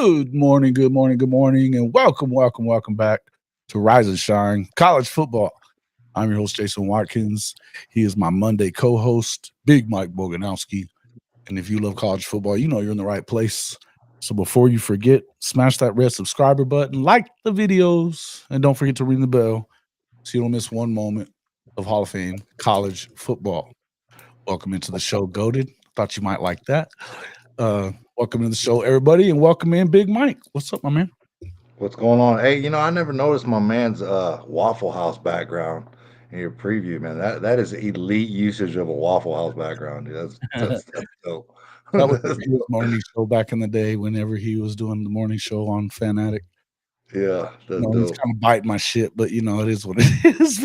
Good morning, good morning, good morning, and welcome back to Rise and Shine College Football. I'm your host, Jason Watkins. He is my Monday co-host, Big Mike Boganowski. And if you love college football, you know you're in the right place. So before you forget, smash that red subscriber button, like the videos, and don't forget to ring the bell so you don't miss one moment of Hall of Fame college football. Welcome into the show, Goated. Thought you might like that. Welcome to the show, everybody, and welcome in Big Mike. What's up, my man? What's going on? Hey, I never noticed my man's Waffle House background in your preview, man. That is elite usage of a Waffle House background, dude. That's dope. That was That's his morning show back in the day whenever he was doing the morning show on Fanatic. yeah, that's He's dope. kind of biting my shit, but it is what it is.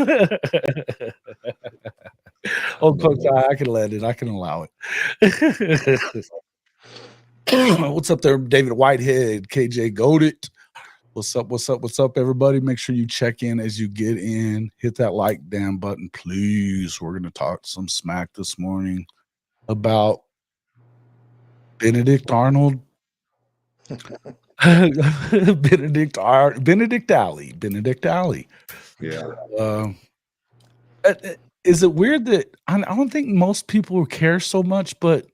Oh, Coach, I can let it. I can allow it. What's up there, David Whitehead, KJ Goated? What's up? What's up? What's up, everybody? Make sure you check in as you get in. Hit that like damn button, please. We're going to talk some smack this morning about Benedict Arnold. Benedict Alley. Benedict Alley. Yeah. Is it weird that I don't think most people care so much, but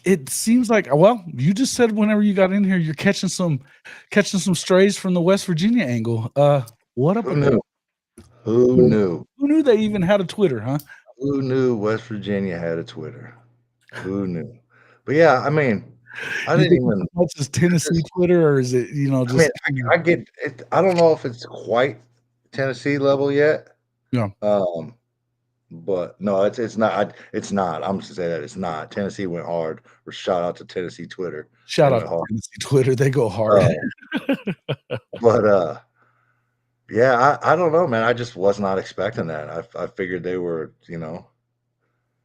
it seems like, well, you just said whenever you got in here, you're catching some strays from the West Virginia angle. What up Who with that? knew? Who knew? Who knew they even had a Twitter, huh? Who knew West Virginia had a Twitter? Who knew? But yeah, I mean, I You didn't think it's even. as much as Tennessee Just, Twitter, or is it, I mean, just I get it. I don't know if it's quite Tennessee level yet. yeah. Um, But no, it's not. It's not. I'm just gonna say that it's not. Tennessee went hard. Or shout out to Tennessee Twitter. They Shout out went to hard. Tennessee Twitter. They go hard. Uh, but yeah, I don't know, man. I just was not expecting that. I figured they were,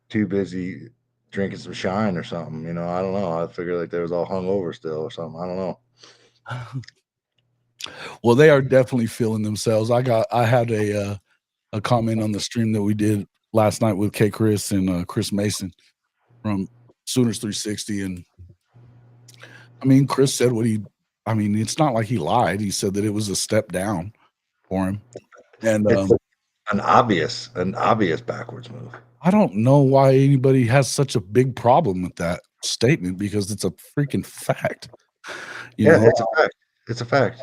too busy drinking some shine or something. I don't know. I figured like they was all hungover still or something. I don't know. Well, they are definitely feeling themselves. I had a comment on the stream that we did last night with K Chris and Chris Mason from Sooners 360, and I mean, Chris said it's not like he lied. He said that it was a step down for him. And It's an obvious backwards move. I don't know why anybody has such a big problem with that statement, because it's a freaking fact. Yeah, it's a fact. It's a fact.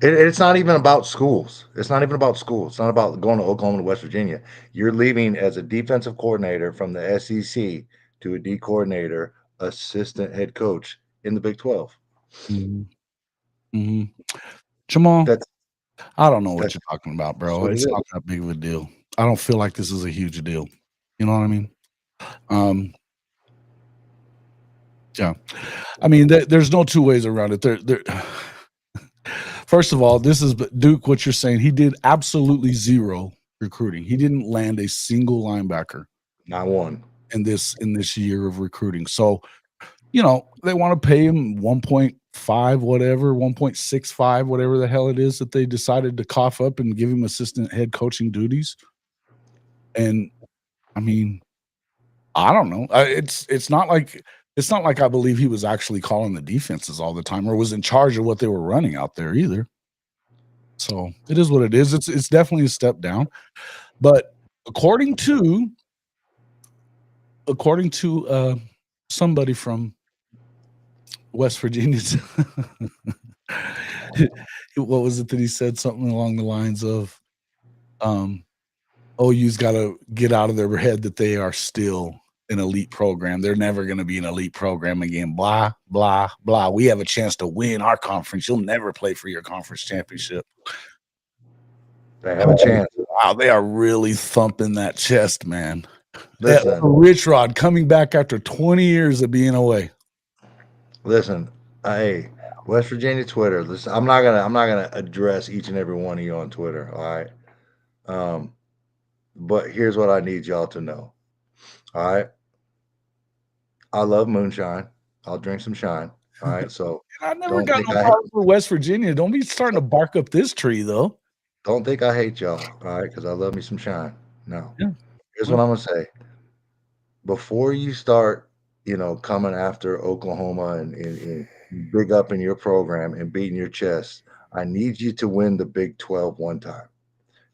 It's not even about schools. It's not even about schools. It's not about going to Oklahoma to West Virginia. You're leaving as a defensive coordinator from the SEC to a D coordinator, assistant head coach in the Big 12. Mhm. Mhm. Jamal, That's I don't know what that's, you're talking about, that's bro. what it It's is. not that big of a deal. I don't feel like this is a huge deal. You know what I mean? Um, yeah. I mean, there's no two ways around it. There. First of all, this is Duke. What you're saying, he did absolutely zero recruiting. He didn't land a single linebacker Not one. in this year of recruiting. So, they want to pay him 1.5, whatever, 1.65, whatever the hell it is that they decided to cough up and give him assistant head coaching duties. And I mean, I don't know. It's not like I believe he was actually calling the defenses all the time or was in charge of what they were running out there either. So it is what it is. It's definitely a step down. But according to somebody from West Virginia, what was it that he said? Something along the lines of, OU's got to get out of their head that they are still an elite program. They're never going to be an elite program again. Blah, blah, blah. We have a chance to win our conference. You'll never play for your conference championship. They have a chance. Wow, they are really thumping that chest, man. Listen, Rich Rod coming back after 20 years of being away. listen. Hey, West Virginia Twitter. Listen, I'm not gonna address each and every one of you on Twitter. All right. Um, but here's what I need y'all to know. All right. I love moonshine. I'll drink some shine. All right. So I never don't got think no problem for West Virginia. Don't be starting to bark up this tree, though. don't think I hate y'all. All right, because I love me some shine. No. Yeah. Here's what I'm gonna say. Before you start, coming after Oklahoma and big up in your program and beating your chest. I need you to win the Big 12 one time.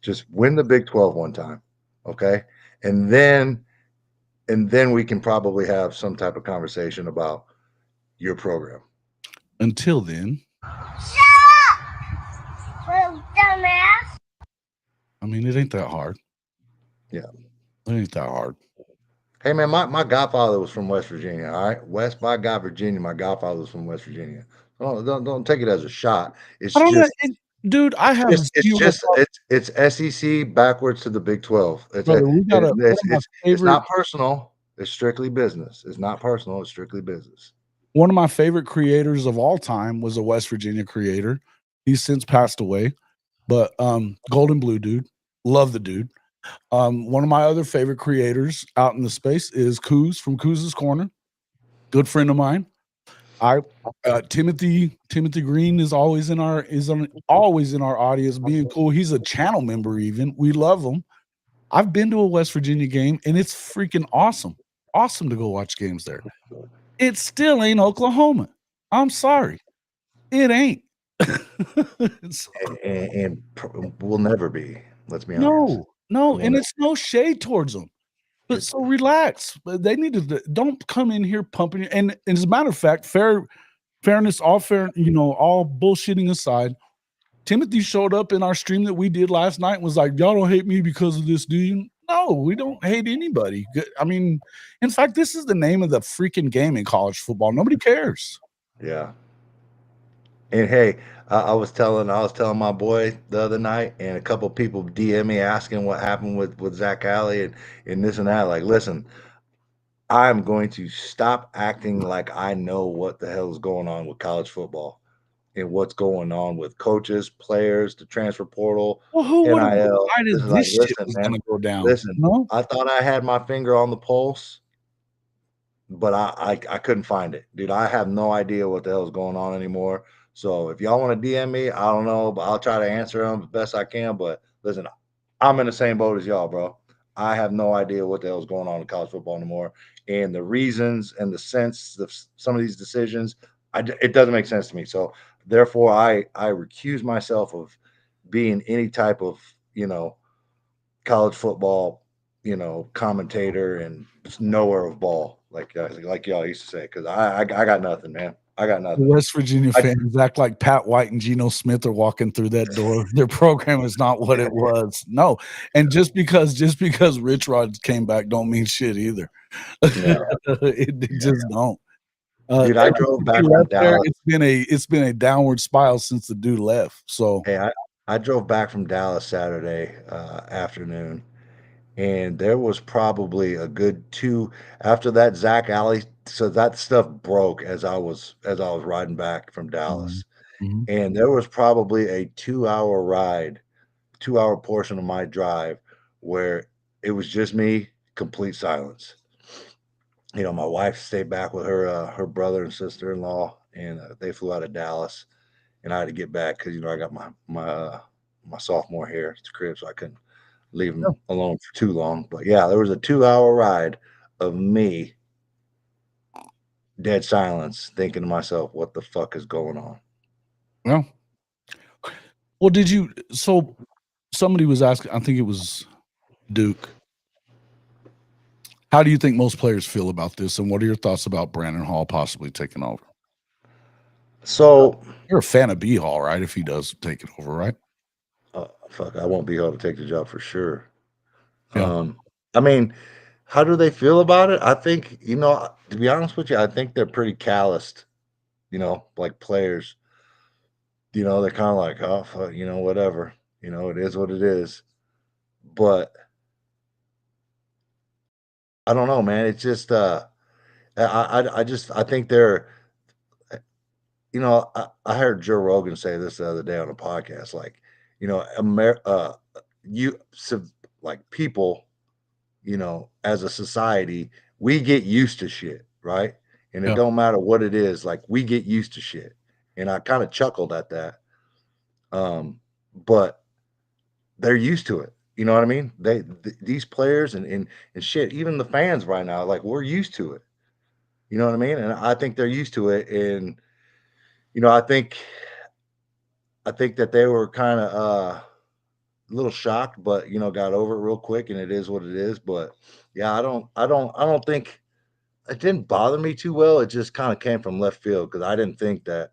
Just win the Big 12 one time. Okay. And then we can probably have some type of conversation about your program. Until then, Little dumbass. I mean, it ain't that hard. Yeah. It ain't that hard. Hey man, my godfather was from West Virginia. All right. West by God, Virginia. My godfather was from West Virginia. Don't take it as a shot. I It's don't know, just dude. I have it's zero just it's SEC backwards to the Big 12. brother. We got one of my It's favorite not personal. It's strictly business. It's not personal. It's strictly business. one of my favorite creators of all time was a West Virginia creator. He's since passed away, but Golden Blue dude, love the dude. One of my other favorite creators out in the space is Coos from Coos's Corner, good friend of mine. I Timothy Green is always in our always in our audience, being cool. He's a channel member. Even we love him. I've been to a West Virginia game, and it's freaking awesome. Awesome to go watch games there. It still ain't Oklahoma. I'm sorry, it ain't. It's- And will never be. Let's be honest. no, Will and never. it's no shade towards them. But so relax. But they need to don't come in here pumping. And as a matter of fact, fairness, all fair, all bullshitting aside, Timothy showed up in our stream that we did last night and was like, "Y'all don't hate me because of this, do you?" No, we don't hate anybody. I mean, in fact, this is the name of the freaking game in college football. Nobody cares. Yeah. And hey, I was telling my boy the other night, and a couple people DM me asking what happened with Zac Alley and this and that. Like, listen, I'm going to stop acting like I know what the hell is going on with college football and what's going on with coaches, players, the transfer portal, Well, who would have NIL. This decided is like, this shit listen, was man, going to go down? listen. No, I thought I had my finger on the pulse, but I couldn't find it, dude. I have no idea what the hell is going on anymore. So if y'all want to DM me, I don't know, but I'll try to answer them as best I can. But listen, I'm in the same boat as y'all, bro. I have no idea what the hell is going on in college football anymore, and the reasons and the sense of some of these decisions, it doesn't make sense to me. So therefore, I recuse myself of being any type of college football commentator and knower of ball, like y'all used to say, because I got nothing, man. I got the nothing. West Virginia fans act like Pat White and Geno Smith are walking through that door. Their program is not what it was. No, and just because Rich Rod came back, don't mean shit either. Yeah. It just don't. Dude, I Ever drove since back he from left there, Dallas. it's been a downward spiral since the dude left. So Hey, I drove back from Dallas Saturday afternoon, and there was probably a good two after that Zac Alley. So that stuff broke as I was riding back from mhm, Dallas, mhm. and there was probably a 2 hour ride, 2 hour portion of my drive where it was just me, complete silence. My wife stayed back with her brother and sister in law, and they flew out of Dallas, and I had to get back because I got my sophomore here at the crib, so I couldn't leave Yeah. him alone for too long. But yeah, there was a 2 hour ride of me, dead silence, thinking to myself, "What the fuck is going on?" Well, did you? So somebody was asking. I think it was Duke. How do you think most players feel about this, and what are your thoughts about Brandon Hall possibly taking over? So, You're a fan of B Hall, right? If he does take it over, right? fuck, I won't be able to take the job for sure. Yeah. I mean, how do they feel about it? I think, to be honest with you, I think they're pretty calloused, like players. They're kind of like, oh, fuck, whatever. It is what it is. But I don't know, man. It's just, I think they're, I heard Joe Rogan say this the other day on a podcast, like, you, like people, as a society, we get used to shit, right? And it Yeah. don't matter what it is, like we get used to shit. And I kind of chuckled at that. But they're used to it. You know what I mean? These players and shit, even the fans right now, like we're used to it. You know what I mean? And I think they're used to it. And I think that they were kind of a little shocked, but got over it real quick, and it is what it is. But yeah, I don't think it didn't bother me too well. It just kind of came from left field because I didn't think that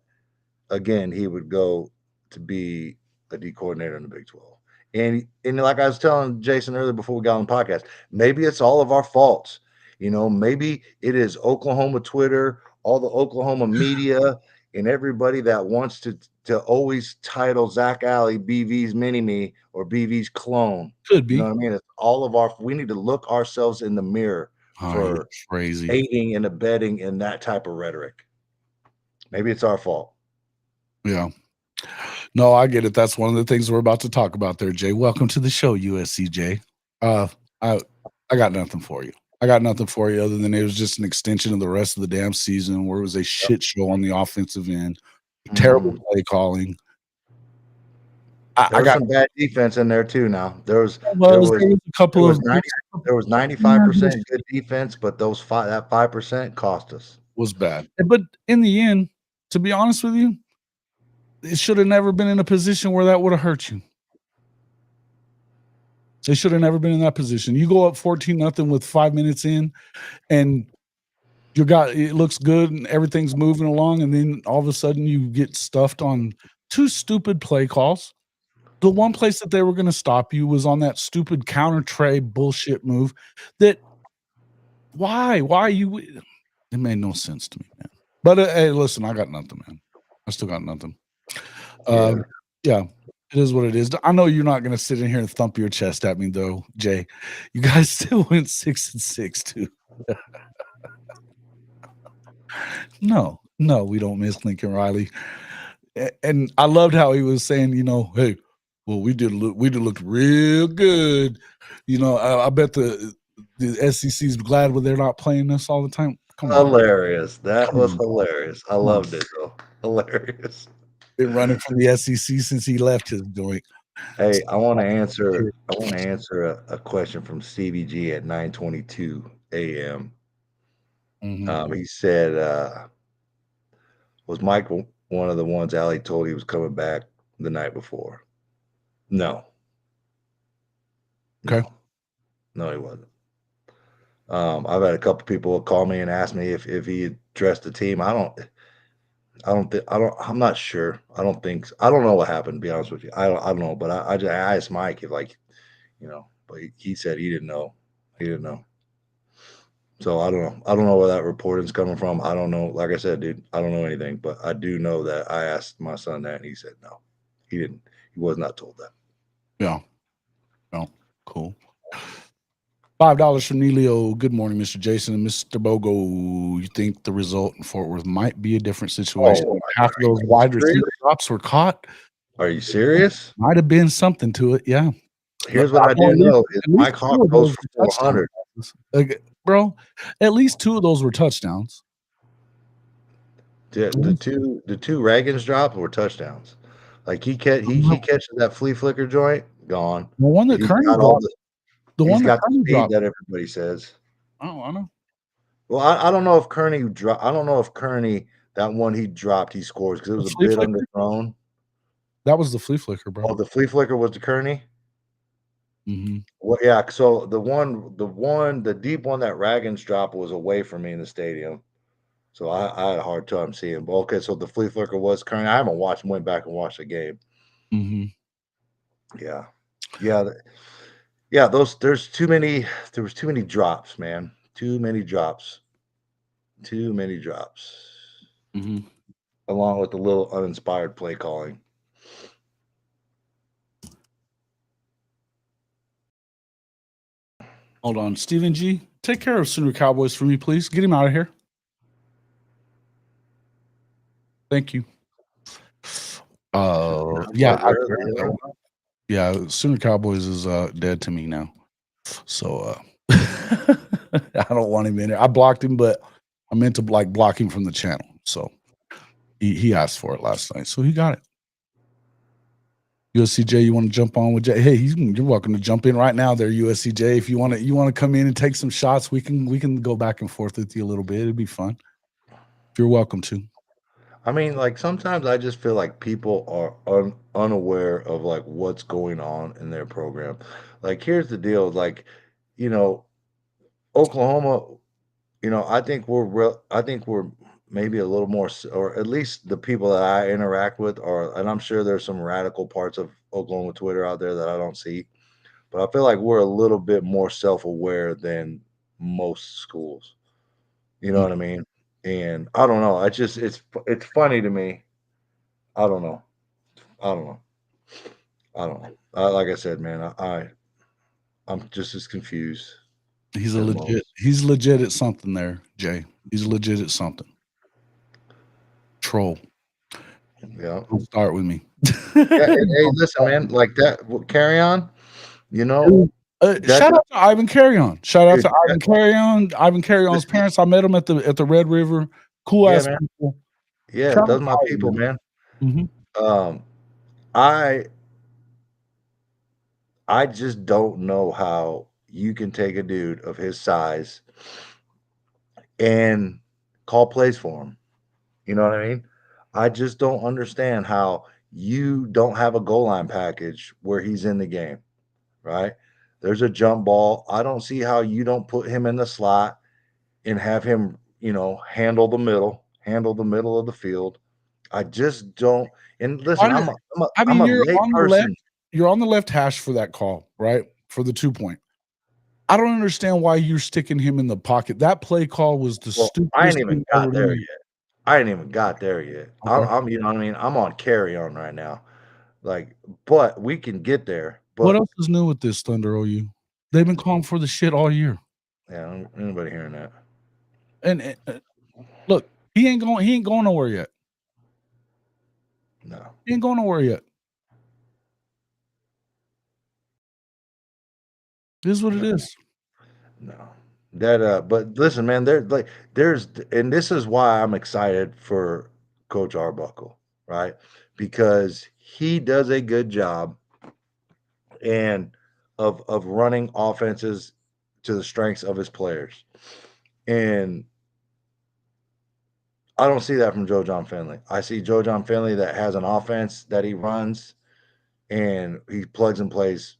again he would go to be a D coordinator in the Big 12. And like I was telling Jason earlier before we got on the podcast, maybe it's all of our faults. Maybe it is Oklahoma Twitter, all the Oklahoma media, and everybody that wants to always title Zac Alley BV's mini-me or BV's clone. Could be. You know what I mean? It's we need to look ourselves in the mirror for crazy. aiding and abetting in that type of rhetoric. Maybe it's our fault. Yeah. No, I get it. That's one of the things we're about to talk about there, Jay. Welcome to the show, USCJ. I got nothing for you. I got nothing for you other than it was just an extension of the rest of the damn season where it was a shit show on the offensive end, terrible play calling. I got some bad defense in there too. Now there was a couple of 95% good defense, but that 5% cost us. Was bad. But in the end, to be honest with you, it should have never been in a position where that would have hurt you. They should have never been in that position. You go up 14-0 with 5 minutes in, and it looks good and everything's moving along, and then all of a sudden you get stuffed on 2 stupid play calls. The one place that they were going to stop you was on that stupid counter tray bullshit move. Why you? It made no sense to me, man. But hey, listen, I got nothing, man. I still got nothing. Yeah, it is what it is. I know you're not going to sit in here and thump your chest at me, though, Jay. You guys still went 6-6 too. No, we don't miss Lincoln Riley. And I loved how he was saying, hey, well, we did look real good. I bet the SEC's glad when they're not playing us all the time. Come on. Hilarious. That was hilarious. I loved it, though. Hilarious. Been running from the SEC since he left his joint. Hey, I want to answer a question from Stevie G at 9:22 a.m. He said, was Mike one of the ones Alley told he was coming back the night before? No. Okay. No, he wasn't. I've had a couple people call me and ask me if he addressed the team. I'm not sure. I don't know what happened, to be honest with you. I don't know, but I asked Mike if but he said he didn't know. He didn't know. So I don't know. I don't know where that reporting's coming from. I don't know. Like I said, dude, I don't know anything, but I do know that I asked my son that and he said no. He didn't. He was not told that. Yeah. No. Cool. $5 from Nelio. Good morning, Mr. Jason and Mr. Bogo. You think the result in Fort Worth might be a different situation? Half of those wide receiver drops were caught. Are you serious? Might have been something to it. Yeah. Here's what I do know is Mike Hawk goes for 400. Bro, at least 2 of those were touchdowns. The two Reagans drops were touchdowns. Like he catches that flea flicker joint, gone. The one that Kearney dropped. He's got the speed that everybody says. Oh, I know. Well, I don't know if Kearney dropped. I don't know if Kearney, that one he dropped, he scores because it was a bit underthrown. That was the flea flicker, bro. Oh, the flea flicker was the Kearney. Mm-hmm. Well, yeah. So the deep one that Reagans dropped was away from me in the stadium, so I had a hard time seeing. But okay, so the flea flicker was Kearney. I haven't went back and watched the game. Mm-hmm. Yeah. There was too many drops, man. Too many drops. Mm-hmm. Along with the little uninspired play calling. Hold on. Stephen G., take care of Sooner Cowboys for me, please. Get him out of here. Thank you. Yeah, Sooner Cowboys is dead to me now. So I don't want him in there. I blocked him, but I meant to block him from the channel. So he asked for it last night, so he got it. USCJ, you want to jump on with Jay? Hey, you're welcome to jump in right now there, USCJ. If you want to come in and take some shots, we can go back and forth with you a little bit. It'd be fun. You're welcome to. I mean, like sometimes I just feel like people are unaware of like what's going on in their program. Like, here's the deal, like, you know, Oklahoma, I think we're maybe a little more, or at least the people that I interact with are, and I'm sure there's some radical parts of Oklahoma Twitter out there that I don't see, but I feel like we're a little bit more self-aware than most schools. You know what I mean? And I don't know. It's funny to me. I don't know. I don't know. I don't know. Like I said, man, I'm just as confused He's as most. He's legit at something there, Jay. He's legit at something. Troll. Yeah. Don't start with me. Yeah. Hey, listen, man. Like that. Carry on. You know. Shout out to Ivan Carry-On. Shout out Dude, to Ivan Carry-On. Ivan Carry-On's parents. I met him at the Red River. Cool Yeah, ass man. people. Yeah, Shout out those to my Ivan, people, man. Mhm. I just don't know how you can take a dude of his size and call plays for him. You know what I mean? I just don't understand how you don't have a goal line package where he's in the game, right? There's a jump ball. I don't see how you don't put him in the slot and have him, handle the middle of the field. I just don't. And listen, I'm a You're late on the left. person. You're on the left hash for that call, right? For the 2-point. I don't understand why you're sticking him in the pocket. That play call was the Well, I ain't stupidest even thing got ever there done. yet. I ain't even got there yet. Okay. I'm you know what I mean? I'm on carry on right now. Like, but we can get there. What But else is new with this Thunder OU? They've been calling for the shit all year. yeah, anybody hearing that? And look, he ain't going nowhere yet. No. He ain't going nowhere yet. This is what it is. No. That but listen, man, and this is why I'm excited for Coach Arbuckle, right? Because he does a good job and of running offenses to the strengths of his players. And I don't see that from Joe John Finley. I see Joe John Finley that has an offense that he runs and he plugs and plays,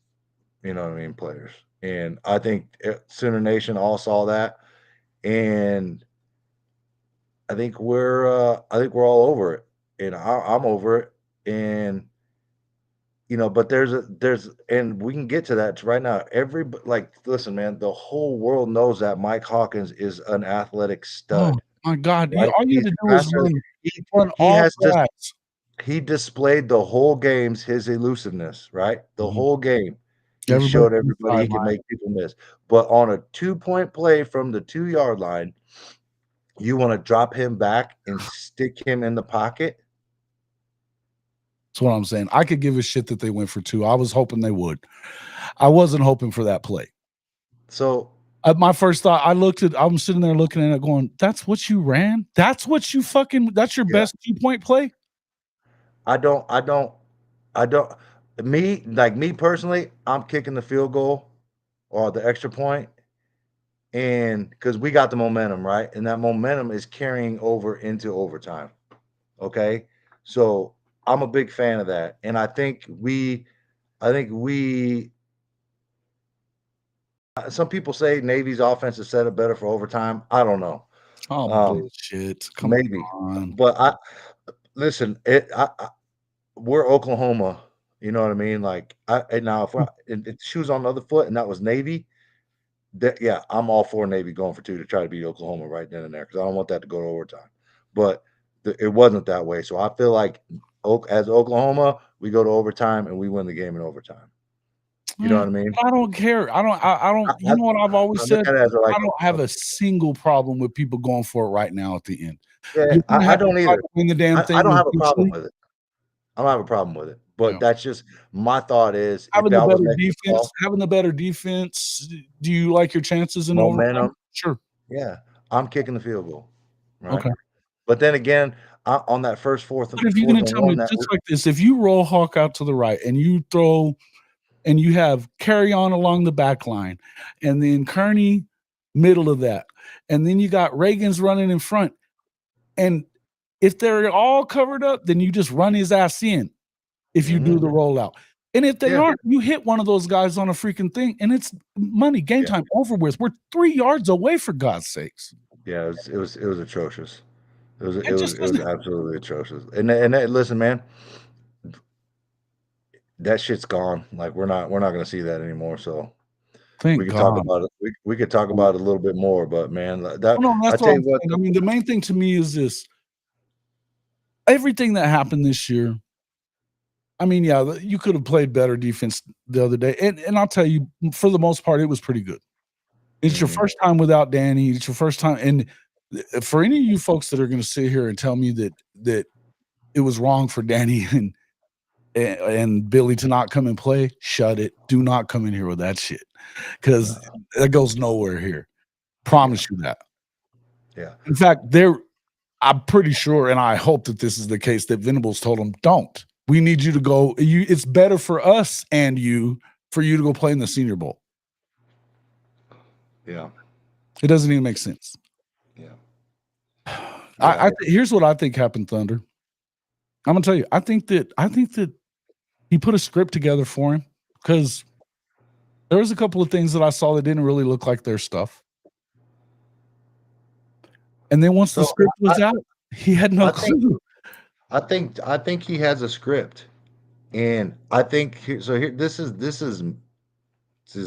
players. And I think Sooner Nation all saw that. And I think we're all over it. And I'm over it. And but and we can get to that right now. Listen, man, the whole world knows that Mike Hawkins is an athletic Oh stud. my God. Right? All you had to do was run He all has just flats. he displayed the whole game's his elusiveness, right? The whole game. He Everybody showed everybody he can make people miss. But on a 2-point play from the 2-yard line, you want to drop him back and stick him in the pocket? That's what I'm saying. I could give a shit that they went for 2. I was hoping they would. I wasn't hoping for that play. So my first thought, I'm sitting there looking at it going, that's what you ran? That's what you that's your best 2-point play? Me personally, I'm kicking the field goal or the extra point. And because we got the momentum, right? And that momentum is carrying over into overtime. Okay. So I'm a big fan of that. And I think some people say Navy's offense is set up better for overtime. I don't know. Oh, bullshit. Come Maybe. on. But listen, we're Oklahoma. You know what I mean? Like, now if the shoes on the other foot and that was Navy, I'm all for Navy going for 2 to try to beat Oklahoma right then and there because I don't want that to go to overtime. But it wasn't that way. So I feel like as Oklahoma, we go to overtime and we win the game in overtime. You know what I mean? I don't care. I don't. You know what I've always said? I don't have a single problem with people going for it right now at the end. Yeah, I don't either. Win the damn thing. I don't have a problem with it. I don't have a problem with it. But that's just my thought is having the better defense. Having the better defense. Do you like your chances in momentum? Overtime? Sure. Yeah, I'm kicking the field goal. Right. Okay. But then again, on that first fourth, but if you're going to tell me just like this, if you roll Hawk out to the right and you throw, and you have Carry On along the back line, and then Kearney middle of that, and then you got Reagan's running in front, and If they're all covered up, then you just run his ass in if you do the rollout. And if they aren't, you hit one of those guys on a freaking thing, and it's money, game time, over with. We're 3 yards away, for God's sakes. Yeah, it was atrocious. It was just absolutely atrocious. And listen, man, that shit's gone. Like we're not gonna see that anymore. So Thank we could God. talk about it. We could talk about it a little bit more, but man, that No, I that's tell what you I'm what, saying. I mean, the main thing to me is this. Everything that happened this year, I mean, yeah, you could have played better defense the other day. And I'll tell you, for the most part, it was pretty good. It's your first time without Danny. It's your first time. And for any of you folks that are going to sit here and tell me that it was wrong for Danny and Billy to not come and play, shut it. Do not come in here with that shit, because that goes nowhere here. Promise you that. Yeah. In fact, I'm pretty sure, and I hope that this is the case, that Venables told him, don't. We need you to go. It's better for us and for you to go play in the Senior Bowl. Yeah. It doesn't even make sense. Yeah. Here's what I think happened, Thunder. I'm gonna tell you. I think that he put a script together for him, because there was a couple of things that I saw that didn't really look like their stuff. And then once the script was out, he had no clue. I think he has a script, and I think this is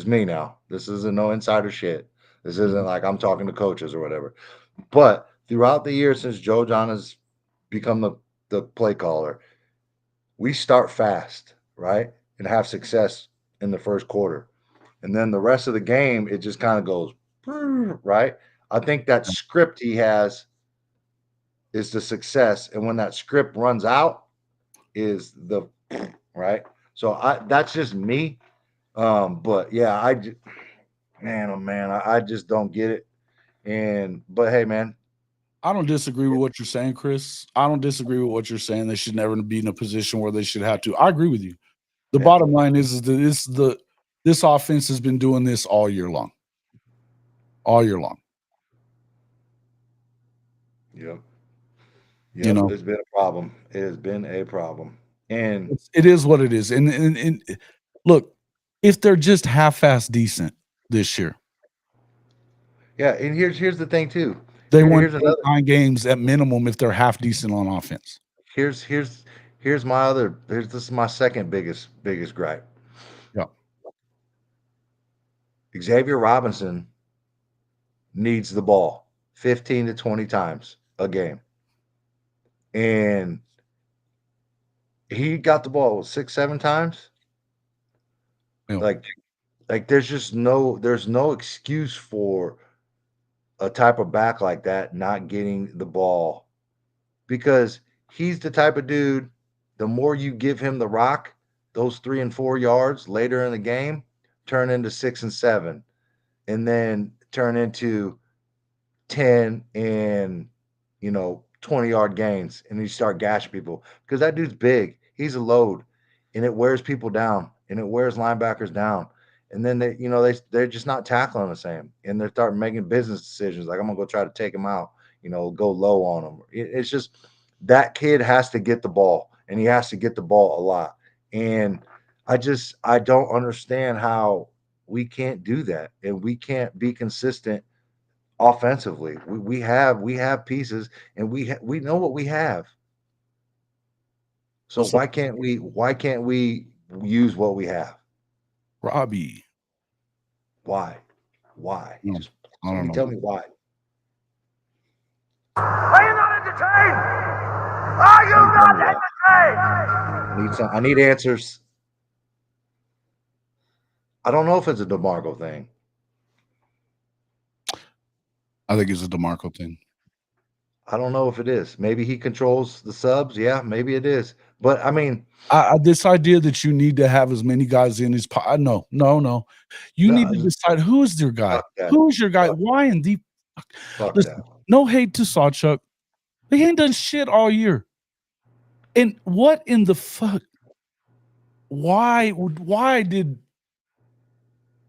me now. This isn't no insider shit. This isn't like I'm talking to coaches or whatever. But throughout the years since Joe John has become the play caller, we start fast, right, and have success in the first quarter, and then the rest of the game it just kind of goes right. I think that script he has is the success, and when that script runs out is the right. So that's just me. But yeah, I just don't get it. But hey, man, I don't disagree with what you're saying, Chris. I don't disagree with what you're saying. They should never be in a position where they should have to. I agree with you. The bottom line is that this offense has been doing this all year long. All year long. Yep. You know, it's been a problem. It has been a problem. And it is what it is. And look, if they're just half-ass decent this year. Yeah, and here's the thing too. They won 9 games at minimum if they're half decent on offense. Here's this is my second biggest gripe. Yeah. Xavier Robinson needs the ball 15 to 20 times a game. And he got the ball 6, 7 times. Yeah. Like there's no excuse for a type of back like that not getting the ball, because he's the type of dude, the more you give him the rock, those 3 and 4 yards later in the game turn into 6 and 7, and then turn into 10 and 20-yard gains, and you start gashing people because that dude's big. He's a load, and it wears people down, and it wears linebackers down. And then they're just not tackling the same, and they're starting making business decisions like, I'm gonna go try to take him out, go low on him. It's just that kid has to get the ball, and he has to get the ball a lot. And I don't understand how we can't do that, and we can't be consistent offensively. We have pieces, and we know what we have. So why can't we use what we have? Robbie. Why? No, Just somebody tell me why. Are you not entertained? Are you not entertained? I need answers. I don't know if it's a DeMarco thing. I think it's a DeMarco thing. I don't know if it is. Maybe he controls the subs. Yeah, maybe it is. But I mean, this idea that you need to have as many guys in his no. You need to decide who's your guy. Who's your guy? Why in the listen, no hate to Sawchuck. He ain't done shit all year. And what in the fuck? Why did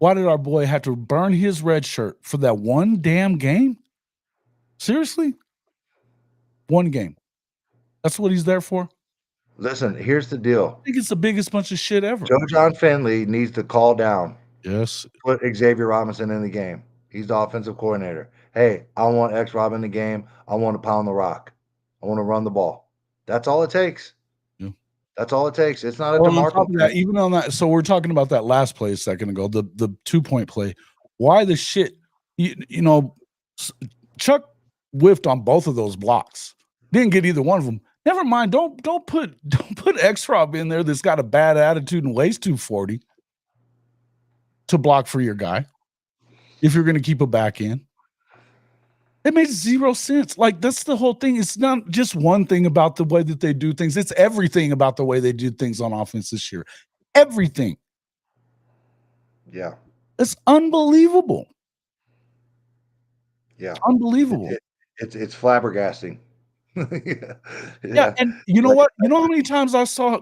our boy have to burn his red shirt for that one damn game? Seriously? One game. That's what he's there for. Listen, here's the deal. I think it's the biggest bunch of shit ever. Joe John Finley needs to call down. Yes. Put Xavier Robinson in the game. He's the offensive coordinator. Hey, I want X Rob in the game. I want to pound the rock. I want to run the ball. That's all it takes. Yeah. That's all it takes. It's not a Well, on DeMarco top of that, even on that, so we're talking about that last play a second ago, the 2-point play. Why the shit? You know, Chuck whiffed on both of those blocks. Didn't get either one of them. Never mind. Don't put X Rob in there that's got a bad attitude and weighs 240 to block for your guy. If you're going to keep a back in, it makes zero sense. Like, that's the whole thing. It's not just one thing about the way that they do things. It's everything about the way they do things on offense this year. Everything. Yeah. It's unbelievable. Yeah. Unbelievable. It's flabbergasting. Yeah. And you know what? You know how many times I saw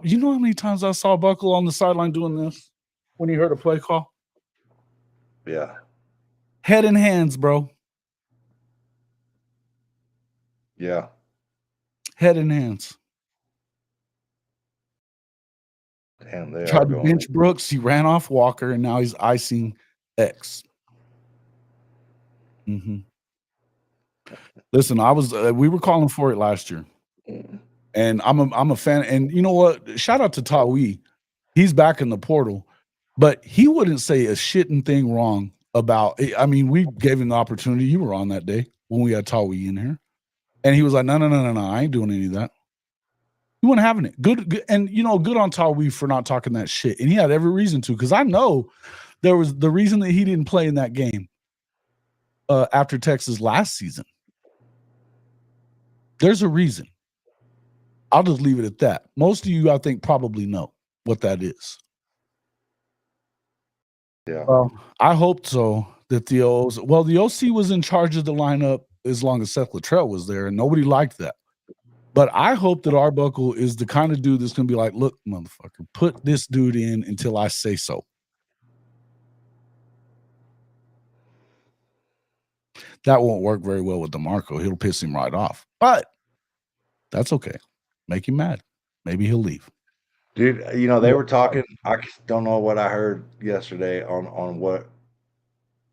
Buckle on the sideline doing this when he heard a play call? Yeah. Head and hands, bro. Yeah. Head and hands. Damn, they Tried to bench Brooks. He ran off Walker, and now he's icing X. Mm-hmm. Listen, we were calling for it last year, and I'm a fan. And you know what? Shout out to Tawi. He's back in the portal, but he wouldn't say a shitting thing wrong about. I mean, we gave him the opportunity. You were on that day when we had Tawi in here, and he was like, "No, I ain't doing any of that." He wasn't having it. Good, and good on Tawi for not talking that shit. And he had every reason to, because I know there was the reason that he didn't play in that game after Texas last season. There's a reason. I'll just leave it at that. Most of you, I think, probably know what that is. Yeah. Well, I hope so. That the OC was in charge of the lineup as long as Seth Luttrell was there, and nobody liked that. But I hope that Arbuckle is the kind of dude that's going to be like, look, motherfucker, put this dude in until I say so. That won't work very well with DeMarco. He'll piss him right off. But that's okay. Make him mad. Maybe he'll leave. Dude, they were talking. I don't know what I heard yesterday on what,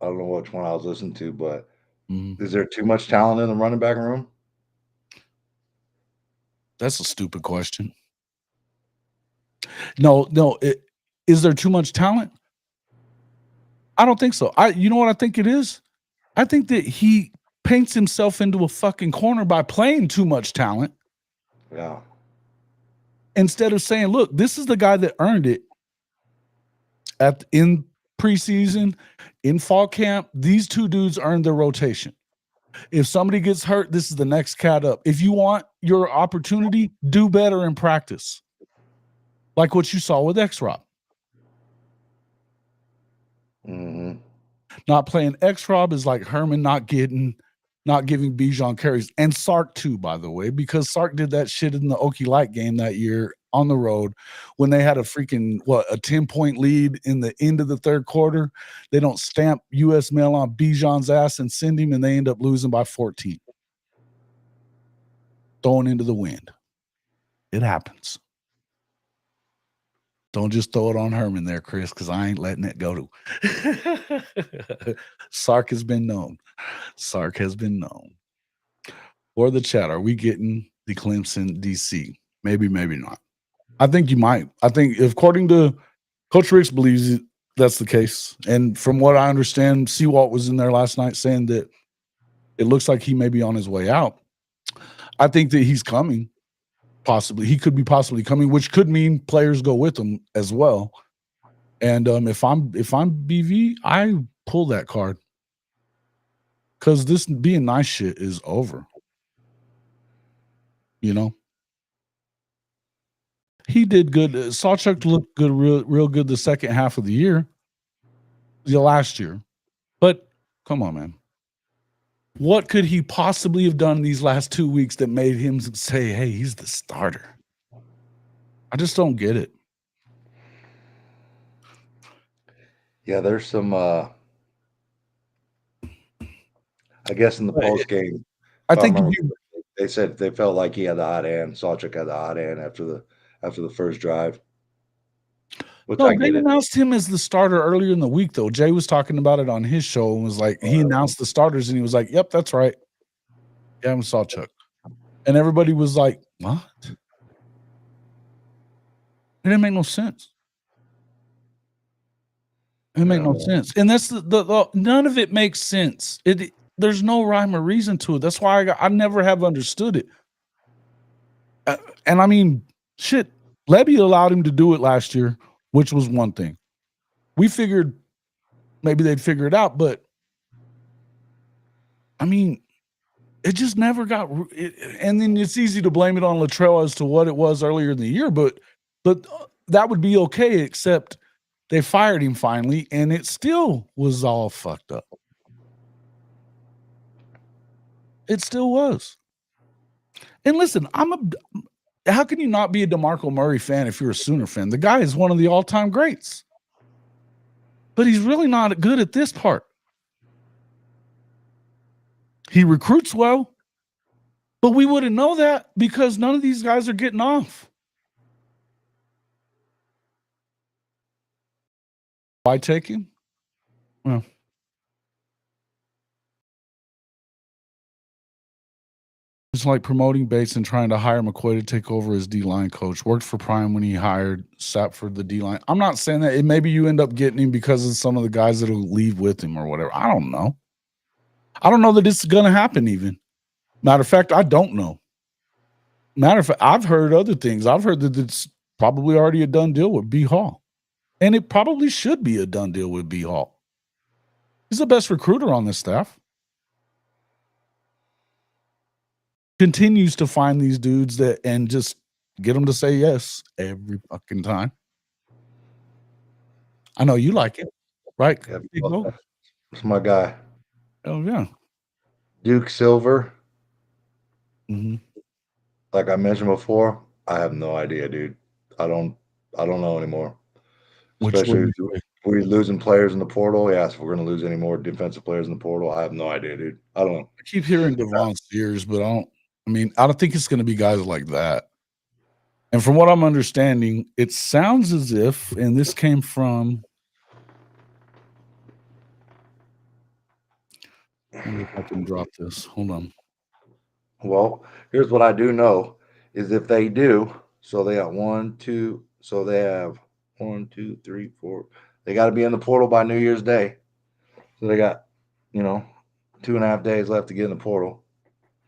I don't know which one I was listening to, but is there too much talent in the running back room? That's a stupid question. No. Is there too much talent? I don't think so. You know what I think it is? I think that he paints himself into a fucking corner by playing too much talent. Yeah. Instead of saying, look, this is the guy that earned it in preseason, in fall camp. These two dudes earned their rotation. If somebody gets hurt, this is the next cat up. If you want your opportunity, do better in practice. Like what you saw with X-Rob. Mm-hmm. Not playing X-Rob is like Herman not giving Bijan carries. And Sark too, by the way, because Sark did that shit in the Okie Light game that year on the road when they had a freaking, a 10-point lead in the end of the third quarter. They don't stamp U.S. mail on Bijan's ass and send him, and they end up losing by 14. Throwing into the wind. It happens. Don't just throw it on Herman there, Chris, because I ain't letting it go to. Sark has been known. For the chat, are we getting the Clemson DC? Maybe, maybe not. I think you might. I think, according to Coach Ricks, believes that's the case. And from what I understand, Seawalt was in there last night saying that it looks like he may be on his way out. I think that he's coming. Possibly, he could be possibly coming, which could mean players go with him as well. And if I'm BV, I pull that card because this being nice shit is over. He did good. Sawchuk looked good, real good the second half of the last year. But come on, man. What could he possibly have done these last 2 weeks that made him say, hey, he's the starter? I just don't get it. Yeah, there's some, I guess in the post game. I think They said they felt like he had the hot hand. Sawchuk had the hot hand after the first drive. Which No, I they get it. announced him as the starter earlier in the week, though. Jay was talking about it on his show and was like, he announced the starters, and he was like, "Yep, that's right. Yeah, I'm Sawchuk." And everybody was like, "What?" It didn't make no sense. It made no sense, and that's the none of it makes sense. There's no rhyme or reason to it. That's why I never have understood it. And I mean, shit, Levy allowed him to do it last year, which was one thing. We figured maybe they'd figure it out, but I mean, it just never got. And then it's easy to blame it on Latrell as to what it was earlier in the year, but that would be okay, except they fired him finally, and it still was all fucked up. It still was. And listen, how can you not be a DeMarco Murray fan if you're a Sooner fan? The guy is one of the all-time greats. But he's really not good at this part. He recruits well, but we wouldn't know that because none of these guys are getting off. Why take him? Well, it's like promoting Bates and trying to hire McCoy to take over as D-line coach. Worked for Prime when he hired Sapp for the D-line. I'm not saying that. Maybe you end up getting him because of some of the guys that will leave with him or whatever. I don't know. I don't know that it's going to happen even. Matter of fact, I don't know. Matter of fact, I've heard other things. I've heard that it's probably already a done deal with B. Hall. And it probably should be a done deal with B. Hall. He's the best recruiter on this staff. Continues to find these dudes and just get them to say yes every fucking time. I know you like it, right? Yeah, Big Bo? that's my guy. Oh, yeah. Duke Silver. Mm-hmm. Like I mentioned before, I have no idea, dude. I don't know anymore. Especially we're losing players in the portal. Yes, if we're going to lose any more defensive players in the portal, I have no idea, dude. I don't know. I keep hearing Devon Sears, but I don't think it's going to be guys like that. And from what I'm understanding, it sounds as if, and this came from, I wonder if I can drop this. Hold on. Well, here's what I do know is if they do, so they got 1, 2, so they have 1, 2, 3, 4. They got to be in the portal by New Year's Day. So they got, 2.5 days left to get in the portal.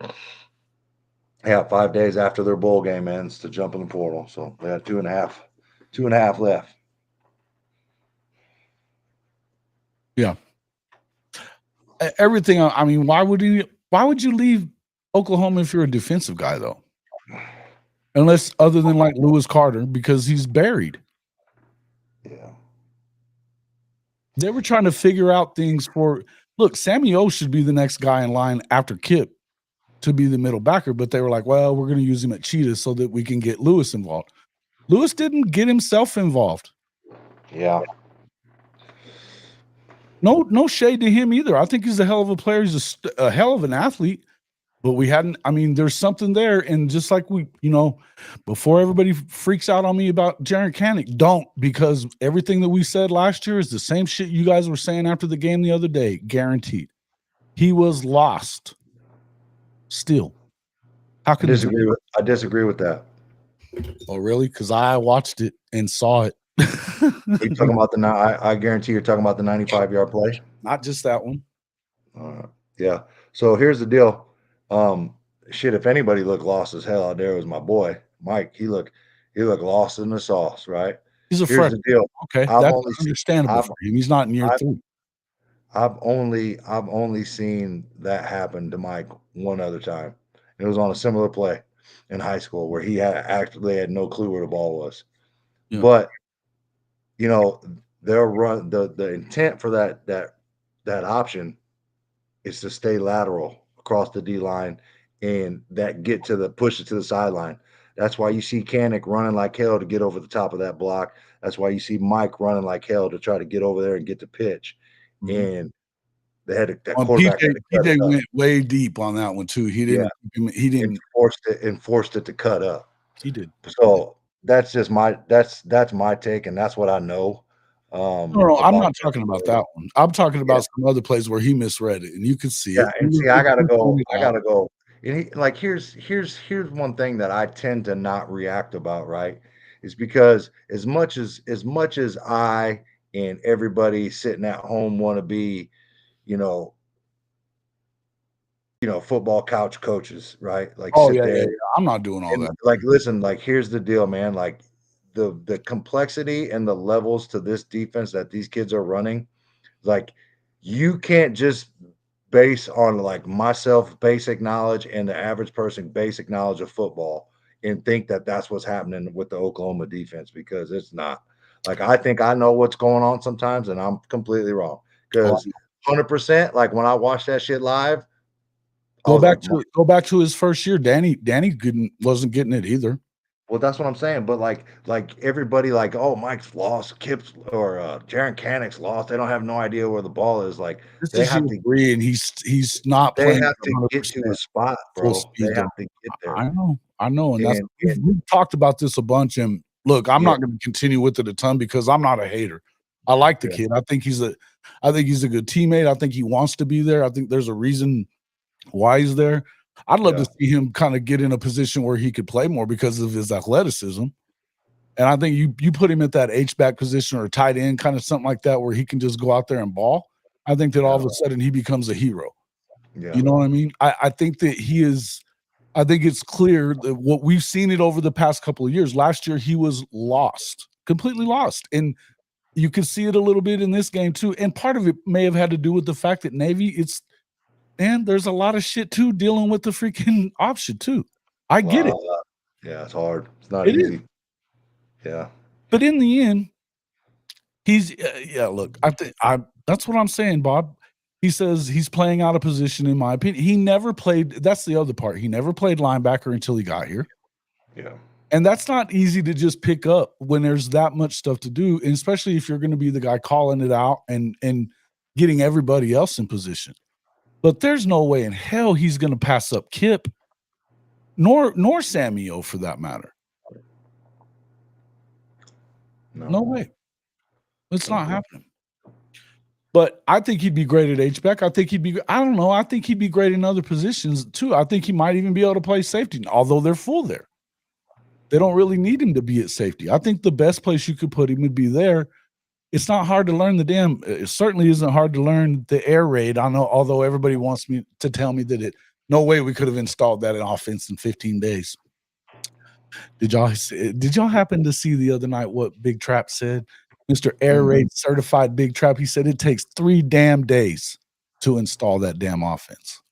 They got 5 days after their bowl game ends to jump in the portal. So they got 2.5 left. Yeah. Everything. I mean, why would you leave Oklahoma if you're a defensive guy, though? Unless other than like Lewis Carter, because he's buried. Yeah. They were trying to figure out things look, Sammy O should be the next guy in line after Kip to be the middle backer, but they were like, well, we're going to use him at Cheetah so that we can get Lewis involved. Lewis didn't get himself involved. Yeah. No shade to him either. I think he's a hell of a player. He's a hell of an athlete, but there's something there. And just like before everybody freaks out on me about Jaron Canick, don't, because everything that we said last year is the same shit you guys were saying after the game the other day, guaranteed. He was lost still. How can I disagree with that. Oh, really? Because I watched it and saw it. Are you talking about I guarantee you're talking about the 95-yard play? Not just that one. Yeah. So here's the deal. If anybody looked lost as hell out there, it was my boy Mike. He looked lost in the sauce, right? He's a Here's freshman. the deal. Okay, that's understandable for him. He's not in year 3. I've only seen that happen to Mike one other time. It was on a similar play in high school where he actually had no clue where the ball was. Yeah. But they'll run the intent for that option is to stay lateral across the D line and push it to the sideline. That's why you see Canick running like hell to get over the top of that block. That's why you see Mike running like hell to try to get over there and get the pitch. Mm-hmm. And They had that Well, quarterback had to cut PJ it up. went way deep on that one too. He didn't. He didn't. Forced it to cut up. He did. So that's just that's my take, and that's what I know. No, I'm not talking Brent about Venables. that one. I'm talking about some other plays where he misread it, and you could see Yeah, it. and see, He I gotta pointed out. go. And like here's one thing that I tend to not react about, right? Is because as much as I and everybody sitting at home want to be, you know, football couch coaches, right? Like Oh sit yeah, yeah, there yeah. I'm not doing all and that. like listen, like here's the deal, man. Like the complexity and the levels to this defense that these kids are running, like you can't just base on like myself basic knowledge and the average person basic knowledge of football and think that that's what's happening with the Oklahoma defense, because it's not. Like I think I know what's going on sometimes, and I'm completely wrong. Oh, Because 100%, like when I watched that shit live, I go was like, go back to his first year. Danny wasn't getting it either. well, that's what I'm saying. But like everybody, like, oh, Mike's lost, Kip's or Jaron Canick's lost. They don't have no idea where the ball is. Like This they is year have to 3, and he's not they playing have at to 100% get to a spot, full bro. They speed. have to get there. I know, and that's And we've talked about this a bunch. And look, I'm Yeah. not going to continue with it a ton because I'm not a hater. I like the Yeah. kid. I think he's a good teammate. I think he wants to be there. I think there's a reason why he's there. I'd love to see him kind of get in a position where he could play more because of his athleticism. And I think you put him at that H-back position or tight end, kind of something like that, where he can just go out there and ball. I think that all of a sudden he becomes a hero. Yeah. You know what I mean? I think that he is. I think it's clear that what we've seen it over the past couple of years. Last year he was lost, completely lost, and you can see it a little bit in this game too. And part of it may have had to do with the fact that Navy, there's a lot of shit too dealing with the freaking option too. I get it. Yeah, it's hard. It's not It easy. is. Yeah. But in the end, he's look, that's what I'm saying, Bob. He says he's playing out of position, in my opinion. He never played. That's the other part. He never played linebacker until he got here. Yeah. And that's not easy to just pick up when there's that much stuff to do, and especially if you're going to be the guy calling it out and getting everybody else in position. But there's no way in hell he's going to pass up Kip, nor Sammy O for that matter. No way. It's not happening. But I think he'd be great at H-back. I think I don't know. I think he'd be great in other positions too. I think he might even be able to play safety, although they're full there. They don't really need him to be at safety. I think the best place you could put him would be there. It's not hard to learn it certainly isn't hard to learn the air raid. I know, although everybody wants me to tell me that no way we could have installed that in offense in 15 days. Did y'all happen to see the other night what Big Trap said? Mr. Air Raid certified Big Trap. He said it takes 3 damn days to install that damn offense.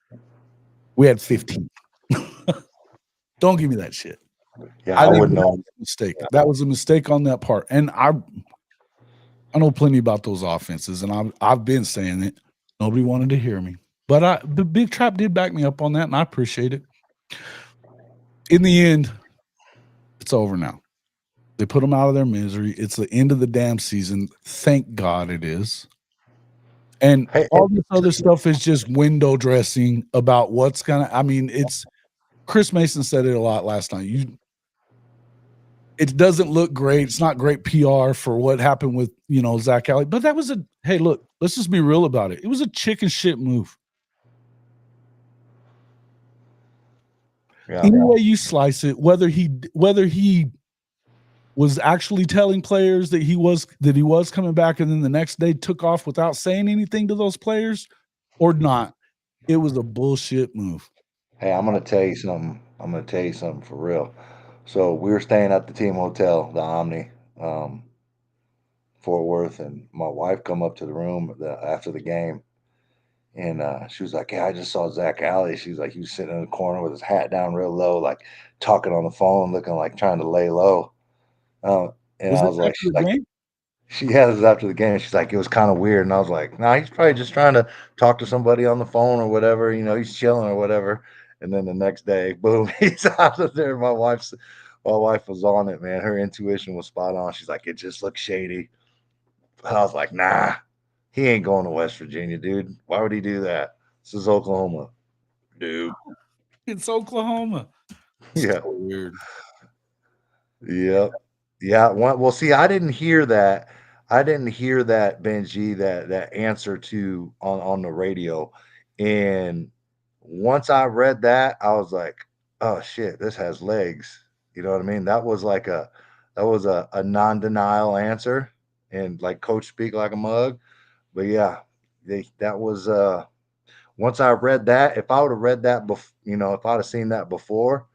We had 15. Don't give me that shit. Yeah, I wouldn't know. That was a mistake. That was a mistake on that part. And I know plenty about those offenses, and I've been saying it. Nobody wanted to hear me. But the Big Trap did back me up on that, and I appreciate it. In the end, it's over now. They put them out of their misery. It's the end of the damn season. Thank God it is. And all this other stuff is just window dressing about what's going to – I mean, it's – Chris Mason said it a lot last night. It doesn't look great. It's not great PR for what happened with, Zac Alley. But that was hey, look, let's just be real about it. It was a chicken shit move. Any way you slice it, whether he was actually telling players that he was coming back and then the next day took off without saying anything to those players or not, it was a bullshit move. Hey, I'm going to tell you something for real. So we were staying at the team hotel, the Omni, Fort Worth, and my wife come up to the room after the game, and she was like, "Yeah, I just saw Zac Alley." She was like, he was sitting in the corner with his hat down real low, like talking on the phone, looking like trying to lay low. And I was like, she's like, yeah, this is after the game. She's like, it was kind of weird. And I was like, nah, he's probably just trying to talk to somebody on the phone or whatever. He's chilling or whatever. And then the next day, boom, he's out of there. My wife was on it, man. Her intuition was spot on. She's like, it just looks shady. And I was like, nah, He ain't going to West Virginia, dude. Why would he do that? This is Oklahoma, dude. It's Oklahoma. Yeah. So weird. Yep. Yeah. Well, see, I didn't hear that. I didn't hear that, Benji, that answer to on the radio. And once I read that, I was like, oh shit, this has legs. You know what I mean? That was a non-denial answer and like coach speak like a mug. But yeah, that was once I read that, if I would have read that if I'd have seen that before,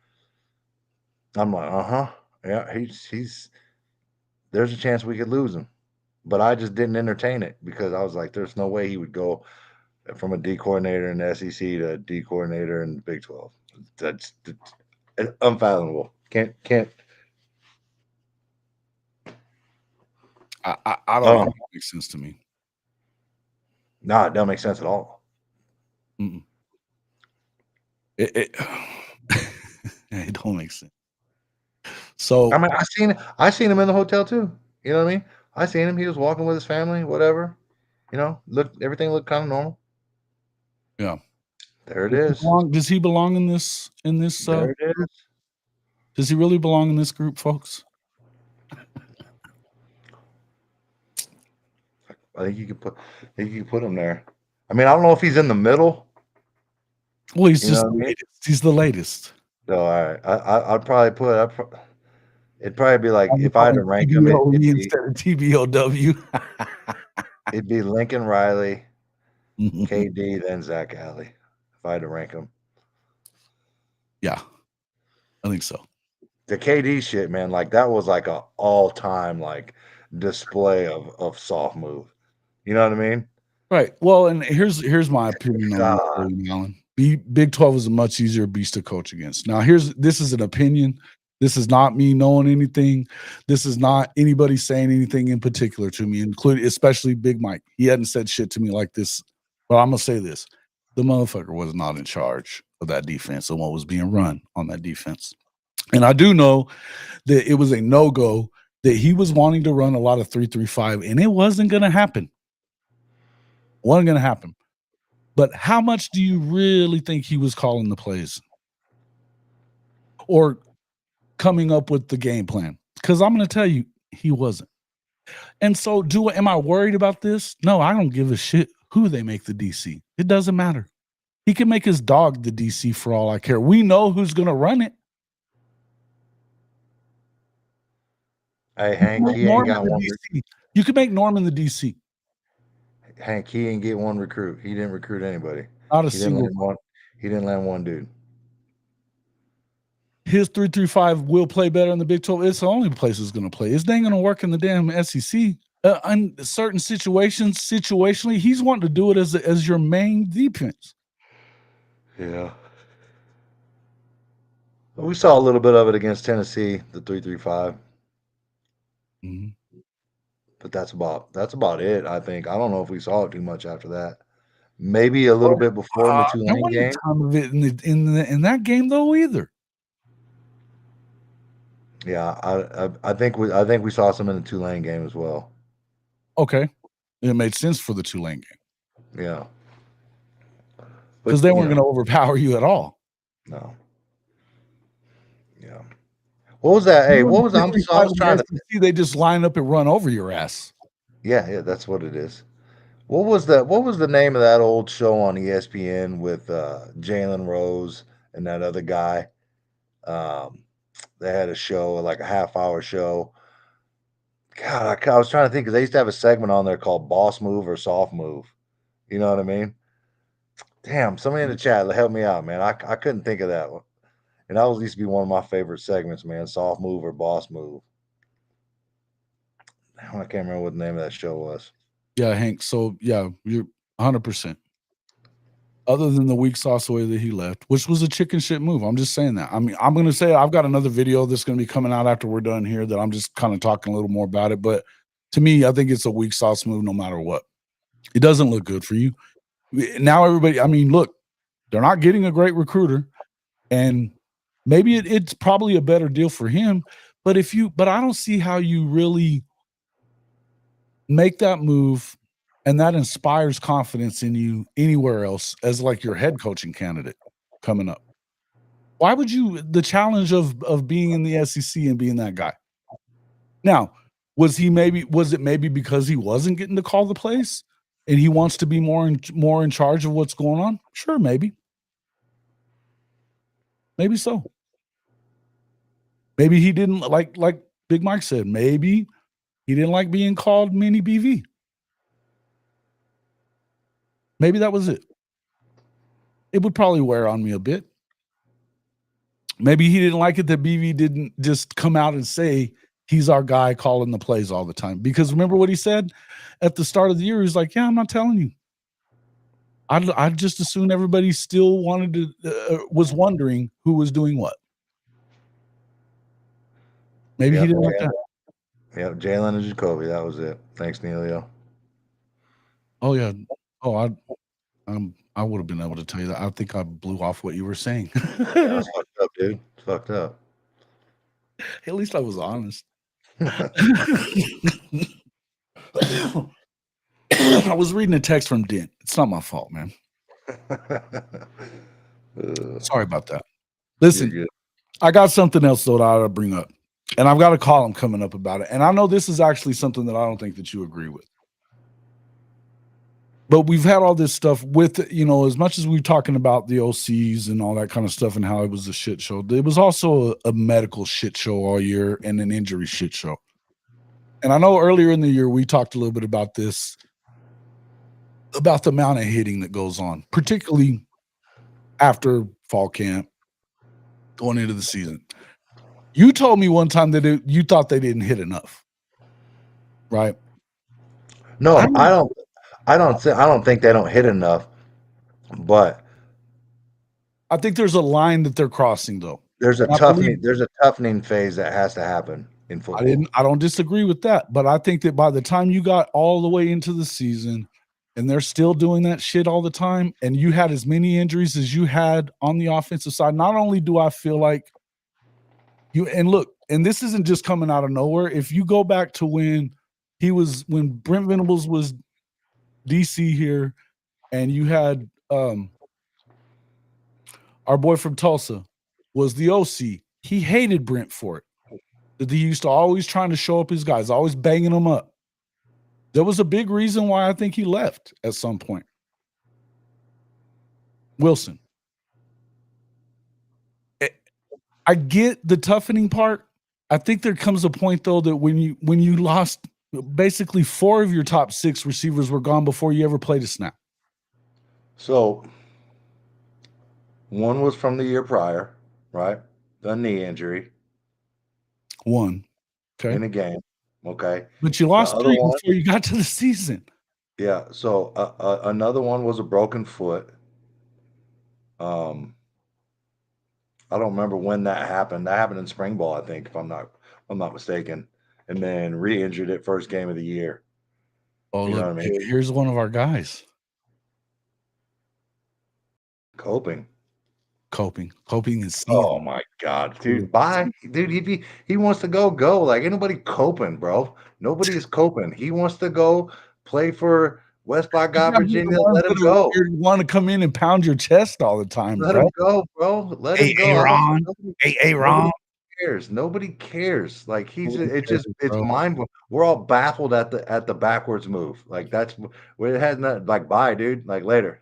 I'm like, uh-huh. Yeah, he's there's a chance we could lose him. But I just didn't entertain it because I was like, there's no way he would go from a D coordinator in the SEC to a D coordinator in the Big 12. That's unfathomable. Can't. I don't think it makes sense to me. No, it doesn't make sense at all. Mm-mm. It don't make sense. So I mean, I seen him in the hotel too. You know what I mean? I seen him. He was walking with his family, whatever. You know, everything looked kind of normal. yeah, There it is. does he belong in this? There it is. Does he really belong in this group, folks? I think you could put him there. I mean, I don't know if he's in the middle. Well, he's just the latest. He's the latest. So I'd probably it'd probably be like if I had to rank him, instead of TBOW. It'd be Lincoln Riley, KD, then Zac Alley. If I had to rank him. Yeah, I think so. The KD shit, man, like that was like a all-time like display of soft move. You know what I mean? Right. Well, and here's my opinion on this, Alan. Big 12 is a much easier beast to coach against. Now, this is an opinion. This is not me knowing anything. This is not anybody saying anything in particular to me, including especially Big Mike. He hadn't said shit to me like this, but I'm gonna say this: the motherfucker was not in charge of that defense and what was being run on that defense. And I do know that it was a no-go that he was wanting to run a lot of 3-3-5, and it wasn't going to happen. Wasn't going to happen. But how much do you really think he was calling the plays or coming up with the game plan? Because I'm going to tell you, he wasn't. And so am I worried about this? No, I don't give a shit who they make the DC. It doesn't matter. He can make his dog the DC for all I care. We know who's going to run it. Hey, Hank, he ain't got one. You can make Norman the DC. Hank, he didn't get one recruit. He didn't recruit anybody. Not a single one. He didn't land one dude. His 3-3-5 will play better in the Big 12. It's the only place it's going to play. It's not going to work in the damn SEC. In certain situations, situationally, he's wanting to do it as your main defense. Yeah. We saw a little bit of it against Tennessee, the 3-3-5. Mm-hmm. But that's about it, I think. I don't know if we saw it too much after that. Maybe a little bit before in the Tulane game. Time of it in that game though either. Yeah, I think we saw some in the Tulane game as well. Okay, it made sense for the Tulane game. Yeah, because they weren't going to overpower you at all. No. Yeah. What was that? Hey, what was I was trying to see? They just line up and run over your ass. Yeah, that's what it is. What was the name of that old show on ESPN with Jalen Rose and that other guy? They had a show, like a half-hour show. God, I was trying to think because they used to have a segment on there called Boss Move or Soft Move. You know what I mean? Damn, somebody in the chat help me out, man. I couldn't think of that one. And that used to be one of my favorite segments, man. Soft Move or Boss Move. I can't remember what the name of that show was. Yeah, Hank. So, yeah, you're 100%. Other than the weak sauce way that he left, which was a chicken shit move. I'm just saying that. I mean, I'm going to say I've got another video that's going to be coming out after we're done here that I'm just kind of talking a little more about it. But to me, I think it's a weak sauce move no matter what. It doesn't look good for you. Now everybody, I mean, look, they're not getting a great recruiter. And maybe it's probably a better deal for him. But I don't see how you really make that move and that inspires confidence in you anywhere else as like your head coaching candidate coming up. Why would you the challenge of being in the SEC and being that guy? Now, was it maybe because he wasn't getting to call the plays and he wants to be more in charge of what's going on? Sure, maybe. Maybe so. Maybe he didn't like Big Mike said, maybe he didn't like being called mini BV. Maybe that was it. It would probably wear on me a bit. Maybe he didn't like it that BV didn't just come out and say he's our guy calling the plays all the time. Because remember what he said at the start of the year? He's like, yeah, I'm not telling you. I just assumed everybody still wanted to was wondering who was doing what. Maybe he didn't like that. Yep, Jalen and Jacoby. That was it. Thanks, Neilio. Oh yeah. Oh, I would have been able to tell you that. I think I blew off what you were saying. Yeah, it's fucked up, dude. It's fucked up. At least I was honest. I was reading a text from Dent. It's not my fault, man. Sorry about that. Listen, I got something else though that I ought to bring up. And I've got a column coming up about it. And I know this is actually something that I don't think that you agree with. But we've had all this stuff with, as much as we're talking about the OCs and all that kind of stuff and how it was a shit show, it was also a medical shit show all year and an injury shit show. And I know earlier in the year, we talked a little bit about this, about the amount of hitting that goes on, particularly after fall camp, going into the season. You told me one time that you thought they didn't hit enough, right? No, I don't think they don't hit enough, but I think there's a line that they're crossing, though. There's a toughening phase that has to happen in football. I don't disagree with that, but I think that by the time you got all the way into the season and they're still doing that shit all the time, and you had as many injuries as you had on the offensive side, not only do I feel like and this isn't just coming out of nowhere. If you go back to when Brent Venables was DC here, and you had our boy from Tulsa was the OC. He hated Brent for it. That he used to always trying to show up his guys, always banging them up. There was a big reason why I think he left at some point. Wilson. I get the toughening part. I think there comes a point though that when you lost basically 4 of your top 6 receivers were gone before you ever played a snap. So one was from the year prior, right? The knee injury. One. Okay. In a game. Okay. But you lost 3 before you got to the season. Yeah. So another one was a broken foot. I don't remember when that happened. That happened in spring ball, I think, if I'm not mistaken. And then re-injured it first game of the year. Oh, look, I mean? Here's one of our guys. Coping is oh my God, dude. Bye. Dude, he wants to go. Like, ain't nobody coping, bro. Nobody is coping. He wants to go play for West by God, Virginia. Let him go. You want to come in and pound your chest all the time, Let him go, bro. Let him go. Ron. Hey, Ron. Nobody cares. Like it's mind. We're all baffled at the backwards move. Like that's where it has nothing. Like bye, dude. Like later.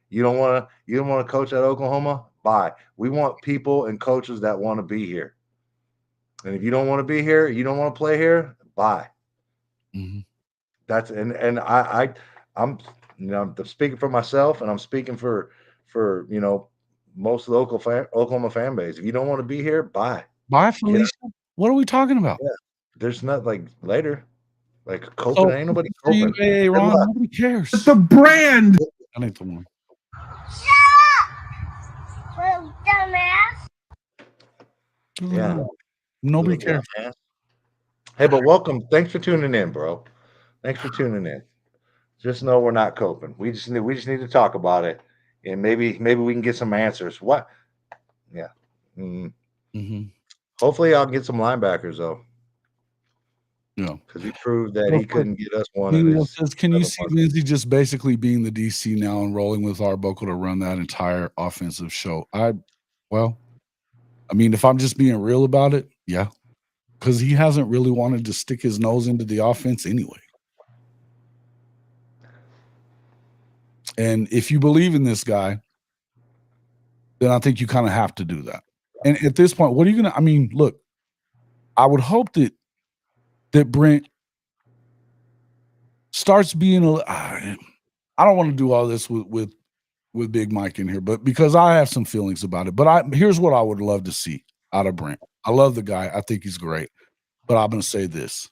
You don't want to coach at Oklahoma? Bye. We want people and coaches that want to be here. And if you don't want to be here, you don't want to play here, bye. Mm-hmm. That's I'm speaking for myself, and I'm speaking for most of the Oklahoma fan base. If you don't want to be here, bye. Bye, Felicia. What are we talking about? Yeah. There's not like later. Like coping, ain't nobody coping. Hey, Ron, nobody cares. It's the brand. I ain't the one. Yeah. Nobody cares. Hey, but welcome. Thanks for tuning in, bro. Thanks for tuning in. Just know we're not coping. We just need to talk about it, and maybe we can get some answers. What? Yeah. Mm-hmm. Hopefully, I'll get some linebackers though. Yeah. because he proved that Real he quick, couldn't get us one in Dino his says, can you 7 see months. Lindsey just basically being the DC now and rolling with Arbuckle to run that entire offensive show? Well, I mean, if I'm just being real about it, yeah. Because he hasn't really wanted to stick his nose into the offense anyway. And if you believe in this guy, then I think you kind of have to do that. And at this point, what are you going to, I mean, look, I would hope that Brent starts being I don't want to do all this with Big Mike in here, but because I have some feelings about it. But here's what I would love to see out of Brent. I love the guy. I think he's great. But I'm going to say this.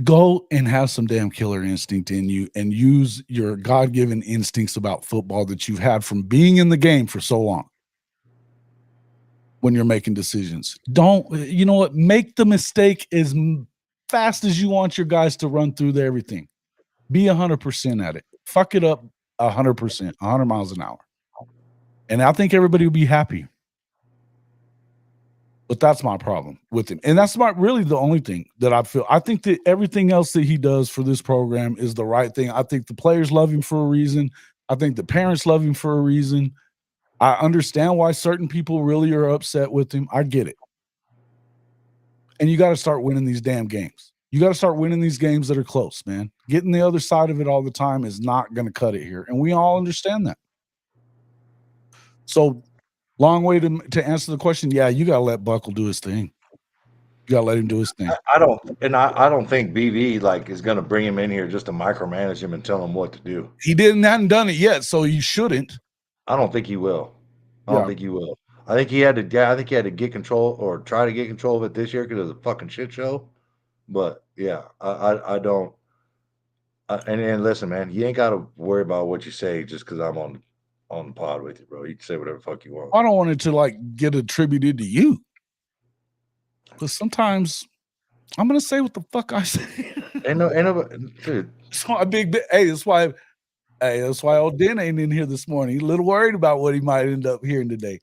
Go and have some damn killer instinct in you and use your God-given instincts about football that you've had from being in the game for so long when you're making decisions. Don't, you know what? Make the mistake as fast as you want your guys to run through everything. Be 100% at it. Fuck it up 100%, 100 miles an hour. And I think everybody will be happy. But that's my problem with him. And that's not really the only thing that I feel. I think that everything else that he does for this program is the right thing. I think the players love him for a reason. I think the parents love him for a reason. I understand why certain people really are upset with him. I get it. And you got to start winning these damn games. You got to start winning these games that are close, man. Getting the other side of it all the time is not going to cut it here. And we all understand that. So, long way to answer the question. Yeah, you got to let Buckle do his thing. You got to let him do his thing. I don't think BV like is going to bring him in here just to micromanage him and tell him what to do. He hadn't done it yet, so you shouldn't. I don't think he will. I don't think he will. I think he had to get control or try to get control of it this year because it was a fucking shit show. But yeah, I don't. And listen, man, you ain't got to worry about what you say just because I'm on the pod with you, bro. You can say whatever the fuck you want. I don't want it to like get attributed to you, because sometimes I'm gonna say what the fuck I say. Ain't no, dude. It's a big. Hey, that's why old Den ain't in here this morning. He's a little worried about what he might end up hearing today.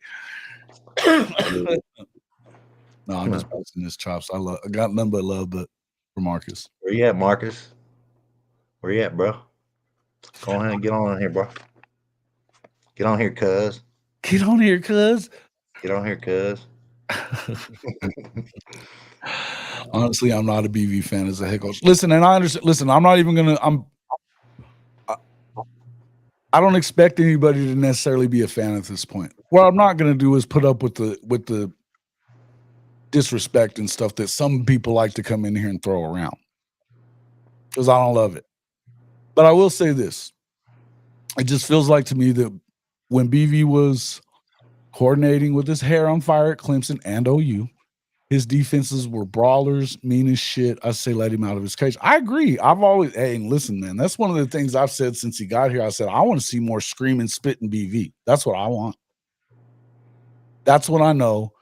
No, I'm just busting his chops. I got nothing but love, but for Marcus. Where you at, Marcus? Where you at, bro? Go ahead and get on here, bro. Get on here, cuz. Get on here, cuz. Get on here, cuz. Honestly, I'm not a BV fan as a head coach. Listen, and I understand. Listen, I'm not even gonna. I don't expect anybody to necessarily be a fan at this point. What I'm not gonna do is put up with the disrespect and stuff that some people like to come in here and throw around, because I don't love it. But I will say this: it just feels like to me that when BV was coordinating with his hair on fire at Clemson and OU, his defenses were brawlers, mean as shit. I say let him out of his cage. I agree. I've always, hey, listen, man, that's one of the things I've said since he got here. I said, I want to see more screaming, spitting BV. That's what I want. That's what I know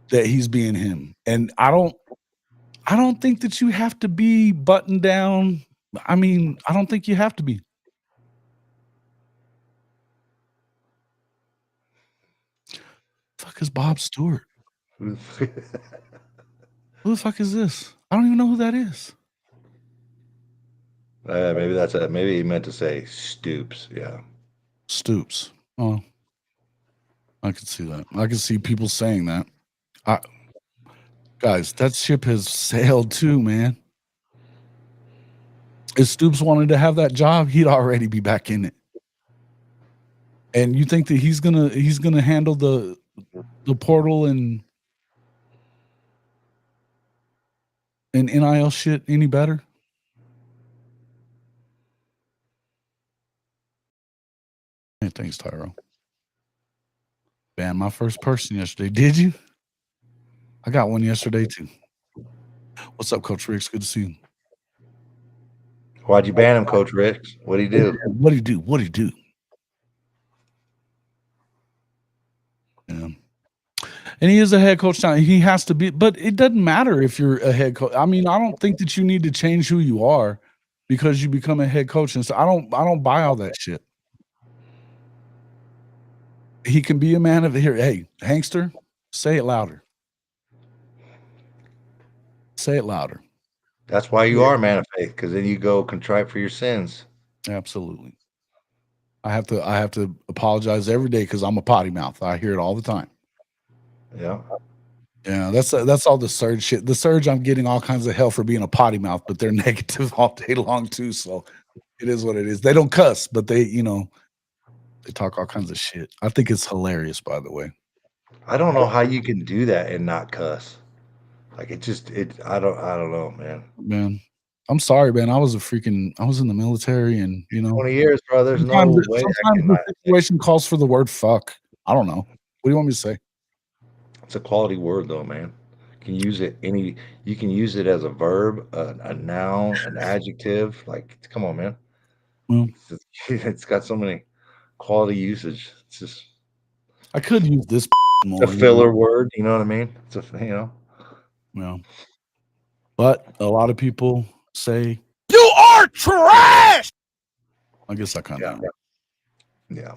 that he's being him. And I don't think that you have to be buttoned down. I mean, I don't think you have to be. Fuck is Bob Stewart? Who the fuck is this? I don't even know who that is. Maybe that's it. Maybe he meant to say Stoops. Yeah. Stoops. Oh, I could see that. I could see people saying that. Guys, that ship has sailed too, man. If Stoops wanted to have that job, he'd already be back in it. And you think that he's gonna handle the portal and NIL shit any better? Hey, thanks, Tyro. Banned my first person yesterday. Did you? I got one yesterday too. What's up, Coach Riggs? Good to see you. Why'd you ban him, Coach Riggs? What'd he do? What'd he do? What'd he do? Yeah. And he is a head coach now. He has to be, but it doesn't matter if you're a head coach. I mean, I don't think that you need to change who you are because you become a head coach. And so I don't buy all that shit. He can be a man of here. Hey, Hankster, Say it louder. Say it louder. That's why you are a man of faith, because then you go contrite for your sins. Absolutely. I have to apologize every day because I'm a potty mouth. I hear it all the time. Yeah. Yeah, that's all the surge shit. The surge, I'm getting all kinds of hell for being a potty mouth, but they're negative all day long too. So it is what it is. They don't cuss, but they talk all kinds of shit. I think it's hilarious, by the way. I don't know how you can do that and not cuss. Like I don't know, man. Man, I'm sorry, man. I was in the military, and 20 years, bro. There's no sometimes way I sometimes can the not. situation calls for the word fuck. I don't know. What do you want me to say? It's a quality word, though, man. You can use it as a verb, a noun, an adjective. Like, come on, man. Well, It's got so many quality usage. It's just I could use this a more, filler word. You know what I mean? but a lot of people say you are trash. I guess I kind of am. Yeah.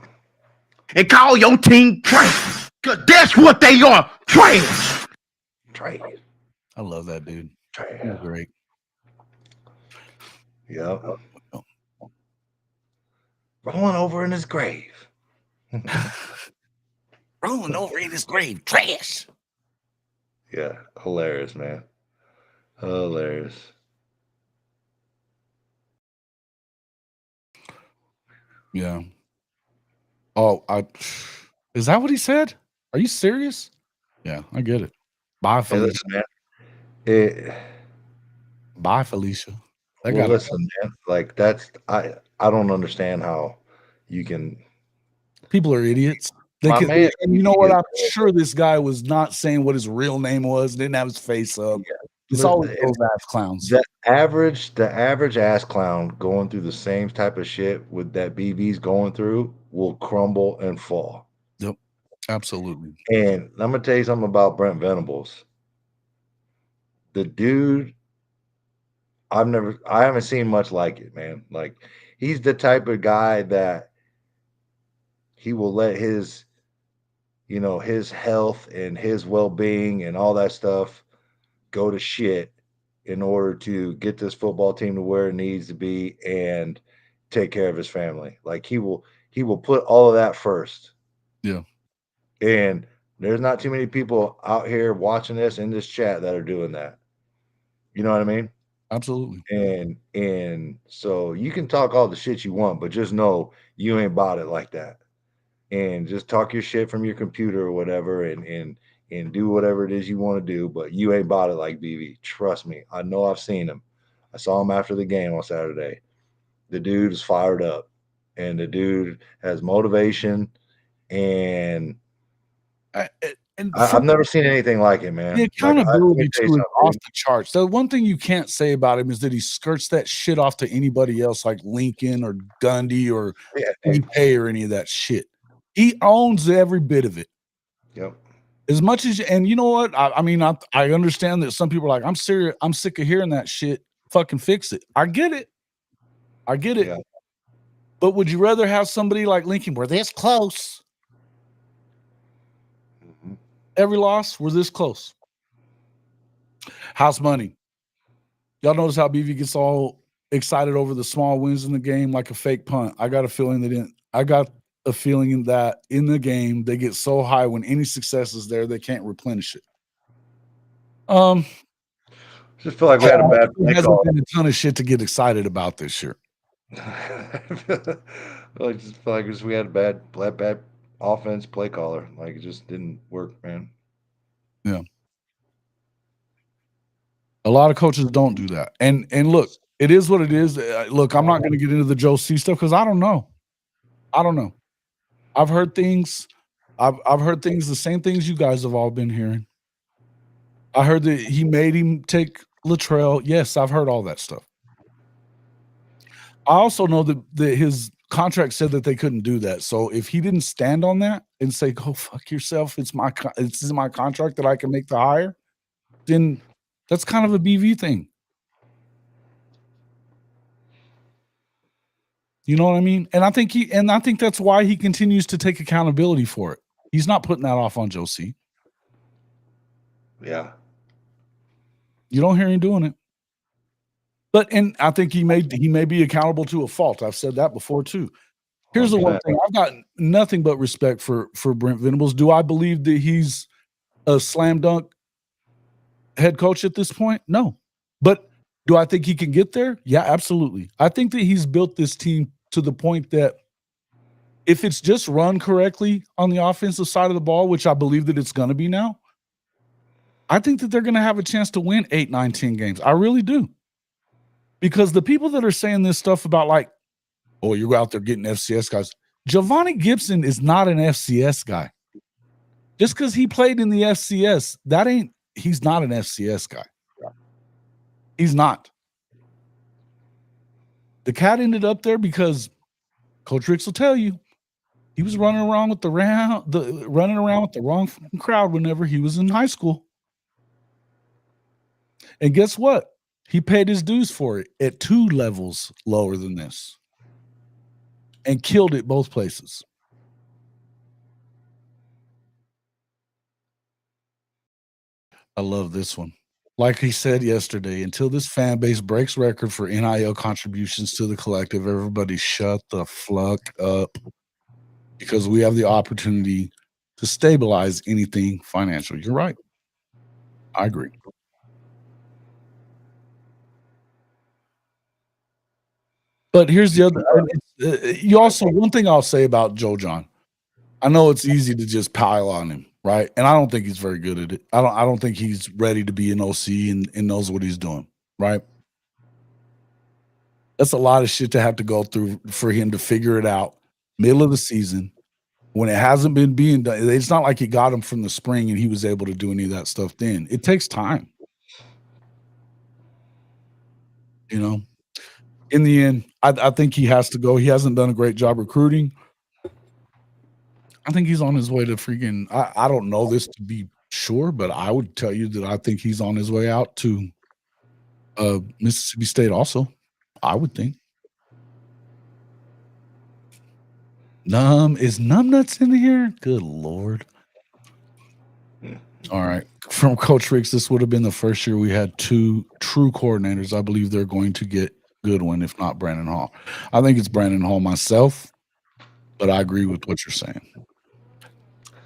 And call your team trash. Because that's what they are, trash. Trash. I love that dude. Trash. He's great. Yep. Rolling over in his grave. Rolling over in his grave, trash. Yeah, hilarious, man. Hilarious. Yeah. Oh, is that what he said? Are you serious? Yeah, I get it. Bye, Hey, Felicia. listen, man. Bye, Felicia. Listen, man. Like I don't understand how you can. People are idiots. My man, And you know what? I'm sure this guy was not saying what his real name was. Didn't have his face up. It's always those ass clowns. The average ass clown going through the same type of shit with that BB's going through will crumble and fall. Yep, absolutely. And I'm gonna tell you something about Brent Venables. The dude, I haven't seen much like it, man. Like, he's the type of guy that he will let his health and his well-being and all that stuff go to shit in order to get this football team to where it needs to be and take care of his family. Like, he will put all of that first. Yeah. And there's not too many people out here watching this in this chat that are doing that. You know what I mean? Absolutely. And so you can talk all the shit you want, but just know you ain't bought it like that. And just talk your shit from your computer or whatever, and do whatever it is you want to do, but you ain't bought it like BB. Trust me. I know. I've seen him. I saw him after the game on Saturday. The dude is fired up, and the dude has motivation, and I've never seen anything like it, man. The accountability like, too is off the charts. The one thing you can't say about him is that he skirts that shit off to anybody else like Lincoln or Gundy or Pay or any of that shit. He owns every bit of it. Yep. As much as, and you know what? I mean, I understand that some people are like, I'm serious. I'm sick of hearing that shit. Fucking fix it. I get it. Yeah. But would you rather have somebody like Lincoln? We're this close. Mm-hmm. Every loss, we're this close. House money. Y'all notice how BV gets all excited over the small wins in the game like a fake punt. I got a feeling that in the game they get so high when any success is there they can't replenish it. Just feel like we had a bad play hasn't call. been a ton of shit to get excited about this year. I just feel like we had a bad offense play caller. Like, it just didn't work, man. Yeah. A lot of coaches don't do that. And look, it is what it is. Look, I'm not going to get into the Joe C stuff because I don't know. I've heard things. I've heard things, the same things you guys have all been hearing. I heard that he made him take Latrell. Yes, I've heard all that stuff. I also know that his contract said that they couldn't do that. So if he didn't stand on that and say, "Go fuck yourself," it's in my contract that I can make the hire, then that's kind of a BV thing. You know what I mean? And I think that's why he continues to take accountability for it. He's not putting that off on Joe C. Yeah. You don't hear him doing it. And I think he may be accountable to a fault. I've said that before too. Here's the one thing. I've got nothing but respect for Brent Venables. Do I believe that he's a slam dunk head coach at this point? No. But do I think he can get there? Yeah, absolutely. I think that he's built this team to the point that if it's just run correctly on the offensive side of the ball, which I believe that it's going to be now, I think that they're going to have a chance to win 8, 9, 10 games. I really do. Because the people that are saying this stuff about like, oh, you're out there getting FCS guys. Giovanni Gibson is not an FCS guy. Just because he played in the FCS, he's not an FCS guy. He's not. The cat ended up there because Coach Ricks will tell you he was running around with the wrong crowd whenever he was in high school. And guess what? He paid his dues for it at 2 levels lower than this and killed it both places. I love this one. Like he said yesterday, until this fan base breaks record for NIL contributions to the collective, everybody shut the fuck up because we have the opportunity to stabilize anything financial. You're right. I agree. But here's the other. You also, one thing I'll say about Joe John, I know it's easy to just pile on him, right? And I don't think he's very good at it. I don't think he's ready to be an OC and knows what he's doing, right? That's a lot of shit to have to go through for him to figure it out middle of the season when it hasn't been being done. It's not like he got him from the spring and he was able to do any of that stuff then. It takes time. You know, in the end, I think he has to go. He hasn't done a great job recruiting. I think he's on his way to freaking, I don't know this to be sure, but I would tell you that I think he's on his way out to Mississippi State also. I would think. Is Numbnuts in here? Good Lord. All right. From Coach Ricks, this would have been the first year we had 2 true coordinators. I believe they're going to get Goodwin, if not Brandon Hall. I think it's Brandon Hall myself, but I agree with what you're saying.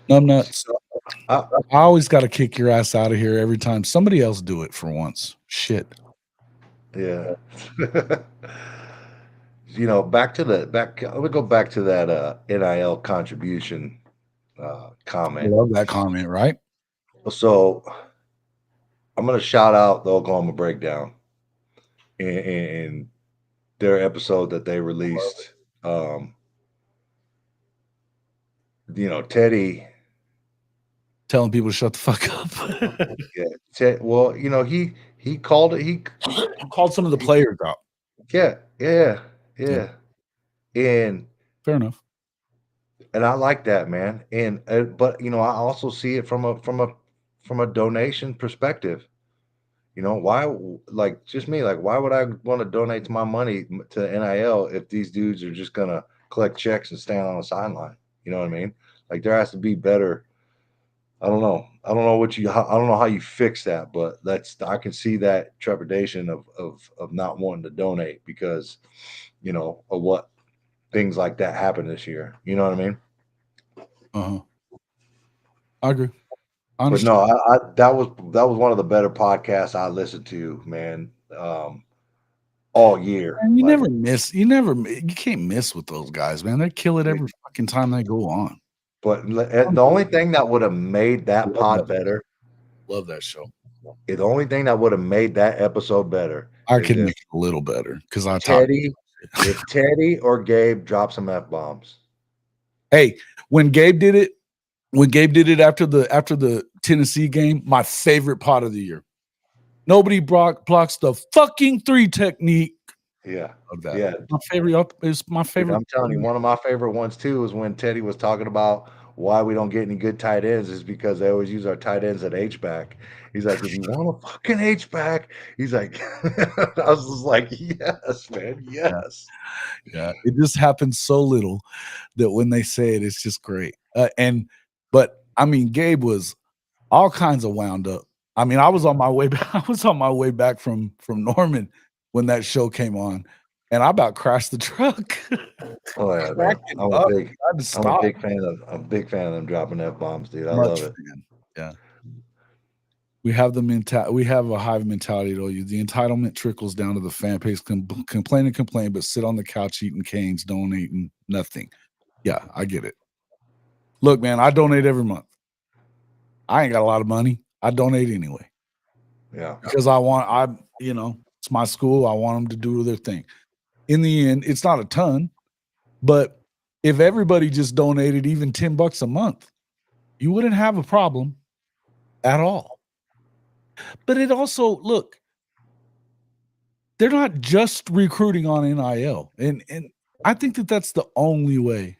Numbnuts. I always got to kick your ass out of here every time. Somebody else do it for once. Shit. Yeah. You know, I would go back to that NIL contribution comment. I love that comment, right? So I'm going to shout out the Oklahoma Breakdown and their episode that they released. You know, Teddy telling people to shut the fuck up. Yeah. Well, you know, he called it. He called some of the players out. Yeah. And fair enough. And I like that, man. And but you know, I also see it from a donation perspective. You know, why, like, just me, like, why would I want to donate my money to NIL if these dudes are just gonna collect checks and stand on the sideline? You know what I mean? Like, there has to be better. I don't know how you fix that, but I can see that trepidation of not wanting to donate because, you know, of what things like that happen this year. You know what I mean? I agree. But no, that was one of the better podcasts I listened to, man, all year. And you can't miss with those guys, man. They kill it every fucking time they go on. But the only thing that would have made that pod better. Love that show. The only thing that would have made that episode better. I can make it a little better because I if Teddy or Gabe drop some F-bombs. Hey, when Gabe did it after the Tennessee game, my favorite pod of the year. Nobody blocks the fucking 3 technique. Yeah. Yeah. My favorite is my favorite. I'm telling you, one of my favorite ones too is when Teddy was talking about why we don't get any good tight ends is because they always use our tight ends at H-back. He's like, if you want a fucking H-back, he's like, I was just like, yes, man, yes. Yeah. It just happens so little that when they say it, it's just great. But I mean, Gabe was all kinds of wound up I mean, I was on my way back. I was on my way back from Norman when that show came on, and I about crashed the truck. Oh yeah, man. Cracking I'm up. a big, I had to I'm a stop. big fan of, I'm a big fan of them dropping F-bombs, dude. I Much love it. fan. Yeah. We have the we have a hive mentality though. The entitlement trickles down to the fan base. Complain, but sit on the couch eating canes, donating nothing. Yeah, I get it. Look, man, I donate every month. I ain't got a lot of money. I donate anyway. Yeah. Because it's my school. I want them to do their thing. In the end, it's not a ton, but if everybody just donated even $10 a month, you wouldn't have a problem at all. But it also, look, they're not just recruiting on NIL. And I think that that's the only way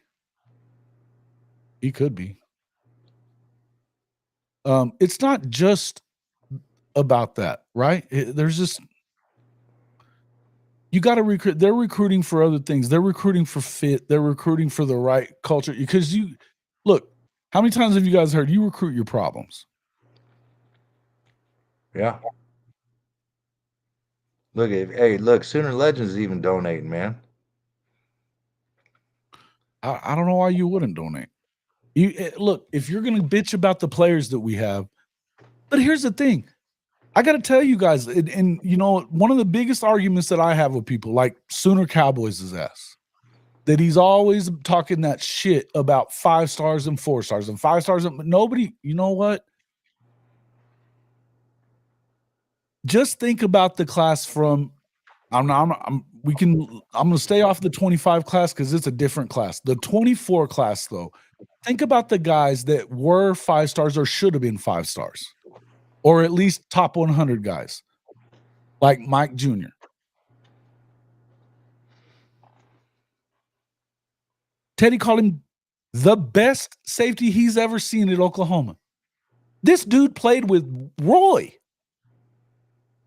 he could be. It's not just about that, right? There's just, you got to recruit. They're recruiting for other things. They're recruiting for fit. They're recruiting for the right culture. Because look, how many times have you guys heard you recruit your problems? Yeah. Look, Sooner Legends is even donating, man. I don't know why you wouldn't donate. Look, if you're going to bitch about the players that we have, but here's the thing. I got to tell you guys, and one of the biggest arguments that I have with people like Sooner Cowboys' ass, that he's always talking that shit about 5 stars and 4 stars and 5 stars. And nobody, you know what? Just think about the class from, I'm going to stay off the 25 class because it's a different class. The 24 class, though, think about the guys that were 5 stars or should have been 5 stars, or at least top 100 guys, like Mike Jr. Teddy called him the best safety he's ever seen at Oklahoma. This dude played with Roy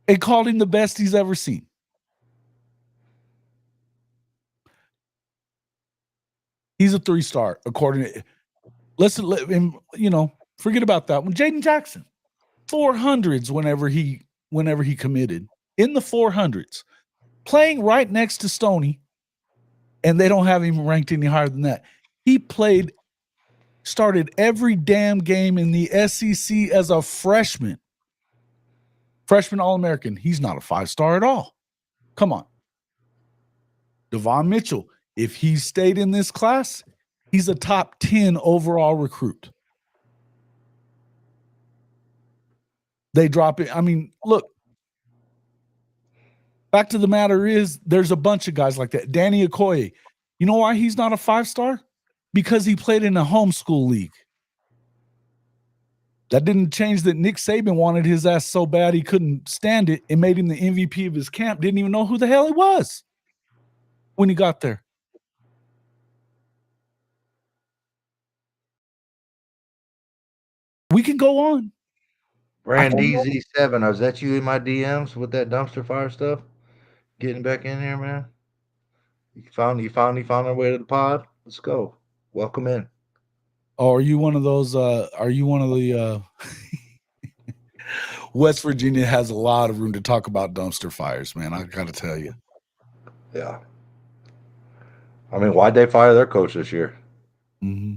and called him the best he's ever seen. He's a 3-star, according to. Forget about that one. Jaden Jackson, 400s whenever he committed, in the 400s, playing right next to Stoney, and they don't have him ranked any higher than that. He started every damn game in the SEC as a freshman All-American. He's not a 5-star at all. Come on. Devon Mitchell, if he stayed in this class, he's a top 10 overall recruit. They drop it. I mean, look, fact of the matter is there's a bunch of guys like that. Danny Okoye, you know why he's not a 5-star? Because he played in a homeschool league. That didn't change that Nick Saban wanted his ass so bad he couldn't stand it. It made him the MVP of his camp. Didn't even know who the hell he was when he got there. We can go on. Brand DZ7, was that you in my DMs with that dumpster fire stuff? Getting back in here, man. You finally found our way to the pod. Let's go. Welcome in. Oh, are you one of those? Are you one of the? West Virginia has a lot of room to talk about dumpster fires, man. I got to tell you. Yeah. I mean, why'd they fire their coach this year? Mm-hmm.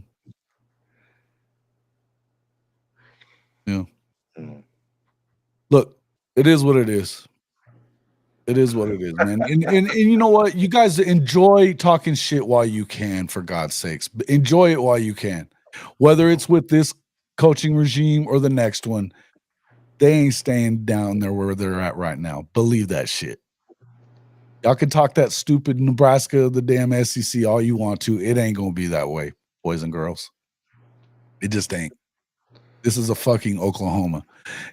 Yeah. Mm-hmm. Look, it is what it is. It is what it is, man. And you know what? You guys enjoy talking shit while you can, for God's sakes. Enjoy it while you can. Whether it's with this coaching regime or the next one, they ain't staying down there where they're at right now. Believe that shit. Y'all can talk that stupid Nebraska, the damn SEC, all you want to. It ain't going to be that way, boys and girls. It just ain't. This is a fucking Oklahoma.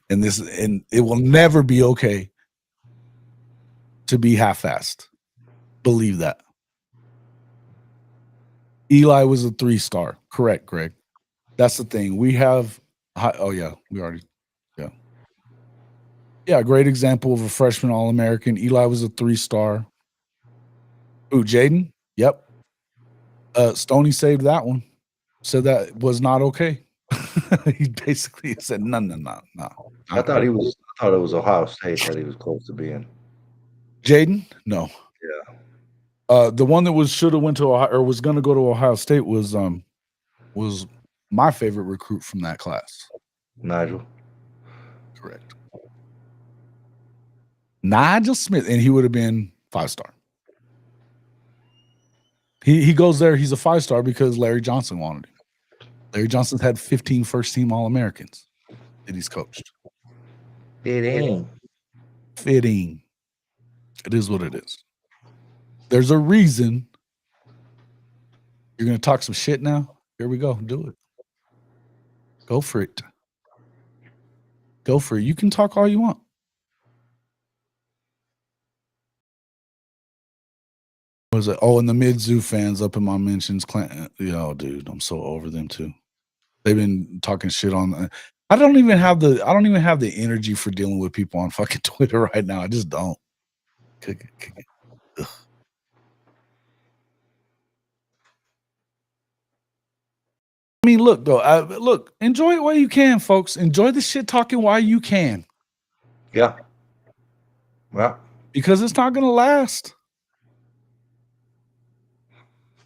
And it will never be okay to be half-assed. Believe that. Eli was a 3-star. Correct, Greg. That's the thing. We have Yeah, great example of a freshman All-American. Eli was a 3-star. Ooh, Jaden? Yep. Stoney saved that one. Said that was not okay. He basically said, no. I thought it was Ohio State that he was close to being. Jaden? No. Yeah. The one that should have went to Ohio or was going to go to Ohio State was my favorite recruit from that class. Nigel. Correct. Nigel Smith, and he would have been 5-star. He goes there. He's a 5-star because Larry Johnson wanted him. Larry Johnson's had 15 first-team All-Americans that he's coached. Fitting. It is what it is. There's a reason. You're going to talk some shit now? Here we go. Do it. Go for it. You can talk all you want. What was it? Oh, and the Mizzou fans up in my mentions. Yo, dude, I'm so over them too. They've been talking shit on. I don't even have the energy for dealing with people on fucking Twitter right now. I just don't. Ugh. I mean, look though. Enjoy it while you can, folks. Enjoy the shit talking while you can. Yeah. Well, because it's not gonna last.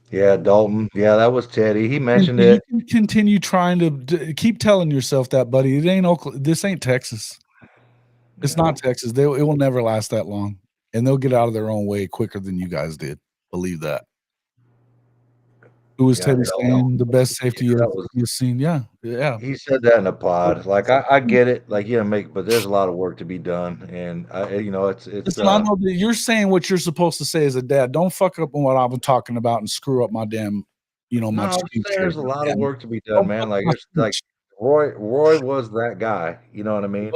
Yeah, Dalton. Yeah, that was Teddy. He mentioned it. You can continue trying to keep telling yourself that, buddy. It ain't Oakland. This ain't Texas. It's not Texas. It will never last that long, and they'll get out of their own way quicker than you guys did. Believe that. Who was Teddy saying the best safety you've seen? Yeah. He said that in a pod. Like I get it. Like but there's a lot of work to be done, and it's. Listen, I know that you're saying what you're supposed to say as a dad. Don't fuck up on what I've been talking about and screw up my damn. My there's a lot of work to be done, man. Like it's like Roy was that guy. You know what I mean?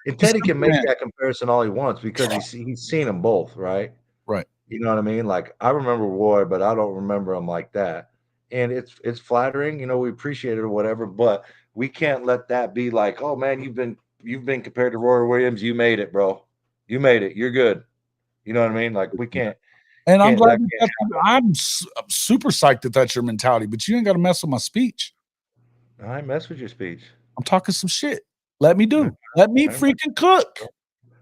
And Teddy can make that comparison all he wants because he's seen them both, right? Right. You know what I mean? Like I remember Roy, but I don't remember him like that. And it's flattering, we appreciate it or whatever, but we can't let that be like, oh man, you've been compared to Roy Williams. You made it, bro. You made it. You're good. You know what I mean? Like we can't. And I'm glad I'm super psyched that that's your mentality, but you ain't got to mess with my speech. I mess with your speech. I'm talking some shit. Let me freaking cook.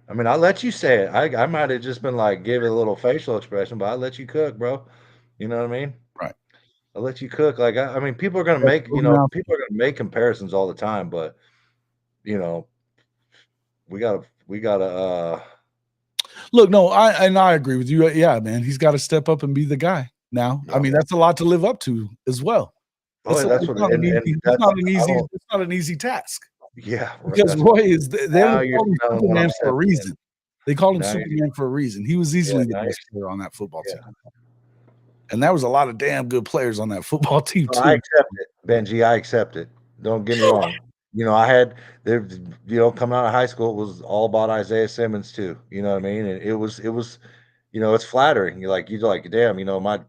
I mean, I'll let you say it. I might have just been like, give it a little facial expression, but I'll let you cook, bro. You know what I mean? Right. I'll let you cook. Like, I mean, people are going to make, people are going to make comparisons all the time, but we gotta, look, no, I agree with you. Yeah, man, he's got to step up and be the guy now. I mean, that's a lot to live up to as well. It's not an easy task. Yeah, because Roy is they call him Superman for a reason. They called him Superman for a reason. He was easily the best player on that football team. And there was a lot of damn good players on that football team too. I accept it, Benji. I accept it. Don't get me wrong. I had coming out of high school, it was all about Isaiah Simmons too. You know what I mean? And it was it's flattering. You're like, damn,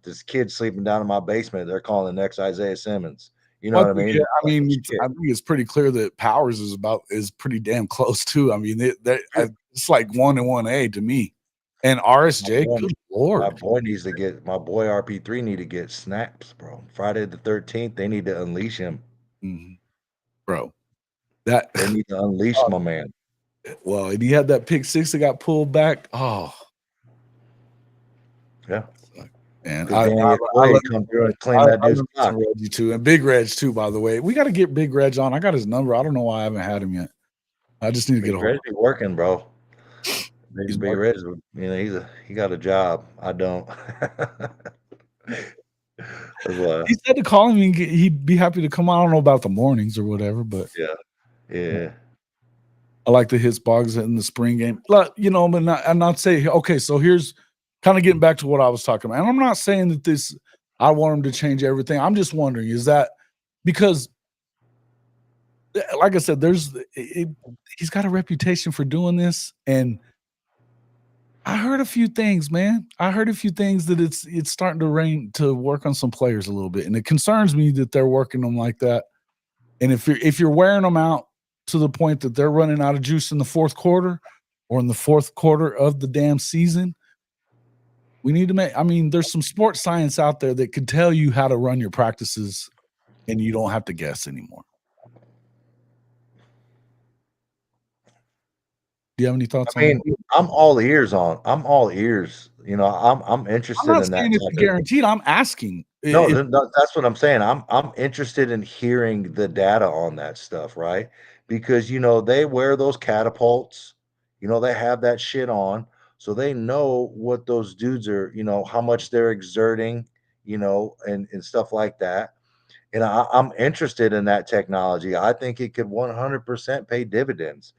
this kid sleeping down in my basement. They're calling the next Isaiah Simmons. You know what I mean? Yeah, I mean, I think it's pretty clear that Powers is pretty damn close too. I mean, it's like 1 and 1A to me. And RSJ, good Lord, my boy RP3 need to get snaps, bro. Friday the 13th, they need to unleash him, bro. They need to unleash my man. Well, and he had that pick 6 that got pulled back. Oh, yeah. And I come through and clean that dude's clock. Reggie too, and Big Reg too. By the way, we got to get Big Reg on. I got his number. I don't know why I haven't had him yet. I just need to get a hold. He's working, bro. He's Big Reg. He got a job. I don't. He said to call him. He'd be happy to come on. I don't know about the mornings or whatever, but yeah. I like the hits Boggs in the spring game. But I'm not saying okay. So here's kind of getting back to what I was talking about. And I'm not saying that I want him to change everything. I'm just wondering, is that because, like I said, he's got a reputation for doing this. And I heard a few things, man. I heard a few things that it's starting to work on some players a little bit. And it concerns me that they're working them like that. And if you're wearing them out to the point that they're running out of juice in the fourth quarter or in the fourth quarter of the damn season, we need to there's some sports science out there that could tell you how to run your practices and you don't have to guess anymore. Do you have any thoughts I on mean, that? I'm all ears on. I'm all ears. I'm I'm interested not in that saying it's type of. guaranteed. I'm asking. No, that's what I'm saying. I'm interested in hearing the data on that stuff, right? Because they wear those catapults, they have that shit on, so they know what those dudes are, how much they're exerting, and stuff like that. And I'm interested in that technology. I think it could 100% pay dividends.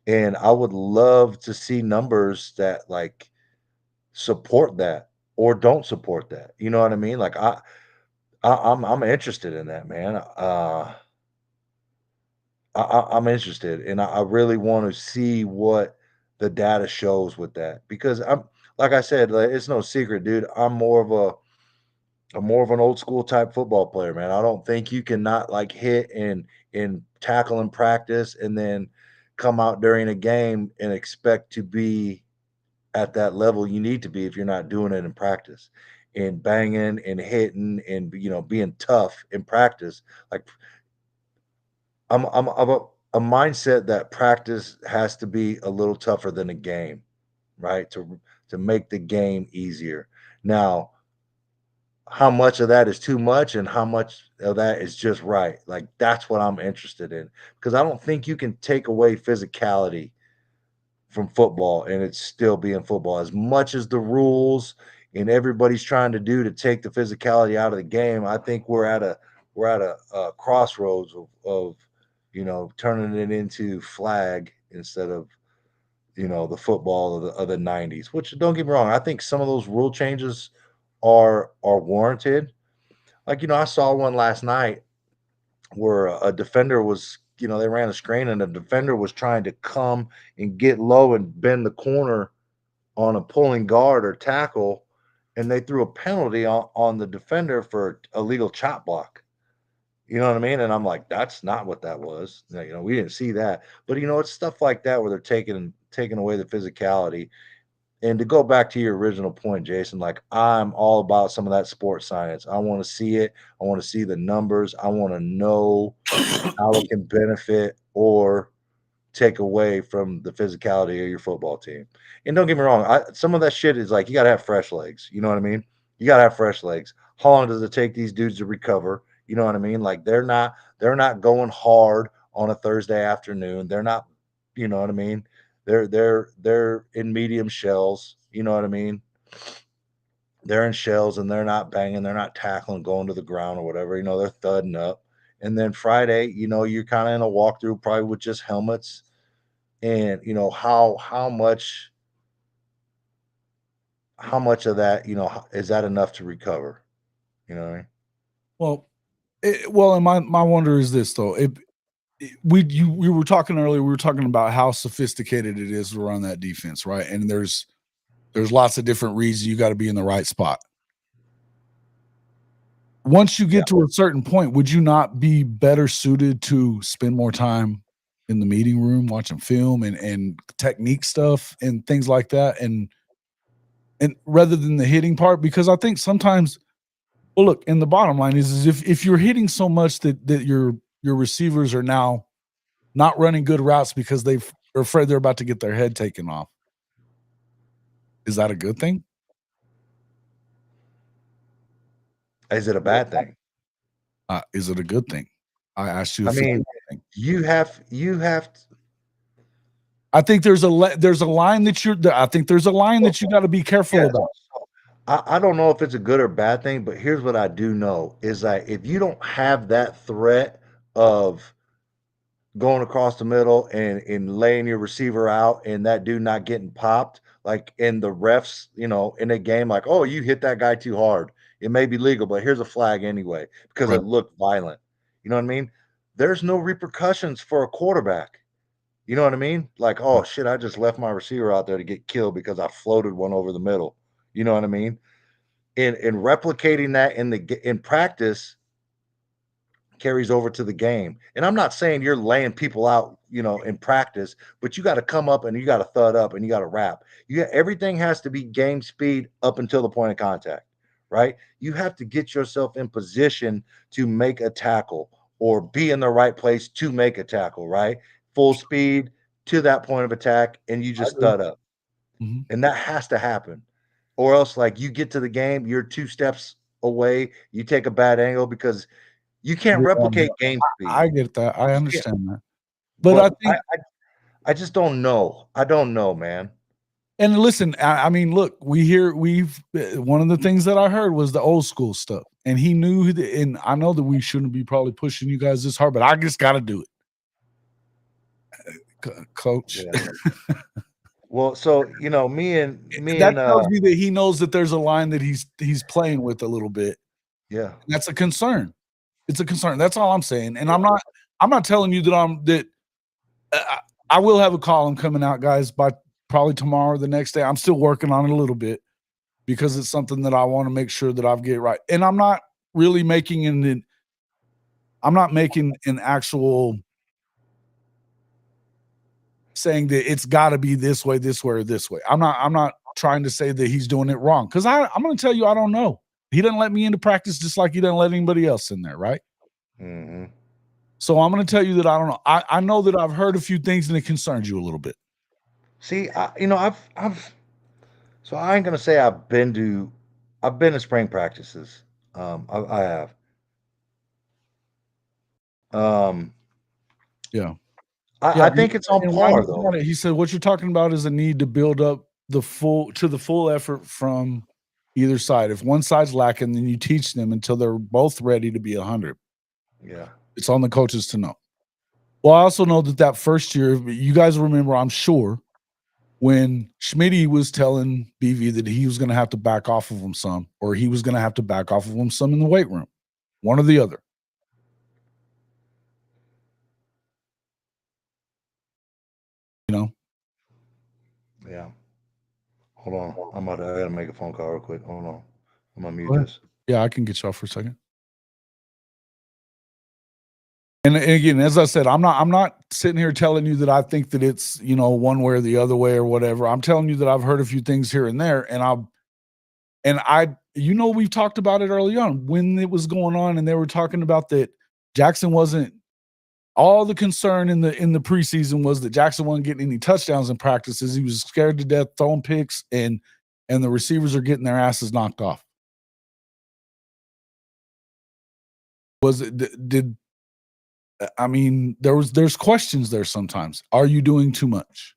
And I would love to see numbers that like support that or don't support that. You know what I mean? Like I'm interested in that, man. I'm interested, and I really want to see what the data shows with that because I'm like I said, like, it's no secret, dude. I'm more of an old school type football player, man. I don't think you can not like hit and tackle in practice and then come out during a game and expect to be at that level you need to be if you're not doing it in practice and banging and hitting and being tough in practice. Like I'm a mindset that practice has to be a little tougher than a game, right? To make the game easier. Now, how much of that is too much and how much of that is just right? Like that's what I'm interested in because I don't think you can take away physicality from football and it's still being football as much as the rules and everybody's trying to do to take the physicality out of the game. I think we're at a crossroads of turning it into flag instead of the football of the 90s, which don't get me wrong, I think some of those rule changes are warranted. Like I saw one last night where a defender was, they ran a screen and the defender was trying to come and get low and bend the corner on a pulling guard or tackle, and they threw a penalty on the defender for illegal chop block. You know what I mean? And I'm like, that's not what that was. We didn't see that. But it's stuff like that where they're taking away the physicality. And to go back to your original point, Jason, like I'm all about some of that sports science. I want to see it. I want to see the numbers. I want to know how it can benefit or take away from the physicality of your football team. And don't get me wrong, some of that shit is like you got to have fresh legs. You know what I mean? You got to have fresh legs. How long does it take these dudes to recover? You know what I mean? Like they're not going hard on a Thursday afternoon. They're not, you know what I mean? They're in medium shells. You know what I mean? They're in shells and they're not banging, they're not tackling, going to the ground or whatever. They're thudding up. And then Friday, you're kind of in a walkthrough, probably with just helmets. And how much of that, is that enough to recover? You know what I mean? Well, and my wonder is this though. We were talking earlier. We were talking about how sophisticated it is to run that defense, right? And there's lots of different reasons you got to be in the right spot. Once you get to a certain point, would you not be better suited to spend more time in the meeting room watching film and technique stuff and things like that, and rather than the hitting part? Because I think sometimes, well, look, and the bottom line is if you're hitting so much that your receivers are now not running good routes because they're afraid they're about to get their head taken off, is that a good thing? Is it a bad thing? Is it a good thing? I asked you. I mean, you have I think there's a line that I think there's a line that you got to be careful about. I don't know if it's a good or bad thing, but here's what I do know is that if you don't have that threat of going across the middle and laying your receiver out and that dude not getting popped, like in the refs, in a game, like, oh, you hit that guy too hard. It may be legal, but here's a flag anyway because Right. it looked violent. You know what I mean? There's no repercussions for a quarterback. You know what I mean? Like, oh shit, I just left my receiver out there to get killed because I floated one over the middle. You know what I mean? In replicating that in practice carries over to the game. And I'm not saying you're laying people out, in practice, but you got to come up and you got to thud up and you got to wrap. Everything has to be game speed up until the point of contact, right? You have to get yourself in position to make a tackle or be in the right place to make a tackle, right? Full speed, to that point of attack and you just stud up. Mhm. And that has to happen. Or else, like, you get to the game, you're 2 steps away, you take a bad angle because you can't replicate game speed. I get that. I understand that. But I think I just don't know. I don't know, man. and listen, I mean, look, we've one of the things that I heard was the old school stuff. And he knew that, and I know that we shouldn't be probably pushing you guys this hard, but I just got to do it. Coach. Yeah. Well, so me and that tells me that he knows that there's a line that he's playing with a little bit. Yeah. That's a concern. It's a concern. That's all I'm saying. And I'm not telling you that I will have a column coming out, guys, by probably tomorrow or the next day. I'm still working on it a little bit because it's something that I want to make sure that I get right. And I'm not really making an actual saying that it's got to be this way, or this way. I'm not trying to say that he's doing it wrong because I'm going to tell you I don't know. He doesn't let me into practice just like he doesn't let anybody else in there, right? Mm-hmm. So I'm going to tell you that I don't know. I know that I've heard a few things and it concerns you a little bit. See, I've so I ain't gonna say I've been to spring practices. I have. Yeah. I think it's on par though. He said what you're talking about is a need to build up the full effort from either side. If one side's lacking, then you teach them until they're both ready to be 100. Yeah. It's on the coaches to know. Well, I also know that first year, you guys remember, I'm sure, when Schmitty was telling BV that he was going to have to back off of him some, or he was going to have to back off of him some in the weight room, one or the other. You know? Yeah. Hold on. I gotta make a phone call real quick. Hold on. I'm gonna mute this. Yeah, I can get you off for a second. And again, as I said, I'm not sitting here telling you that I think that it's, one way or the other way or whatever. I'm telling you that I've heard a few things here and there, and we've talked about it early on when it was going on, and they were talking about that Jackson wasn't. All the concern in the preseason was that Jackson wasn't getting any touchdowns in practices. He was scared to death throwing picks, and the receivers are getting their asses knocked off. There's questions there sometimes. Are you doing too much?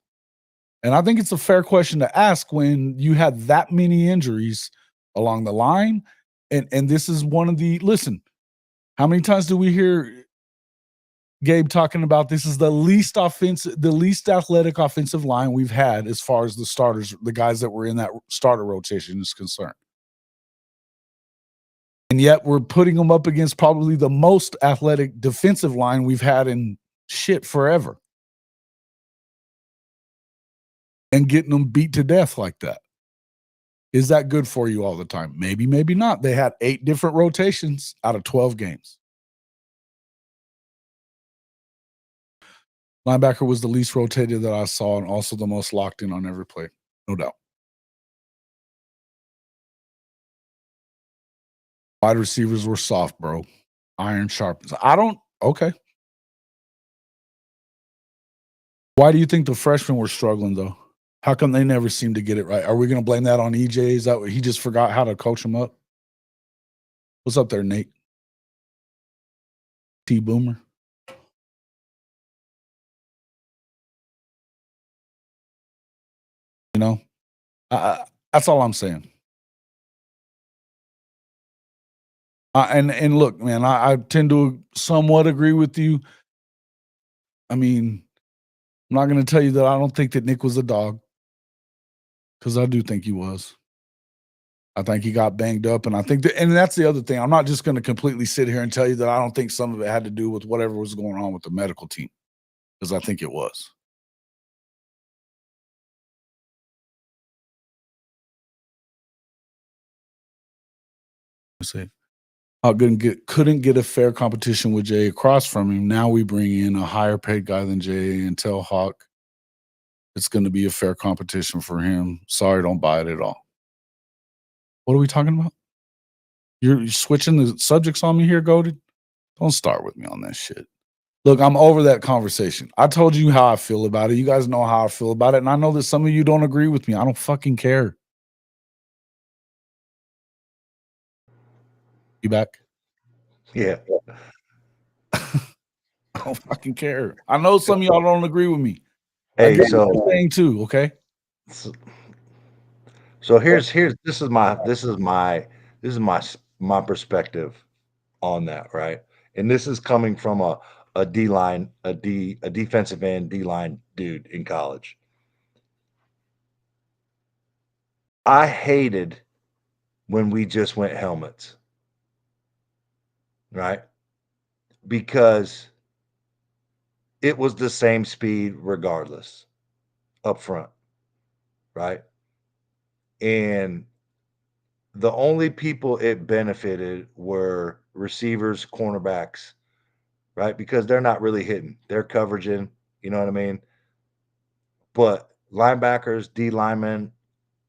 And I think it's a fair question to ask when you had that many injuries along the line. And this is one of listen, how many times do we hear Gabe talking about this is the least athletic offensive line we've had as far as the starters, the guys that were in that starter rotation is concerned. And yet we're putting them up against probably the most athletic defensive line we've had in shit forever. And getting them beat to death like that. Is that good for you all the time? Maybe, maybe not. They had 8 different rotations out of 12 games. Linebacker was the least rotated that I saw and also the most locked in on every play. No doubt. Wide receivers were soft, bro. Iron sharpens. Okay. Why do you think the freshmen were struggling, though? How come they never seem to get it right? Are we going to blame that on EJ? Is that what he just forgot how to coach them up? What's up there, Nate? T-Boomer. That's all I'm saying. And look, man, I tend to somewhat agree with you. I mean, I'm not going to tell you that I don't think that Nick was a dog, because I do think he was. I think he got banged up, and I think and that's the other thing. I'm not just going to completely sit here and tell you that I don't think some of it had to do with whatever was going on with the medical team, because I think it was. Let's see. Couldn't get a fair competition with Jay across from him. Now we bring in a higher paid guy than Jay and tell Hawk it's going to be a fair competition for him. Sorry, don't buy it at all. What are we talking about? You're switching the subjects on me here, Goated? Don't start with me on that shit. Look, I'm over that conversation. I told you how I feel about it. You guys know how I feel about it. And I know that some of you don't agree with me. I don't fucking care. You back? Yeah. I don't fucking care. I know some of y'all don't agree with me. I Hey, get what you're saying too, okay? so here's this is my perspective on that, right? And this is coming from a D line, a defensive end D line dude in college. I hated when we just went helmets, right? Because it was the same speed regardless up front, right? And the only people it benefited were receivers, cornerbacks, right? Because they're not really hitting, they're coveraging, you know what I mean? But linebackers, D linemen,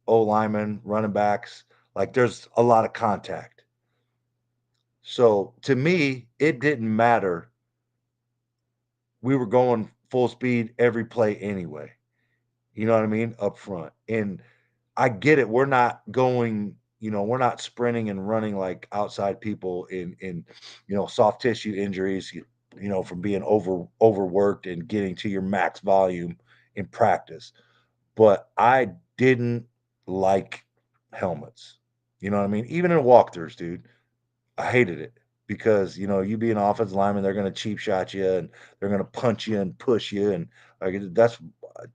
O linemen, running backs, like there's a lot of contact. So to me, it didn't matter. We were going full speed every play anyway. You know what I mean? Up front. And I get it. We're not going, we're not sprinting and running like outside people in soft tissue injuries, from being overworked and getting to your max volume in practice. But I didn't like helmets. You know what I mean? Even in walkthroughs, dude, I hated it because you be an offensive lineman, they're going to cheap shot you and they're going to punch you and push you, and like that's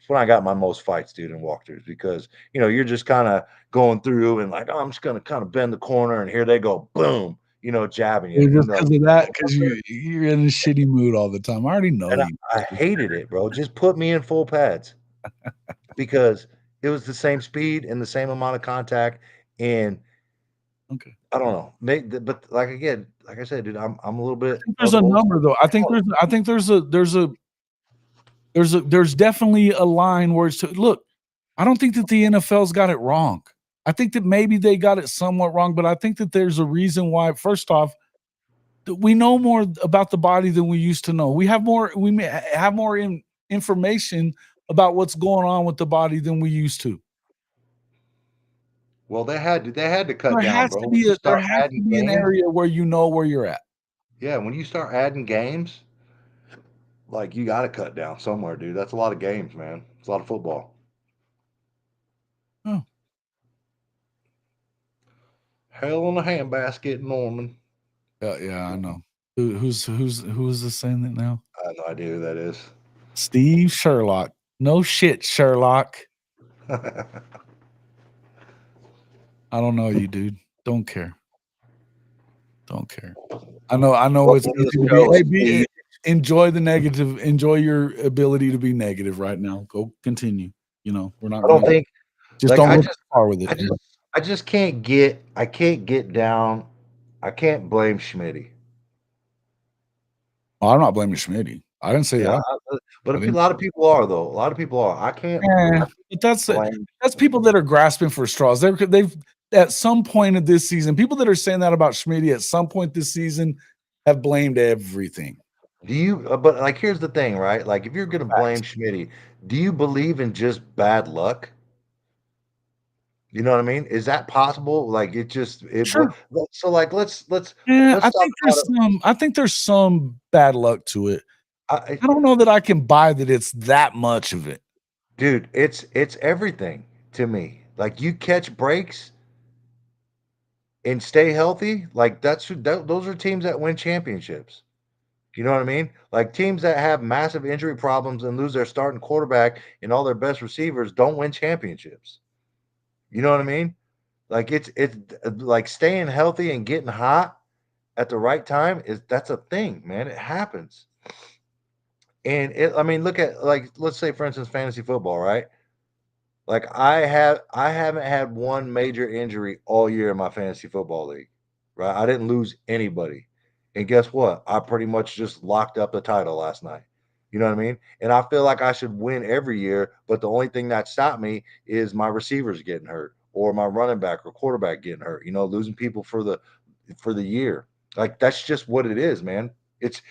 when I got my most fights, dude, in walkthroughs because you're just kind of going through and like, oh, I'm just going to kind of bend the corner, and here they go, boom, jabbing you, Just and because of that, because you're in a shitty mood all the time. I already know and you. I hated it, bro. Just put me in full pads because it was the same speed and the same amount of contact, and Okay. I don't know, but like again, like I said, dude, I'm a little bit. There's a number though. I think there's definitely a line where it's look. I don't think that the NFL's got it wrong. I think that maybe they got it somewhat wrong, but I think that there's a reason why. First off, we know more about the body than we used to know. We have more. We may have more information about what's going on with the body than we used to. Well, they had to cut There down, has bro. to When be you there start has to adding be an games, area where you know where you're at. yeah, when you start adding games, like you got to cut down somewhere, dude. That's a lot of games, man. It's a lot of football. Oh. Hell in a handbasket, Norman. Yeah, I know. Who's the saying that now? I have no idea who that is. Steve Sherlock. No shit, Sherlock. I don't know you, dude. Don't care. Don't care. I know it's Welcome to easy the to be. show, Hey, Steve. enjoy the negative. Enjoy your ability to be negative right now. Go continue. We're not I don't gonna think just like don't go too far with I it. just I just can't get down. I can't blame Schmitty. Oh, I'm not blaming Schmitty. I didn't say Yeah, that. but I a didn't. lot of people are though. A lot of people are. I can't But blame. that's people that are grasping for straws. They've at some point of this season, people that are saying that about Schmitty at some point this season have blamed everything. Do you? But like, here's the thing, right? Like, if you're gonna blame Facts. Schmitty, do you believe in just bad luck? You know what I mean? Is that possible? Like, Sure. so like, let's Yeah, let's talk about it. I think there's some bad luck to it. I, I don't know that I can buy that it's that much of it. dude, it's everything to me. Like, you catch breaks and stay healthy. Like, those are teams that win championships. You know what I mean? Like, teams that have massive injury problems and lose their starting quarterback and all their best receivers don't win championships. You know what I mean? Like, it's like staying healthy and getting hot at the right time that's a thing, man. It happens. And I mean, look at, like, let's say for instance fantasy football, right? Like, I haven't had one major injury all year in my fantasy football league. Right? I didn't lose anybody. And guess what? I pretty much just locked up the title last night. You know what I mean? And I feel like I should win every year, but the only thing that stopped me is my receivers getting hurt or my running back or quarterback getting hurt, losing people for the year. Like, that's just what it is, man. It's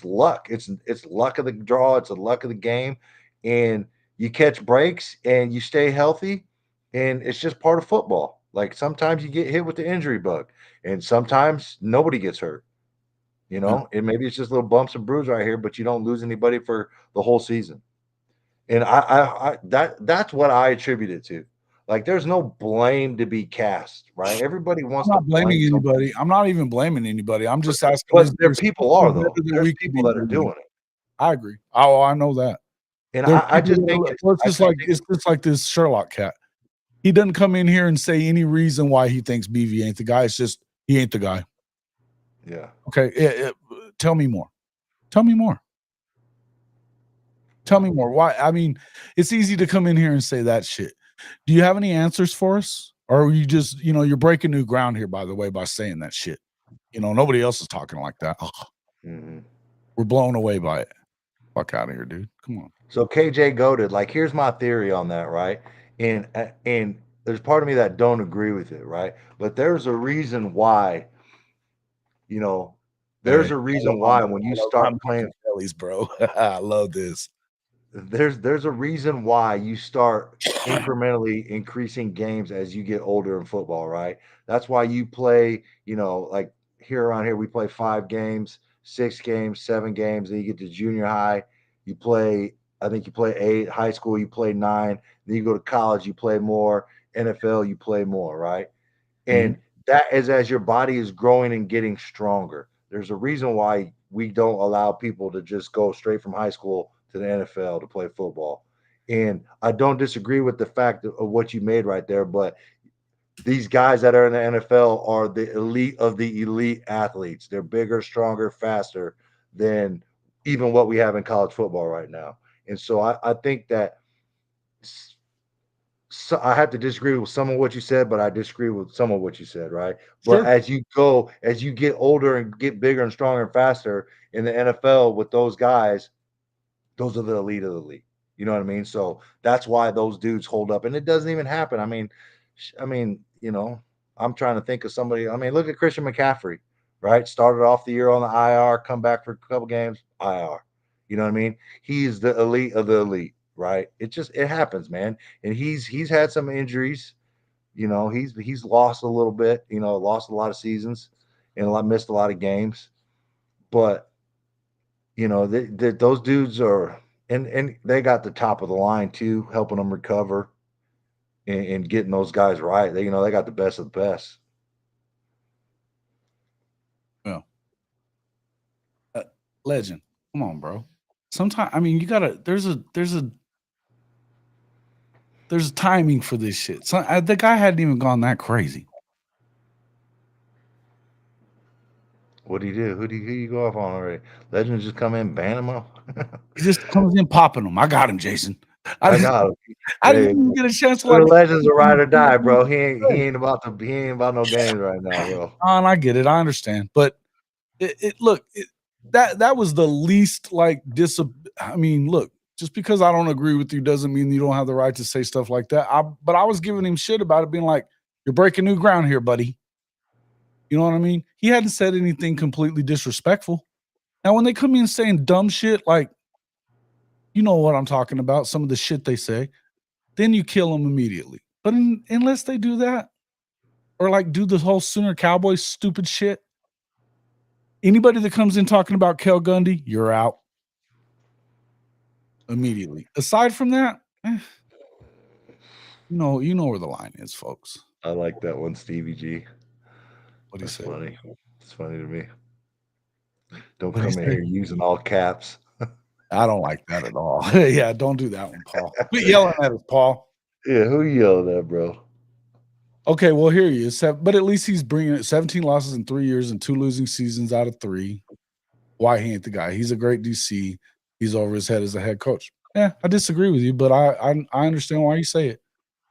luck. It's luck of the draw. It's the luck of the game, and you catch breaks and you stay healthy, and it's just part of football. Like sometimes you get hit with the injury bug, and sometimes nobody gets hurt. You Yeah. know, and maybe it's just little bumps and bruises right here, but you don't lose anybody for the whole season. And that's what I attribute it to. Like, there's no blame to be cast, right? Everybody I'm wants to not blaming blame somebody, anybody. I'm not even blaming anybody. I'm just asking, but is there there people something are better though. that There's we could people be that are doing? doing it, I agree. Oh, I know that. and There's I people just that think are, well, it's just like this Sherlock cat. He doesn't come in here and say any reason why he thinks BV ain't the guy. It's just he ain't the guy. yeah. Okay, tell me more. Tell me more. Tell me more. Why? I mean, it's easy to come in here and say that shit. Do you have any answers for us? Or are you just, you're breaking new ground here, by the way, by saying that shit. Nobody else is talking like that. Ugh, Mm-hmm. we're blown away by it. Fuck out of here, dude. Come on. So KJ goaded. Like, here's my theory on that, right? And there's part of me that don't agree with it, right? But there's a reason why. You know, there's Hey, a reason why when you I love how start playing. Machiavelli's, bro. I love this. There's a reason why you start incrementally increasing games as you get older in football, right? That's why you play, like here around here, we play 5 games, 6 games, 7 games. Then you get to junior high, you play, I think you play 8. High school, you play 9. Then you go to college, you play more. NFL, you play more, right? Mhm. And that is as your body is growing and getting stronger. There's a reason why we don't allow people to just go straight from high school to the NFL to play football. And I don't disagree with the fact of what you made right there, but these guys that are in the NFL are the elite of the elite athletes. They're bigger, stronger, faster than even what we have in college football right now. And so I think that so I have to disagree with some of what you said, but I disagree with some of what you said, right? But Sure. as you get older and get bigger and stronger and faster in the NFL with those guys, those are the elite of the league. You know what I mean? So that's why those dudes hold up, and it doesn't even happen. I'm trying to think of somebody. I mean, look at Christian McCaffrey, right? Started off the year on the IR, come back for a couple games, IR. You know what I mean? He's the elite of the elite, right? It happens, man. And he's had some injuries. He's lost a little bit. Lost a lot of seasons and missed a lot of games, but those dudes are, and they got the top of the line too, helping them recover and getting those guys right. They got the best of the best. Yeah. Legend. Come on, bro. Sometimes, I mean, you gotta. There's timing for this shit. So the guy hadn't even gone that crazy. What do you do? Who you go off on already? Legends just come in, ban them all. He just comes in popping them. I got him, Jason. I got him. I Hey, didn't even get a chance to the like. Legends are ride or die, bro. He ain't about no games right now, bro. And I get it. I understand, but that was the least like I mean, look, just because I don't agree with you doesn't mean you don't have the right to say stuff like that. But I was giving him shit about it, being like, "You're breaking new ground here, buddy." You know what I mean? He hadn't said anything completely disrespectful. Now, when they come in saying dumb shit, like, you know what I'm talking about, some of the shit they say, then you kill them immediately. But unless they do that, or like do the whole Sooner Cowboys stupid shit, anybody that comes in talking about Kel Gundy, you're out immediately. Aside from that, you know where the line is, folks. I like that one, Stevie G. What do you That's say? funny. It's funny to me. Don't What'd he come in say? here using all caps. I don't like that at all. Yeah, don't do that one, Paul. Quit yelling at us, Paul. Yeah, who yelling at, bro? Okay, well, here he is. But at least he's bringing it 17 losses in 3 years and 2 losing seasons out of 3. Why he ain't the guy? He's a great DC. He's over his head as a head coach. Yeah, I disagree with you, but I understand why you say it.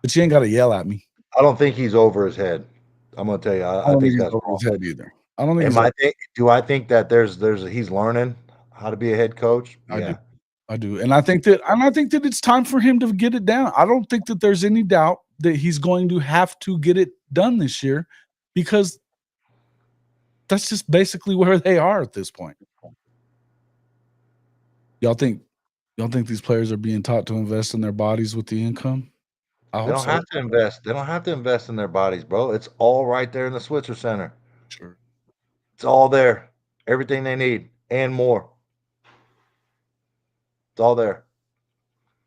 But you ain't got to yell at me. I don't think he's over his head. I'm gonna tell you, I I don't think think he's that's over wrong. his head either. I don't think Am he's. I think? Do I think that there's he's learning how to be a head coach? I do. Yeah. I do. And I think that it's time for him to get it down. I don't think that there's any doubt that he's going to have to get it done this year because that's just basically where they are at this point. Y'all think these players are being taught to invest in their bodies with the income? I They hope don't so. have to invest. They don't have to invest in their bodies, bro. It's all right there in the Switzer Center. Sure. It's all there. Everything they need and more. It's all there.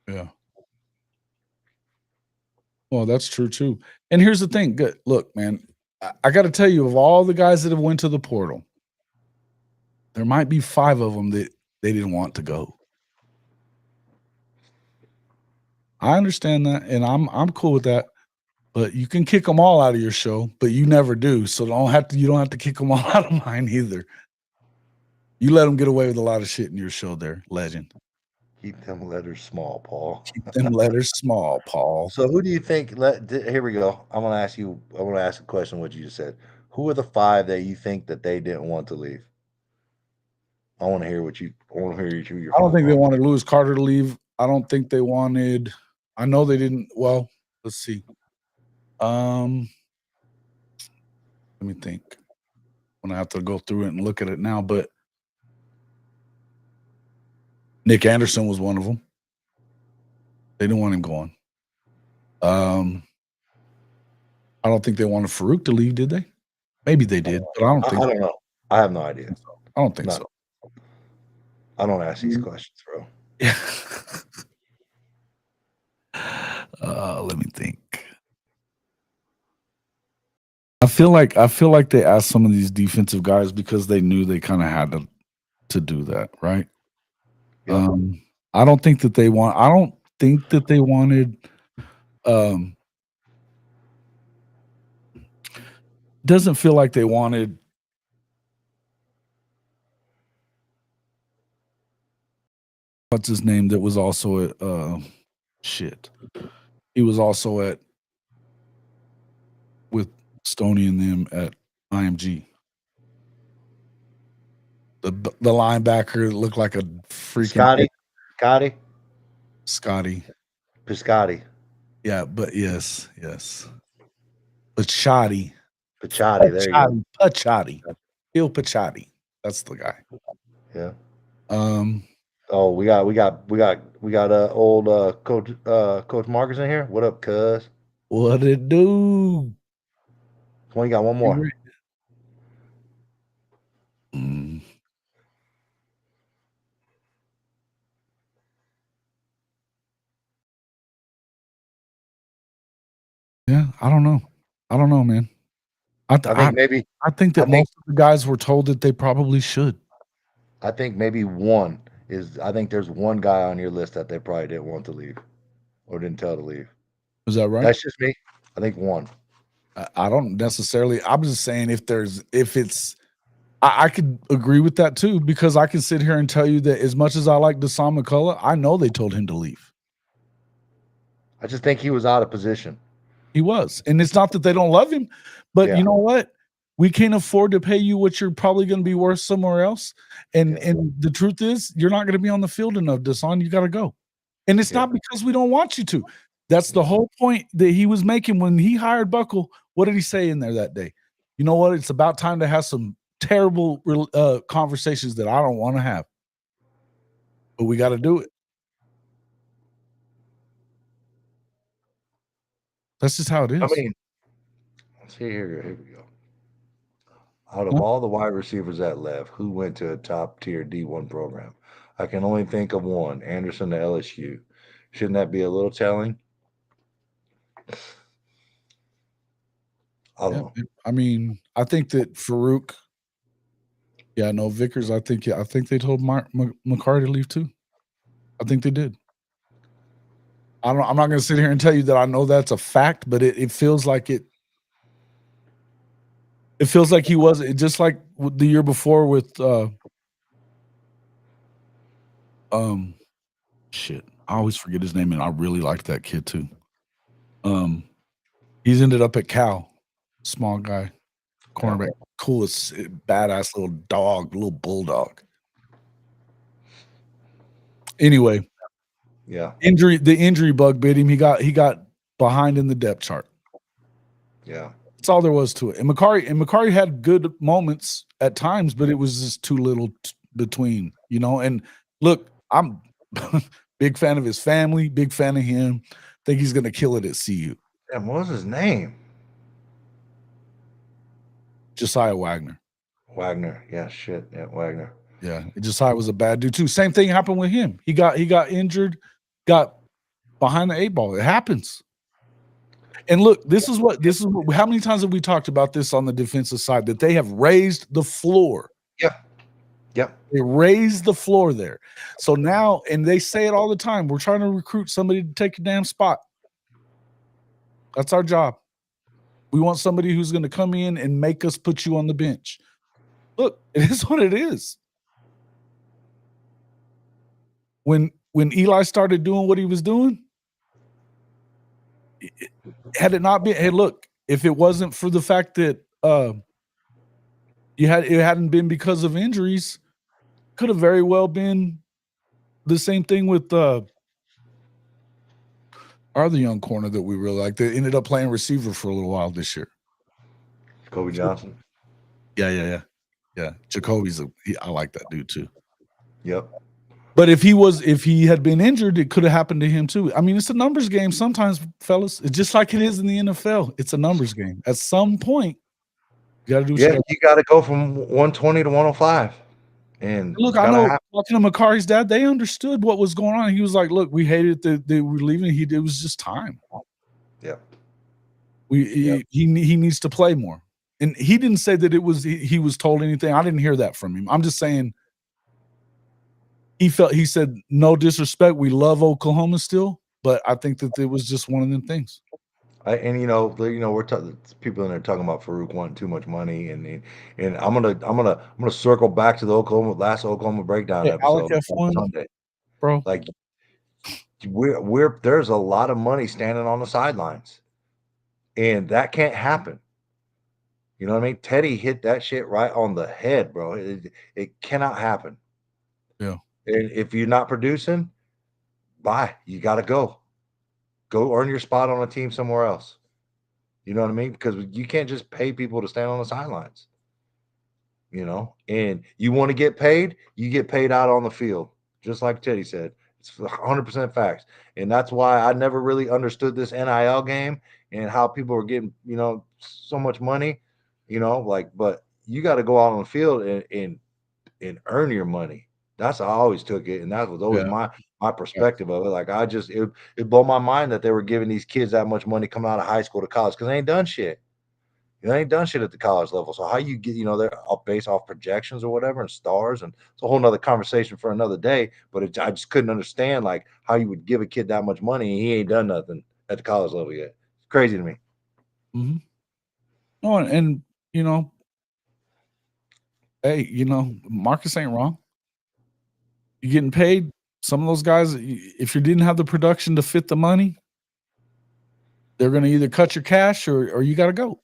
Yeah. Well, that's true too. And here's the thing. Good. Look, man, I got to tell you, of all the guys that have went to the portal, there might be 5 of them that they didn't want to go. I understand that, and I'm cool with that. But you can kick them all out of your show, but you never do. So you don't have to kick them all out of mine either. You let them get away with a lot of shit in your show there, legend. Keep them letters small, Paul. Keep them letters small, Paul. So who do you think? Here we go. I want to ask you. I want to ask a question. What you just said. Who are the 5 that you think that they didn't want to leave? I want to hear what you. I want to hear who your. I don't 5 think are. they wanted Lewis Carter to leave. I don't think they wanted. I know they didn't. Well, let's see. Let me think. I'm gonna have to go through it and look at it now. But Nick Anderson was one of them. They didn't want him going. I don't think they wanted Farouk to leave, did they? Maybe they did, but I don't think. I don't know. I have no idea. I don't think No. so. I don't ask these questions, bro. Yeah. Let me think. I feel like they asked some of these defensive guys because they knew they kind of had to do that, right? Yeah. I don't think that they wanted doesn't feel like they wanted what's his name that was also at shit. He was also at with Stoney and them at IMG. The linebacker that looked like a freaking Scotty. Piscotti. Yeah, but yes. Pachotti. There you go. Pachotti. Bill Pachotti. That's the guy. Yeah. Oh, we got old Coach Marcus in here. What up, cuz? What it do? Come on, you got one more. Yeah, I don't know, man. I think that most of the guys were told that they probably should. I think maybe one is. I think there's one guy on your list that they probably didn't want to leave, or didn't tell to leave. Is that right? That's just me. I think one. I don't necessarily. I'm just saying I could agree with that too, because I can sit here and tell you that as much as I like Deshaun McCullough, I know they told him to leave. I just think he was out of position. He was. And it's not that they don't love him, but you know what? We can't afford to pay you what you're probably going to be worth somewhere else. And the truth is, you're not going to be on the field enough, Deshaun. You got to go. And it's not because we don't want you to. That's the whole point that he was making when he hired Buckle. What did he say in there that day? You know what? It's about time to have some terrible conversations that I don't want to have. But we got to do it. That's just how it is. I mean, let's see here. Here we go. Out of all the wide receivers that left, who went to a top tier D1 program? I can only think of one, Anderson to LSU. Shouldn't that be a little telling? I don't know. I mean, I think that Farouk, Vickers, I think they told McCarty to leave too. I think they did. I'm not going to sit here and tell you that I know that's a fact, but it feels like it. It feels like he was just like the year before with shit. I always forget his name, and I really liked that kid too. He's ended up at Cal, small guy, cornerback, coolest, badass little dog, little bulldog. Anyway, the injury bug bit him. He got behind in the depth chart. Yeah. That's all there was to it. And Macari had good moments at times, but it was just too little between, you know. And look, I'm big fan of his family, big fan of him. Think he's gonna kill it at CU. And what was his name? Josiah Wagner. Wagner. Yeah, shit. Yeah, Wagner. Yeah, Josiah was a bad dude too. Same thing happened with him. He got injured, got behind the 8 ball. It happens. And look, this is what how many times have we talked about this on the defensive side, that they have raised the floor. Yep. They raised the floor there. So now, and they say it all the time, we're trying to recruit somebody to take a damn spot. That's our job. We want somebody who's going to come in and make us put you on the bench. Look, it is what it is. When Eli started doing what he was doing, had it not been, hey, look, if it wasn't for the fact that it hadn't been because of injuries, could have very well been the same thing with our other young corner that we really like, that ended up playing receiver for a little while this year. Kobe Johnson. Yeah. Jacoby's I like that dude too. Yep. But if he had been injured, it could have happened to him too. I mean, it's a numbers game sometimes, fellas. It's just like it is in the NFL. It's a numbers game. At some point, you got to do what you got to go from 120 to 105. And look, I know talking to Macari's dad, they understood what was going on. He was like, "Look, we hated that they were leaving. It was just time. Yeah, he needs to play more." And he didn't say that it was he was told anything. I didn't hear that from him. I'm just saying he said, "No disrespect, we love Oklahoma still, but I think that it was just one of them things." And we're people in there talking about Farouk wanting too much money, and I'm gonna circle back to the last Oklahoma breakdown episode on Sunday, bro. Like there's a lot of money standing on the sidelines, and that can't happen. You know what I mean? Teddy hit that shit right on the head, bro. It cannot happen. Yeah. And if you're not producing, bye. You got to go. Go earn your spot on a team somewhere else. You know what I mean? Because you can't just pay people to stand on the sidelines. You know, and you want to get paid, you get paid out on the field, just like Teddy said. It's 100% facts. And that's why I never really understood this NIL game and how people are getting, so much money, but you got to go out on the field and earn your money. That's how I always took it. And that was always my perspective of it. Like it blew my mind that they were giving these kids that much money coming out of high school to college, because they ain't done shit. They ain't done shit at the college level. So how you get, they're based off projections or whatever and stars, and it's a whole nother conversation for another day. But I just couldn't understand like how you would give a kid that much money and he ain't done nothing at the college level yet. It's crazy to me. Mm-hmm. No, and hey, Marcus ain't wrong. You're getting paid. Some of those guys, if you didn't have the production to fit the money, they're going to either cut your cash or you got to go.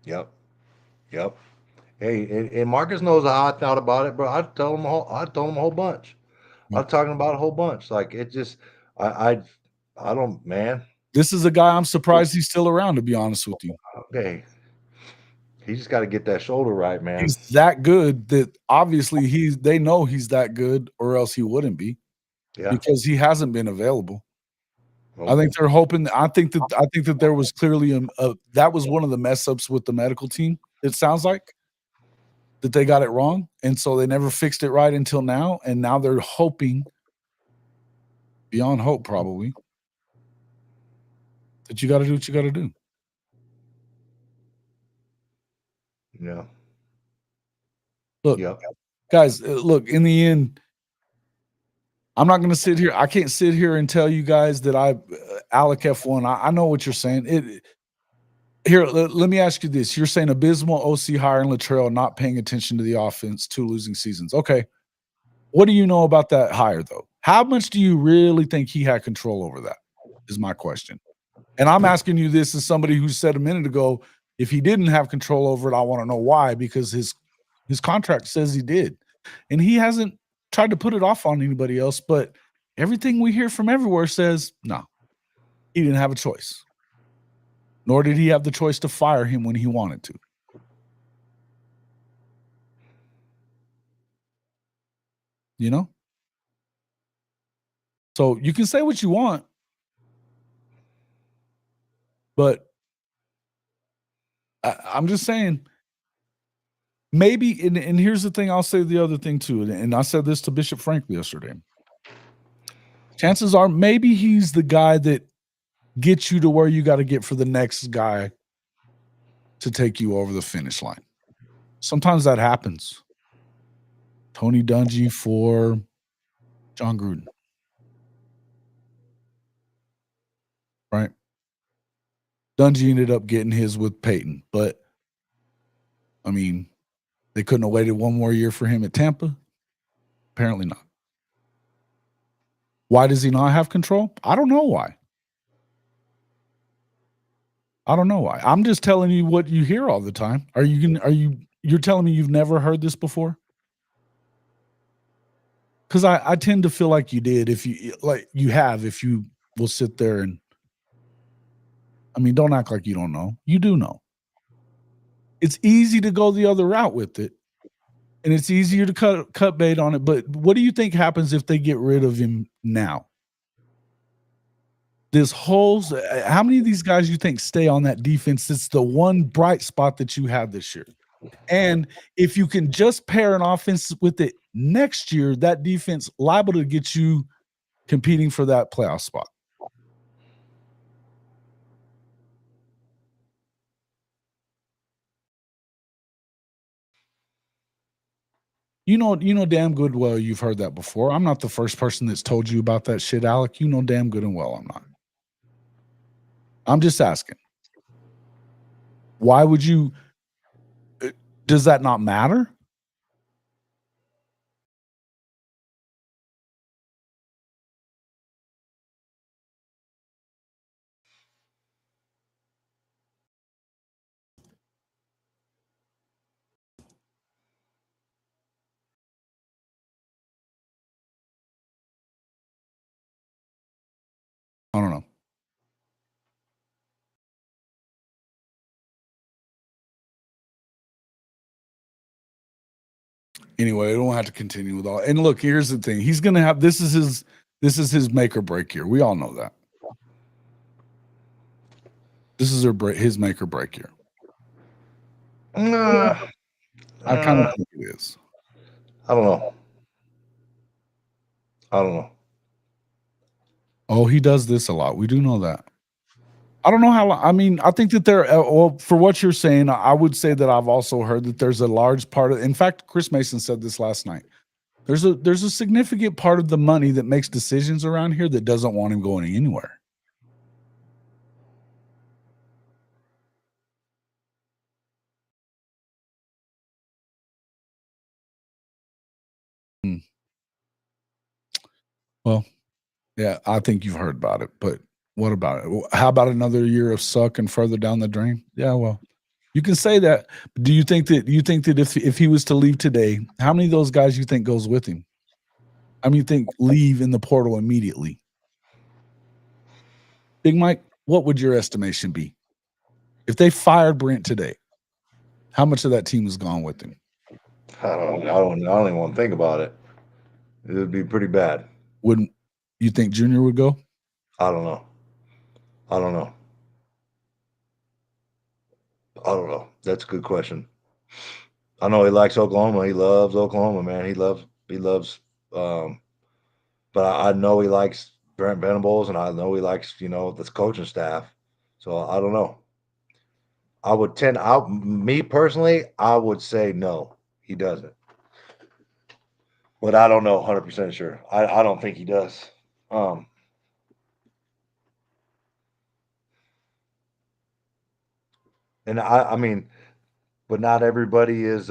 Yep. Hey, and Marcus knows how I thought about it, bro. I told him a whole bunch. I'm talking about a whole bunch. Like it just, I don't, man. This is a guy I'm surprised he's still around, to be honest with you. Okay. He just got to get that shoulder right, man. He's that good that obviously they know he's that good, or else he wouldn't be. Yeah. Because he hasn't been available. Okay. I think they're hoping. I think that there was clearly that was one of the mess ups with the medical team. It sounds like that they got it wrong, and so they never fixed it right until now. And now they're hoping, beyond hope, probably, that you got to do what you got to do. Yeah. Look, guys. Look, in the end, I'm not going to sit here. I can't sit here and tell you guys that Alec F1. I know what you're saying. Here, let me ask you this. You're saying abysmal OC hiring Latrell, not paying attention to the offense, 2 losing seasons. Okay. What do you know about that hire, though? How much do you really think he had control over that is my question. And I'm asking you this as somebody who said a minute ago, if he didn't have control over it, I want to know why, because his contract says he did. And he hasn't tried to put it off on anybody else, but everything we hear from everywhere says, no, he didn't have a choice. nor did he have the choice to fire him when he wanted to. You know? So you can say what you want, but I'm just saying, maybe, and here's the thing, I'll say the other thing too, and I said this to Bishop Frank yesterday. Chances are maybe he's the guy that gets you to where you got to get for the next guy to take you over the finish line. Sometimes that happens. Tony Dungy for John Gruden. Right? Dungy ended up getting his with Peyton, but I mean, they couldn't have waited one more year for him at Tampa? Apparently not. Why does he not have control? I don't know why. I don't know why. I'm just telling you what you hear all the time. You're telling me you've never heard this before? Because I tend to feel like you did, if you will sit there and, I mean, don't act like you don't know. You do know. It's easy to go the other route with it, and it's easier to cut bait on it. But what do you think happens if they get rid of him now? How many of these guys you think stay on that defense? It's the one bright spot that you have this year. And if you can just pair an offense with it next year, that defense liable to get you competing for that playoff spot. You know damn good well you've heard that before. I'm not the first person that's told you about that shit, Alec. You know damn good and well I'm not. I'm just asking. Why would you? Does that not matter? I don't know. Anyway, I don't have to continue with all. And look, here's the thing: he's going to have this is his make or break year. We all know that. This is his make or break year. I kind of think it is. I don't know. Oh, he does this a lot. We do know that. I don't know how. I mean, I think that well, for what you're saying, I would say that I've also heard that there's a large part of. In fact, Chris Mason said this last night. There's a significant part of the money that makes decisions around here that doesn't want him going anywhere. Well, yeah, I think you've heard about it, but what about it? How about another year of suck and further down the drain? Yeah, well, you can say that. But do you think that if he was to leave today, how many of those guys you think goes with him? I mean, you think leave in the portal immediately? Big Mike, what would your estimation be? If they fired Brent today, how much of that team is gone with him? I don't even want to think about it. It would be pretty bad. Wouldn't you think Junior would go? I don't know. That's a good question. I know he likes Oklahoma. He loves Oklahoma, man. He loves. But I know he likes Brent Venables, and I know he likes this coaching staff. So I don't know. Me personally, I would say no, he doesn't. But I don't know 100% sure. I don't think he does. And I mean, but not everybody is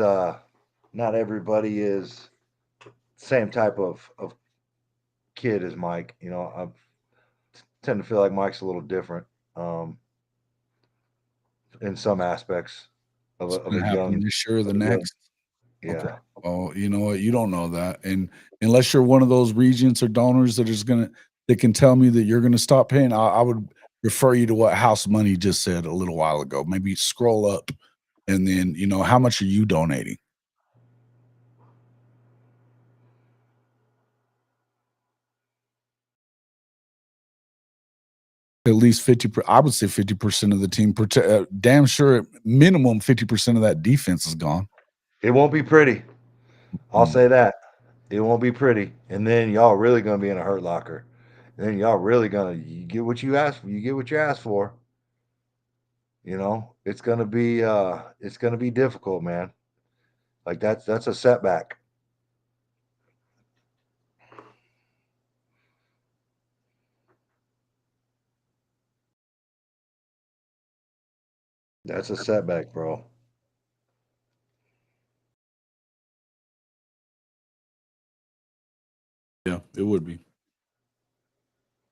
same type of kid as Mike. I tend to feel like Mike's a little different in some aspects of a young. This year or the next? Yeah. Okay. Well, you know what? You don't know that, and unless you're one of those regents or donors that can tell me that you're going to stop paying, I would refer you to what House Money just said a little while ago. Maybe scroll up and then, how much are you donating? At least 50%. I would say 50% of the team. Damn sure, minimum 50% of that defense is gone. It won't be pretty. I'll say that. It won't be pretty. And then y'all really gonna be in a hurt locker. And then y'all really you get what you asked for. You get what you asked for. It's gonna be difficult, man. Like that's a setback. That's a setback, bro. Yeah, it would be.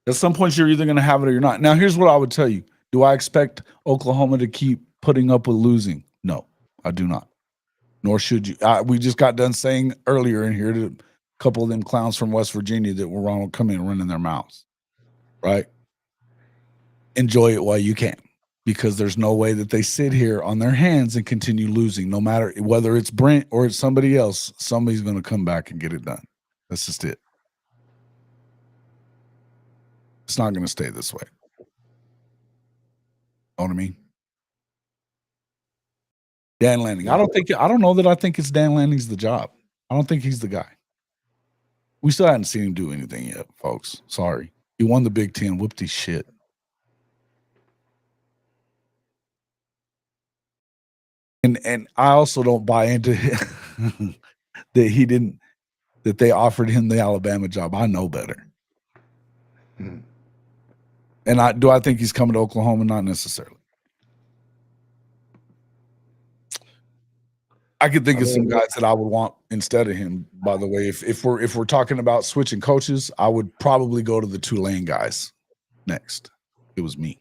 At some point, you're either going to have it or you're not. Now, here's what I would tell you. Do I expect Oklahoma to keep putting up with losing? No, I do not. Nor should you. We just got done saying earlier in here to a couple of them clowns from West Virginia that were wrong come in running their mouths, right? Enjoy it while you can, because there's no way that they sit here on their hands and continue losing. No matter whether it's Brent or it's somebody else, somebody's going to come back and get it done. That's just it. It's not going to stay this way. Know what I mean? Dan Lanning. I don't know that I think it's Dan Lanning's the job. I don't think he's the guy. We still haven't seen him do anything yet, folks. Sorry. He won the Big Ten, whooped his shit. And I also don't buy into that they offered him the Alabama job. I know better. And I think he's coming to Oklahoma? Not necessarily. I could think of some guys that I would want instead of him. By the way, if we're talking about switching coaches, I would probably go to the Tulane guys next. It was me.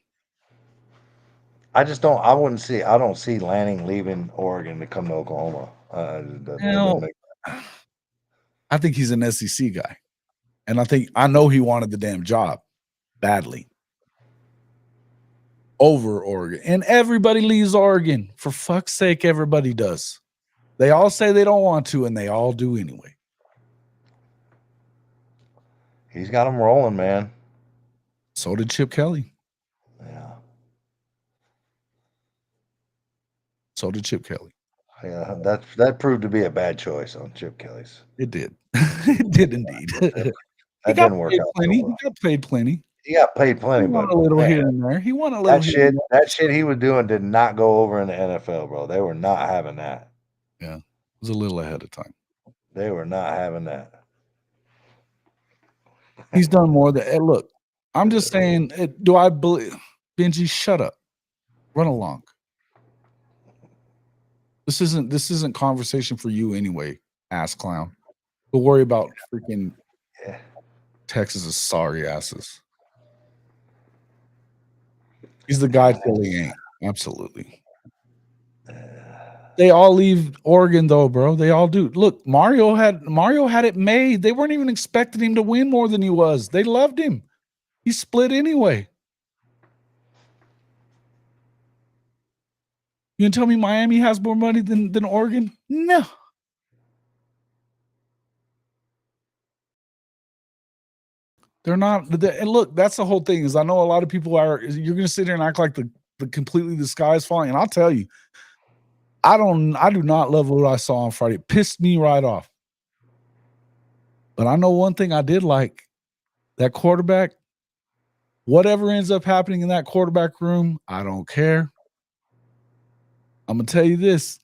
I don't see Lanning leaving Oregon to come to Oklahoma. I think he's an SEC guy. And I know he wanted the damn job badly over Oregon. And everybody leaves Oregon. For fuck's sake, everybody does. They all say they don't want to, and they all do anyway. He's got them rolling, man. So did Chip Kelly. Yeah. So did Chip Kelly. Yeah, that proved to be a bad choice on Chip Kelly's. It did. It did indeed. That didn't work out. Plenty. He got paid plenty. He got paid plenty, He won but a little here and there. He won a little. That shit he was doing did not go over in the NFL, bro. They were not having that. Yeah, it was a little ahead of time. They were not having that. He's done more than. Look, I'm just saying. Do I believe Benji? Shut up. Run along. This isn't conversation for you anyway, ass clown. Don't worry about freaking Texas's sorry asses. He's the guy till he ain't. Absolutely. They all leave Oregon though, bro. They all do. Look, Mario had it made. They weren't even expecting him to win more than he was. They loved him. He split anyway. You gonna tell me Miami has more money than Oregon? No. They're not. And look, that's the whole thing. Is I know a lot of people you're gonna sit here and act like the completely the sky is falling. And I'll tell you, I do not love what I saw on Friday. It pissed me right off. But I know one thing I did like. That quarterback, whatever ends up happening in that quarterback room, I don't care. I'm going to tell you this.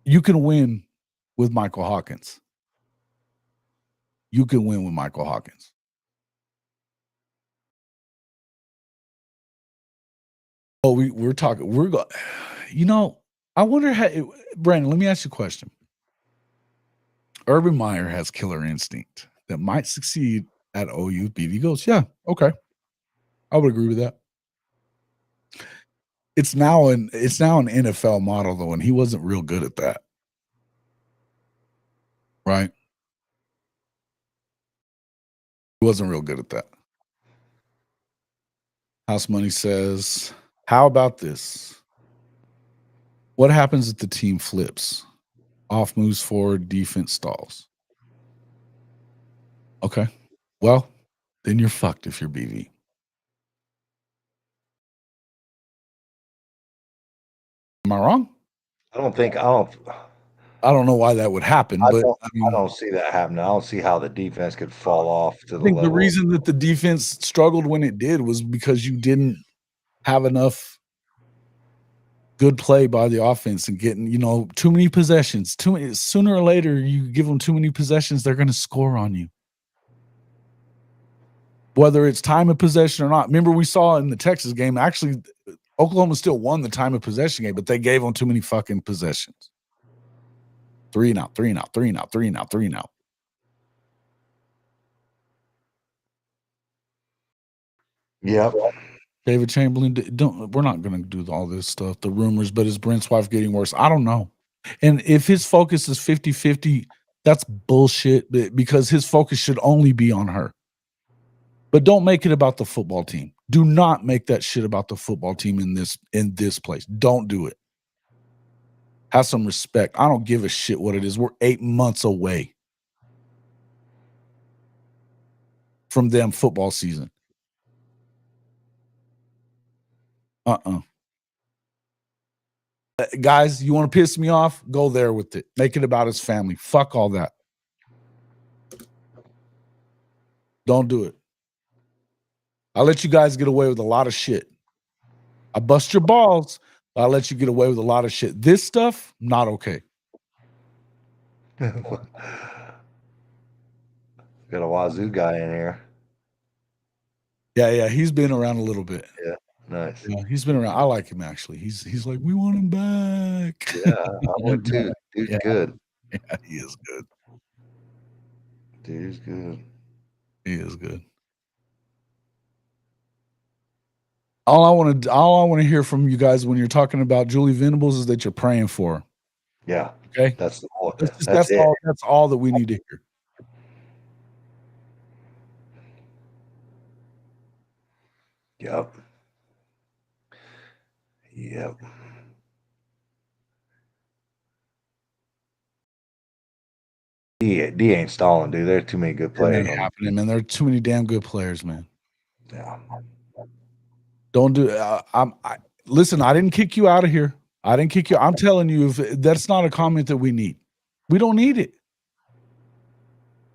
You can win with Michael Hawkins. You can win with Michael Hawkins. Oh, we're talking. We're going. I wonder how. Brandon, let me ask you a question. Urban Meyer has killer instinct that might succeed at OU. BV goes, yeah, okay. I would agree with that. It's now an NFL model though, and he wasn't real good at that. Right? He wasn't real good at that. House Money says, how about this? What happens if the team flips? Off moves forward, defense stalls. Okay. Well, then you're fucked if you're BV. Am I wrong? I don't I don't know why that would happen, but I mean, I don't see that happening. I don't see how the defense could fall off to I the think level. the reason that the defense struggled when it did was because you didn't have enough good play by the offense and getting, too many possessions. Sooner or later, you give them too many possessions, they're going to score on you. Whether it's time of possession or not. Remember, we saw in the Texas game, actually, Oklahoma still won the time of possession game, but they gave them too many fucking possessions. 3 and out, 3 and out, 3 and out, 3 and out, 3 and out. Yep. David Chamberlain, we're not going to do all this stuff, the rumors, but is Brent's wife getting worse? I don't know. And if his focus is 50-50, that's bullshit because his focus should only be on her. But don't make it about the football team. Do not make that shit about the football team in this place. Don't do it. Have some respect. I don't give a shit what it is. We're 8 months away from them football season. Guys, you want to piss me off? Go there with it. Make it about his family. Fuck all that. Don't do it. I let you guys get away with a lot of shit. I bust your balls, but I let you get away with a lot of shit. This stuff, not okay. Got a Wazoo guy in here. Yeah, he's been around a little bit. Yeah, nice. Yeah, he's been around. I like him actually. He's like, we want him back. Yeah, I would too. Dude's good. Yeah, he is good. Dude's good. He is good. All I want to hear from you guys when you're talking about Julie Venables is that you're praying for her. Yeah. Okay. That's the whole. That's all. That's all that we need to hear. Yep. D ain't stalling, dude. There's too many good players. It ain't happening, man. There are too many damn good players, man. Yeah. Don't do. Listen. I didn't kick you out of here. I didn't kick you. I'm telling you, if that's not a comment that we need. We don't need it.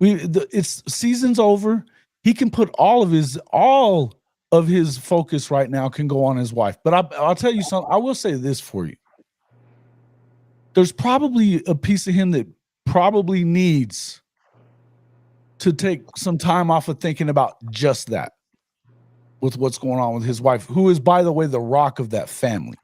It's season's over. He can put all of his focus right now can go on his wife. But I'll tell you something. I will say this for you. There's probably a piece of him that probably needs to take some time off of thinking about just that with what's going on with his wife, who is, by the way, the rock of that family.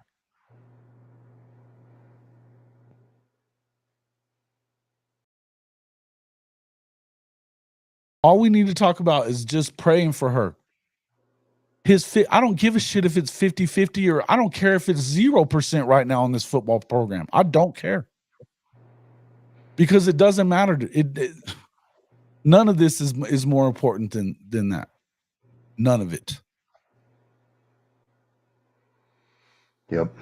All we need to talk about is just praying for her. I don't give a shit if it's 50-50 or I don't care if it's 0% right now in this football program. I don't care. Because it doesn't matter. None of this is more important than that. None of it. Yep.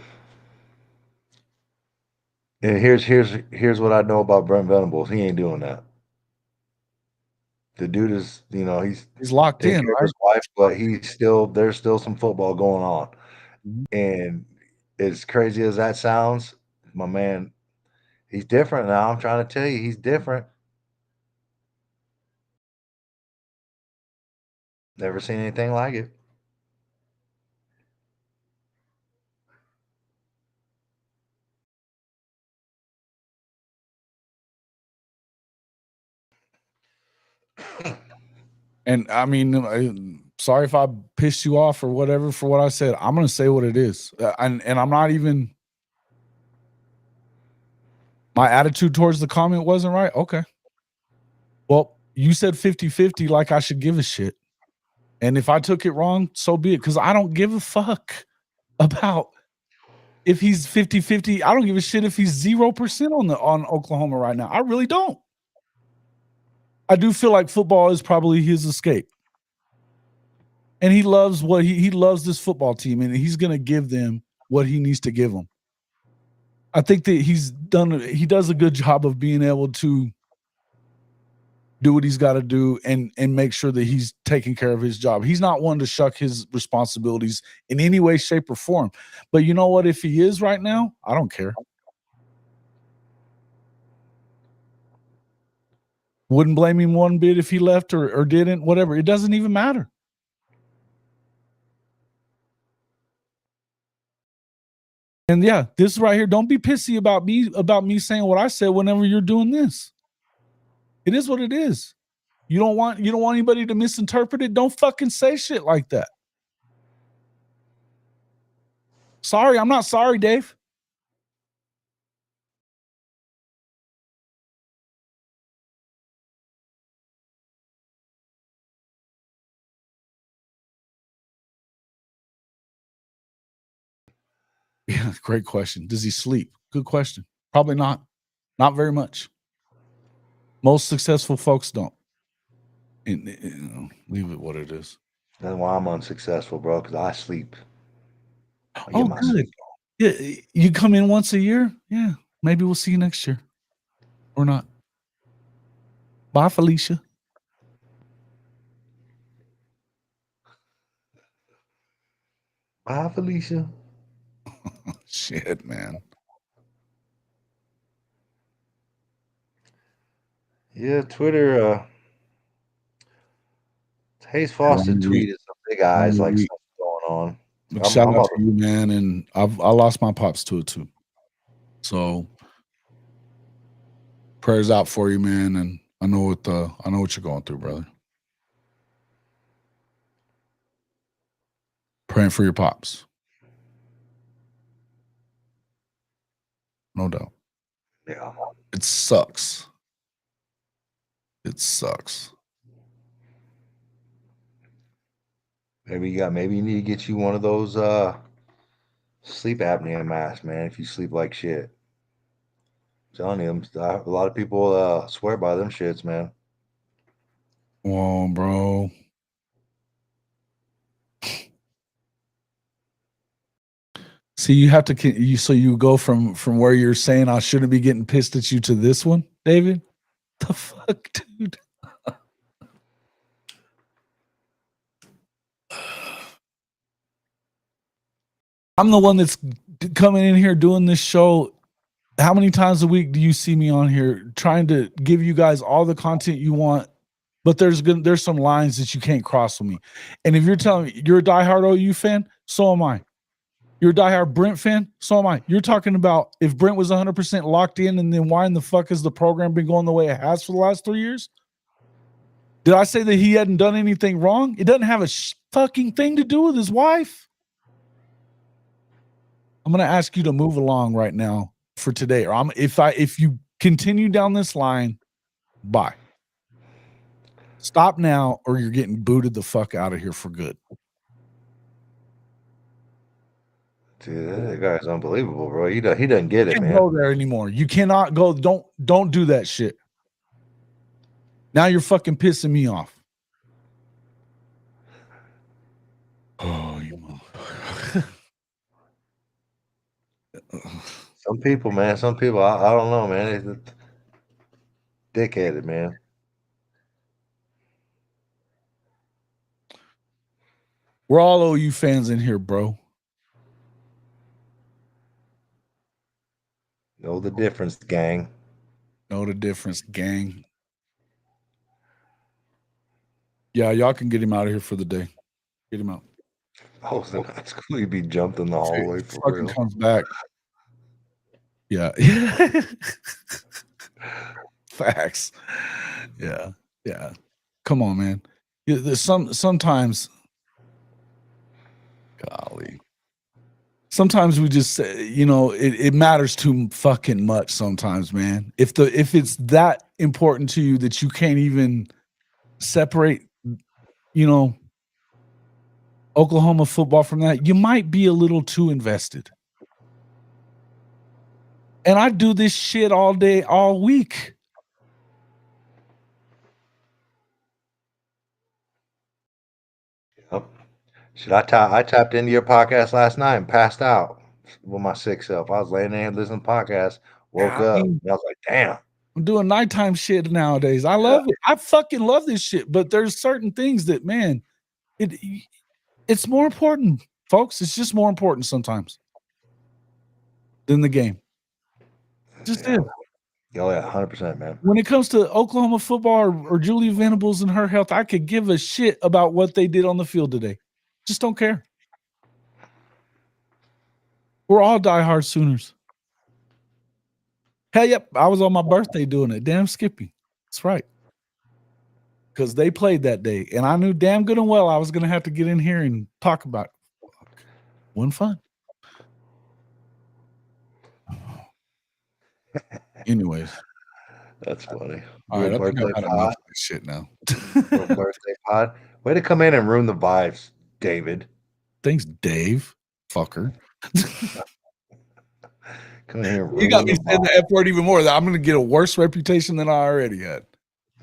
And here's what I know about Brent Venables. He ain't doing that. The dude is, he's locked in, right? His wife, but there's still some football going on. Mm-hmm. And as crazy as that sounds, my man, he's different now. I'm trying to tell you, he's different. Never seen anything like it. And I mean, sorry if I pissed you off or whatever for what I said. I'm going to say what it is. And I'm not even, my attitude towards the comment wasn't right. Okay. Well, you said 50-50 like I should give a shit. And if I took it wrong, so be it. Because I don't give a fuck about if he's 50-50. I don't give a shit if he's 0% on Oklahoma right now. I really don't. I do feel like football is probably his escape. And he loves what he loves this football team, and he's going to give them what he needs to give them. I think that he does a good job of being able to do what he's got to do and make sure that he's taking care of his job. He's not one to shuck his responsibilities in any way, shape, or form. But you know what? If he is right now, I don't care. Wouldn't blame him one bit if he left or didn't, whatever. It doesn't even matter. And yeah, this right here, don't be pissy about me saying what I said whenever you're doing this. It is what it is. You don't want anybody to misinterpret it. Don't fucking say shit like that. Sorry, I'm not sorry, Dave. Yeah, great question. Does he sleep? Good question. Probably not. Not very much. Most successful folks don't. Leave it what it is. That's why I'm unsuccessful, bro, because I sleep. I Oh, get my good. sleep. Yeah, you come in once a year? Yeah. Maybe we'll see you next year. Or not. Bye, Felicia. Bye, Felicia. Shit, man. Yeah, Twitter. Hayes Foster tweeted some big eyes like something going on. Shout out to you, man. And I lost my pops to it too. So prayers out for you, man. And I know what you're going through, brother. Praying for your pops. No doubt. Yeah. It sucks. It sucks. Maybe you need to get you one of those sleep apnea masks, man, if you sleep like shit. I'm telling you, a lot of people swear by them shits, man. Whoa, bro. See, you have to so you go from where you're saying I shouldn't be getting pissed at you to this one, David. The fuck, dude. I'm the one that's coming in here doing this show. How many times a week do you see me on here trying to give you guys all the content you want? But there's some lines that you can't cross with me. And if you're telling me you're a diehard OU fan, so am I. You're a diehard Brent fan, so am I. You're talking about if Brent was 100% locked in, and then why in the fuck has the program been going the way it has for the last 3 years? Did I say that he hadn't done anything wrong? It doesn't have a fucking thing to do with his wife. I'm going to ask you to move along right now for today, or if you continue down this line, bye. Stop now, or you're getting booted the fuck out of here for good. Dude, that guy's unbelievable, bro. He doesn't get it, Can't man. go there anymore. You cannot go. Don't do that shit. Now you're fucking pissing me off. Oh, you motherfucker. Some people, man. Some people, I don't know, man. They're dickheaded, man. We're all OU fans in here, bro. Know the difference, gang. Know the difference, gang. Yeah, y'all can get him out of here for the day. Get him out. Oh, so that's cool. He'd be jumped in the hallway for fucking real. comes back. Yeah. Facts. Yeah. Yeah. Come on, man. There's sometimes, golly. Sometimes we just say, it matters too fucking much sometimes, man. If it's that important to you that you can't even separate, Oklahoma football from that, you might be a little too invested. And I do this shit all day, all week. Yep. I tapped into your podcast last night and passed out with my sick self. I was laying there listening to podcasts, woke up, and I was like, damn. I'm doing nighttime shit nowadays. I love it. I fucking love this shit. But there's certain things that, man, it's more important, folks. It's just more important sometimes than the game. Just is. Oh, yeah, 100%, man. When it comes to Oklahoma football or Julia Venables and her health, I could give a shit about what they did on the field today. Just don't care. We're all diehard Sooners. Hell, yep, I was on my birthday doing it. Damn Skippy. That's right. Because they played that day, and I knew damn good and well I was going to have to get in here and talk about it. Wasn't fun. Anyways. That's funny. All right, I think I've had enough of this shit now. Birthday pod. Way to come in and ruin the vibes, David. Thanks, Dave. Fucker. Come in here. You got me saying the F word even more. I'm going to get a worse reputation than I already had.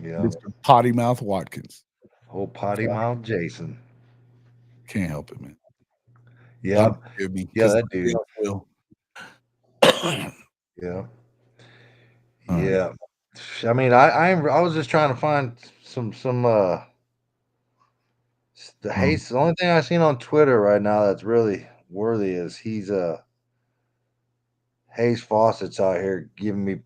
Yeah. Mr. Potty Mouth Watkins. Old potty mouth Jason. Can't help it, man. Yeah. Me, yeah, that dude. Will. Yeah. Yeah. I mean, I was just trying to find some the Hayes. The only thing I've seen on Twitter right now that's really worthy is Hayes Fawcett's out here giving me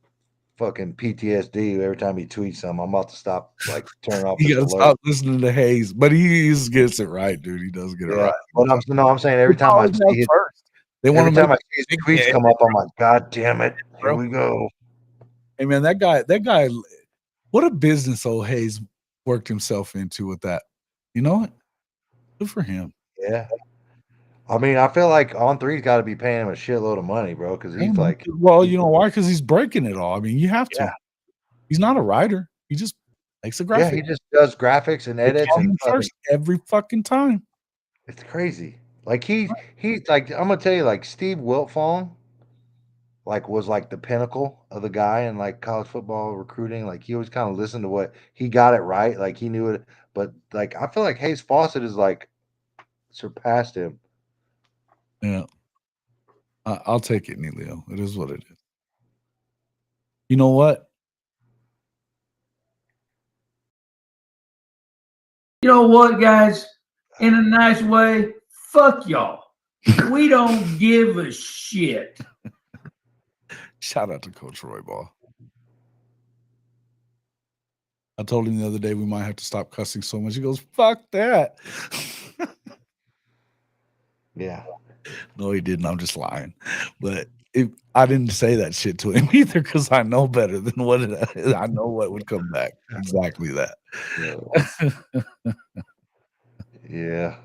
fucking PTSD every time he tweets something. I'm about to stop, like, turn off. You gotta stop listening to Hayes, but he gets it right, dude. He does get it right. But I'm saying every time I see it, every time I see his tweets come up, I'm like, God damn it, here we go. Hey man, that guy, what a business old Hayes worked himself into with that. You know what? Good for him. Yeah. I mean, I feel like On3's got to be paying him a shitload of money, bro, because he's like... Well, you know why? Because he's breaking it all. I mean, you have to. Yeah. He's not a writer. He just makes a graphic. Yeah, he just does graphics and edits. And first every fucking time. It's crazy. Like, he's like, I'm going to tell you, like, Steve Wiltfong, like, was like the pinnacle of the guy in, like, college football recruiting. Like, he always kind of listened to what he got it right. Like, he knew it. But, like, I feel like Hayes Fawcett is, like, surpassed him. Yeah. I'll take it, Neilio. It is what it is. You know what? You know what, guys? In a nice way, fuck y'all. We don't give a shit. Shout out to Coach Roy Ball. I told him the other day we might have to stop cussing so much. He goes, fuck that. Yeah. No, he didn't. I'm just lying. But I didn't say that shit to him either because I know better than I know what would come back. Exactly that. Yeah.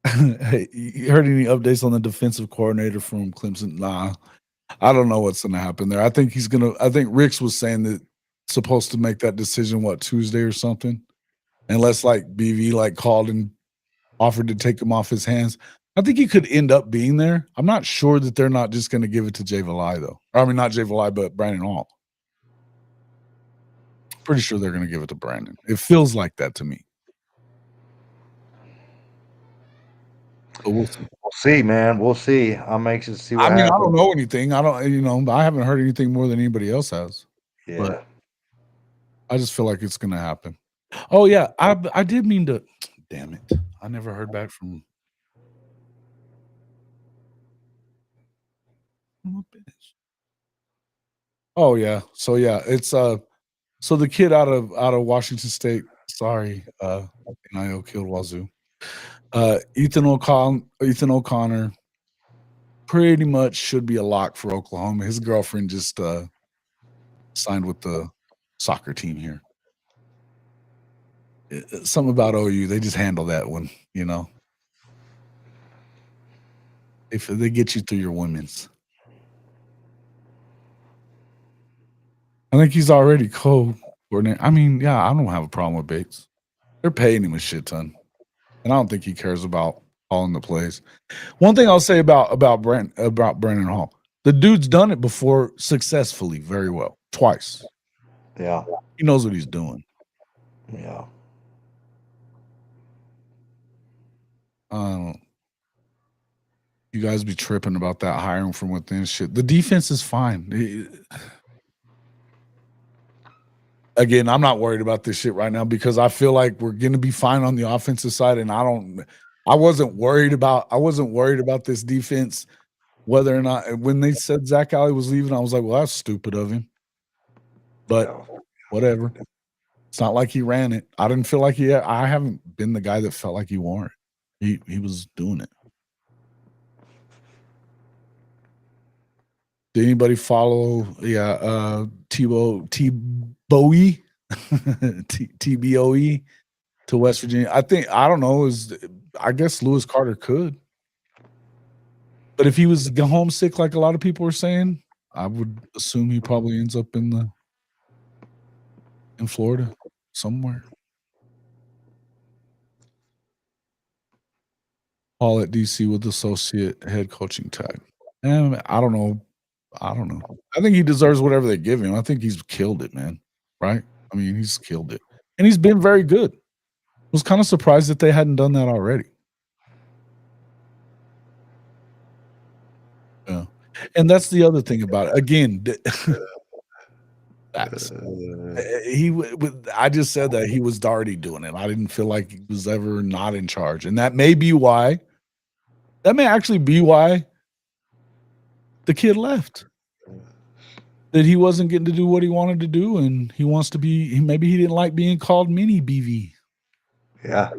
Hey, you heard any updates on the defensive coordinator from Clemson? Nah. I don't know what's going to happen there. I think Ricks was saying that supposed to make that decision, Tuesday or something? Unless, like, BV, like, called and offered to take him off his hands. I think he could end up being there. I'm not sure that they're not just going to give it to Jay Valai, though. I mean, not Jay Valai, but Brandon Hall. Pretty sure they're going to give it to Brandon. It feels like that to me. But we'll see. We'll see, man. We'll see. I'm anxious to see what happens. I don't know anything. I haven't heard anything more than anybody else has. Yeah. But I just feel like it's going to happen. Oh, yeah. I did mean to. Damn it. I never heard back from. Oh, yeah. So, yeah. It's so the kid out of Washington State. Sorry. NIL killed Wazoo. Ethan O'Connor pretty much should be a lock for Oklahoma. His girlfriend just signed with the soccer team here. Something about OU, they just handle that one, you know. If they get you through your women's. I think he's already co-coordinator. I mean, yeah, I don't have a problem with Bates. They're paying him a shit ton. And I don't think he cares about calling the plays. One thing I'll say about Brandon Hall, the dude's done it before successfully, very well, twice. Yeah, he knows what he's doing. Yeah, You guys be tripping about that hiring from within shit. The defense is fine. Again, I'm not worried about this shit right now because I feel like we're gonna be fine on the offensive side, and I wasn't worried about this defense, whether or not when they said Zac Alley was leaving, I was like, well, that's stupid of him. But whatever. It's not like he ran it. I didn't feel like I haven't been the guy that felt like he wore it. He was doing it. Did anybody follow? Yeah, Teboe TBOE to West Virginia. I don't know. I guess Lewis Carter could, but if he was homesick, like a lot of people were saying, I would assume he probably ends up in Florida somewhere. Paul at DC with associate head coaching tag. And I don't know. I think he deserves whatever they give him. I think he's killed it, man. Right? I mean, he's killed it. And he's been very good. I was kind of surprised that they hadn't done that already. Yeah. And that's the other thing about it. Again, I just said that he was already doing it. I didn't feel like he was ever not in charge. And that may actually be why the kid left. That he wasn't getting to do what he wanted to do, and he wants to be. Maybe he didn't like being called Mini BV. Yeah,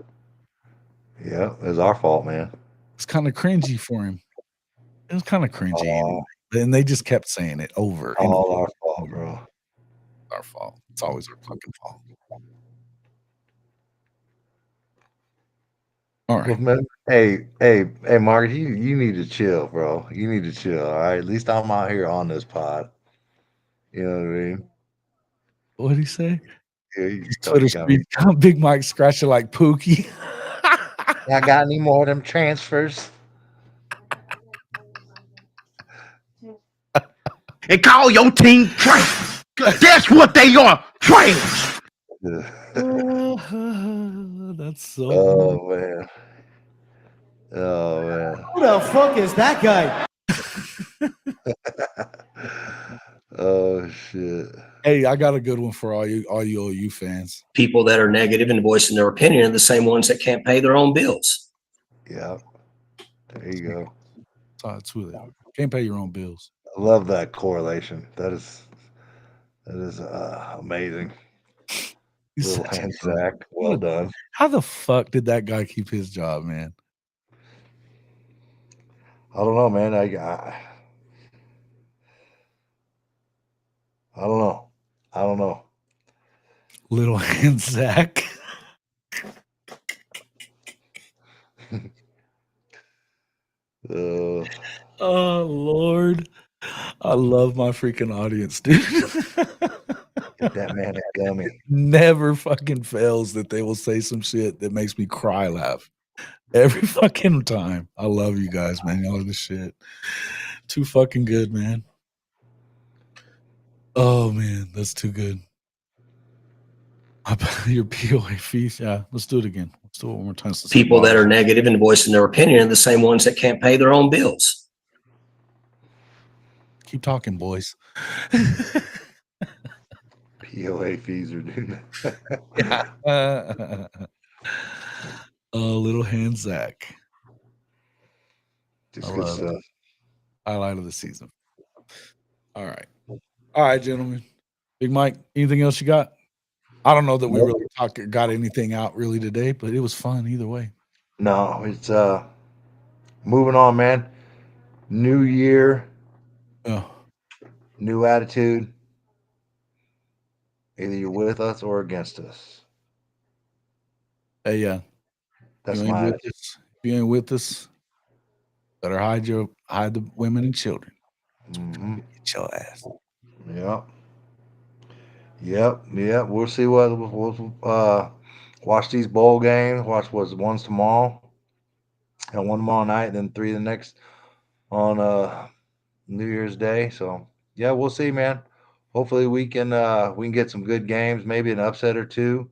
it was our fault, man. It's kind of cringy for him. It was kind of cringy, and they just kept saying it over. All our fault, bro. Our fault. It's always our fucking fault. All right. Well, man, hey, Mark, you need to chill, bro. You need to chill. All right. At least I'm out here on this pod. You know what I mean? What did he say? Yeah, Twitter street, Big Mike scratching like Pookie. I got any more of them transfers? And call your team trash. That's what they are, trash. That's so. Oh man. Who the fuck is that guy? Oh shit. Hey, I got a good one for all you OU fans. People that are negative and voicing their opinion are the same ones that can't pay their own bills. Yeah. There you go. That's who they are. Can't pay your own bills. I love that correlation. That is amazing. Little hand Zac. Well done. How the fuck did that guy keep his job, man? I don't know, man. I don't know. Little hand Zac. Oh Lord, I love my freaking audience, dude. Get that man a gummy. Never fucking fails that they will say some shit that makes me cry laugh. Every fucking time. I love you guys, man. Y'all are the shit. Too fucking good, man. Oh man, that's too good. Your POA fees. Yeah, let's do it again. Let's do it one more time. People that are negative and voicing their opinion are the same ones that can't pay their own bills. Keep talking, boys. POA fees are doing Yeah. Little hand Zac. Just good stuff. Highlight of the season. All right, gentlemen. Big Mike, anything else you got? I don't know that we really got anything out really today, but it was fun either way. No, it's moving on, man. New year, new attitude. Either you're with us or against us. Hey, yeah. That's my attitude. If you ain't with us, better hide the women and children. Mm-hmm. Get your ass. Yep. We'll see what we'll watch these bowl games. Watch one's tomorrow, and one tomorrow night, and then 3 the next on New Year's Day. So yeah, we'll see, man. Hopefully we can get some good games, maybe an upset or two.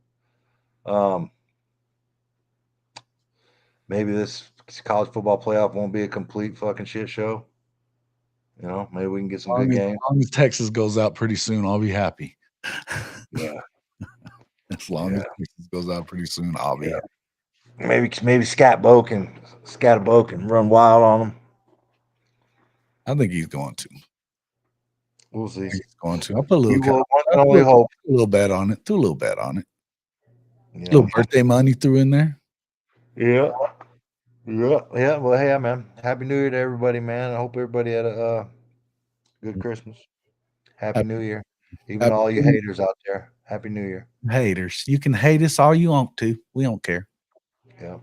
Maybe this college football playoff won't be a complete fucking shit show. You know, maybe we can get some good As games. long as Texas goes out pretty soon, I'll be happy. Yeah. As long as Texas goes out pretty soon, I'll be happy. Maybe Scatterbo can run wild on them. I think he's going to. We'll see. He's going to. I'll put a We little, will one can only hope. a little bet on it. Threw a little bet on it. Yeah. Little birthday money threw in there. Yeah. Well, hey, man. Happy New Year to everybody, man. I hope everybody had a good Christmas. Happy New Year. Even all you haters out there. Happy New Year. Haters. You can hate us all you want to. We don't care. Yeah.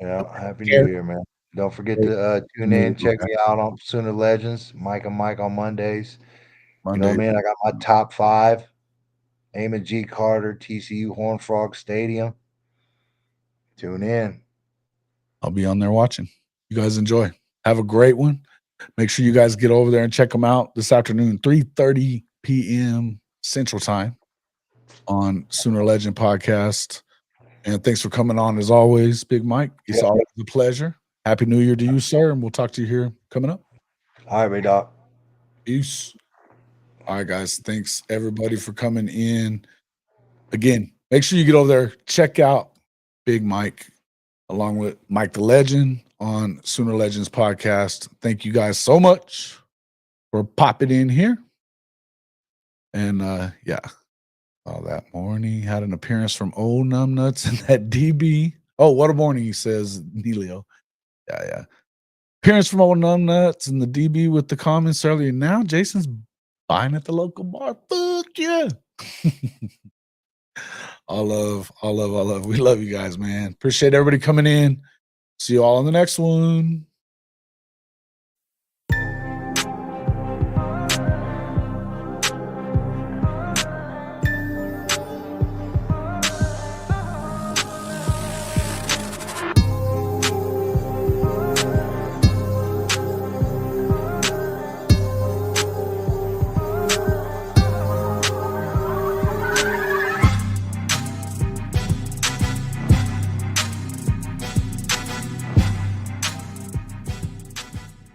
Yeah. Happy New Year, man. Don't forget to tune in. Check me out on Sooner Legends. Mike and Mike on Mondays. You know what I mean? I got my top 5. Eamon G. Carter, TCU Horned Frog Stadium. Tune in. I'll be on there watching. You guys enjoy. Have a great one. Make sure you guys get over there and check them out this afternoon, 3:30 p.m. Central Time on Sooner Legend Podcast. And thanks for coming on as always, Big Mike. It's always a pleasure. Happy New Year to you, sir. And we'll talk to you here coming up. All right, Doc. Peace. All right, guys. Thanks, everybody, for coming in. Again, make sure you get over there, check out Big Mike, along with Mike the Legend on Sooner Legends Podcast. Thank you guys so much for popping in here. And that morning had an appearance from Old Numbnuts and that DB. Oh, what a morning, he says, Neilio. Yeah. Appearance from Old Numbnuts and the DB with the comments earlier. Now Jason's buying at the local bar. Fuck yeah. All love. We love you guys, man. Appreciate everybody coming in. See you all on the next one.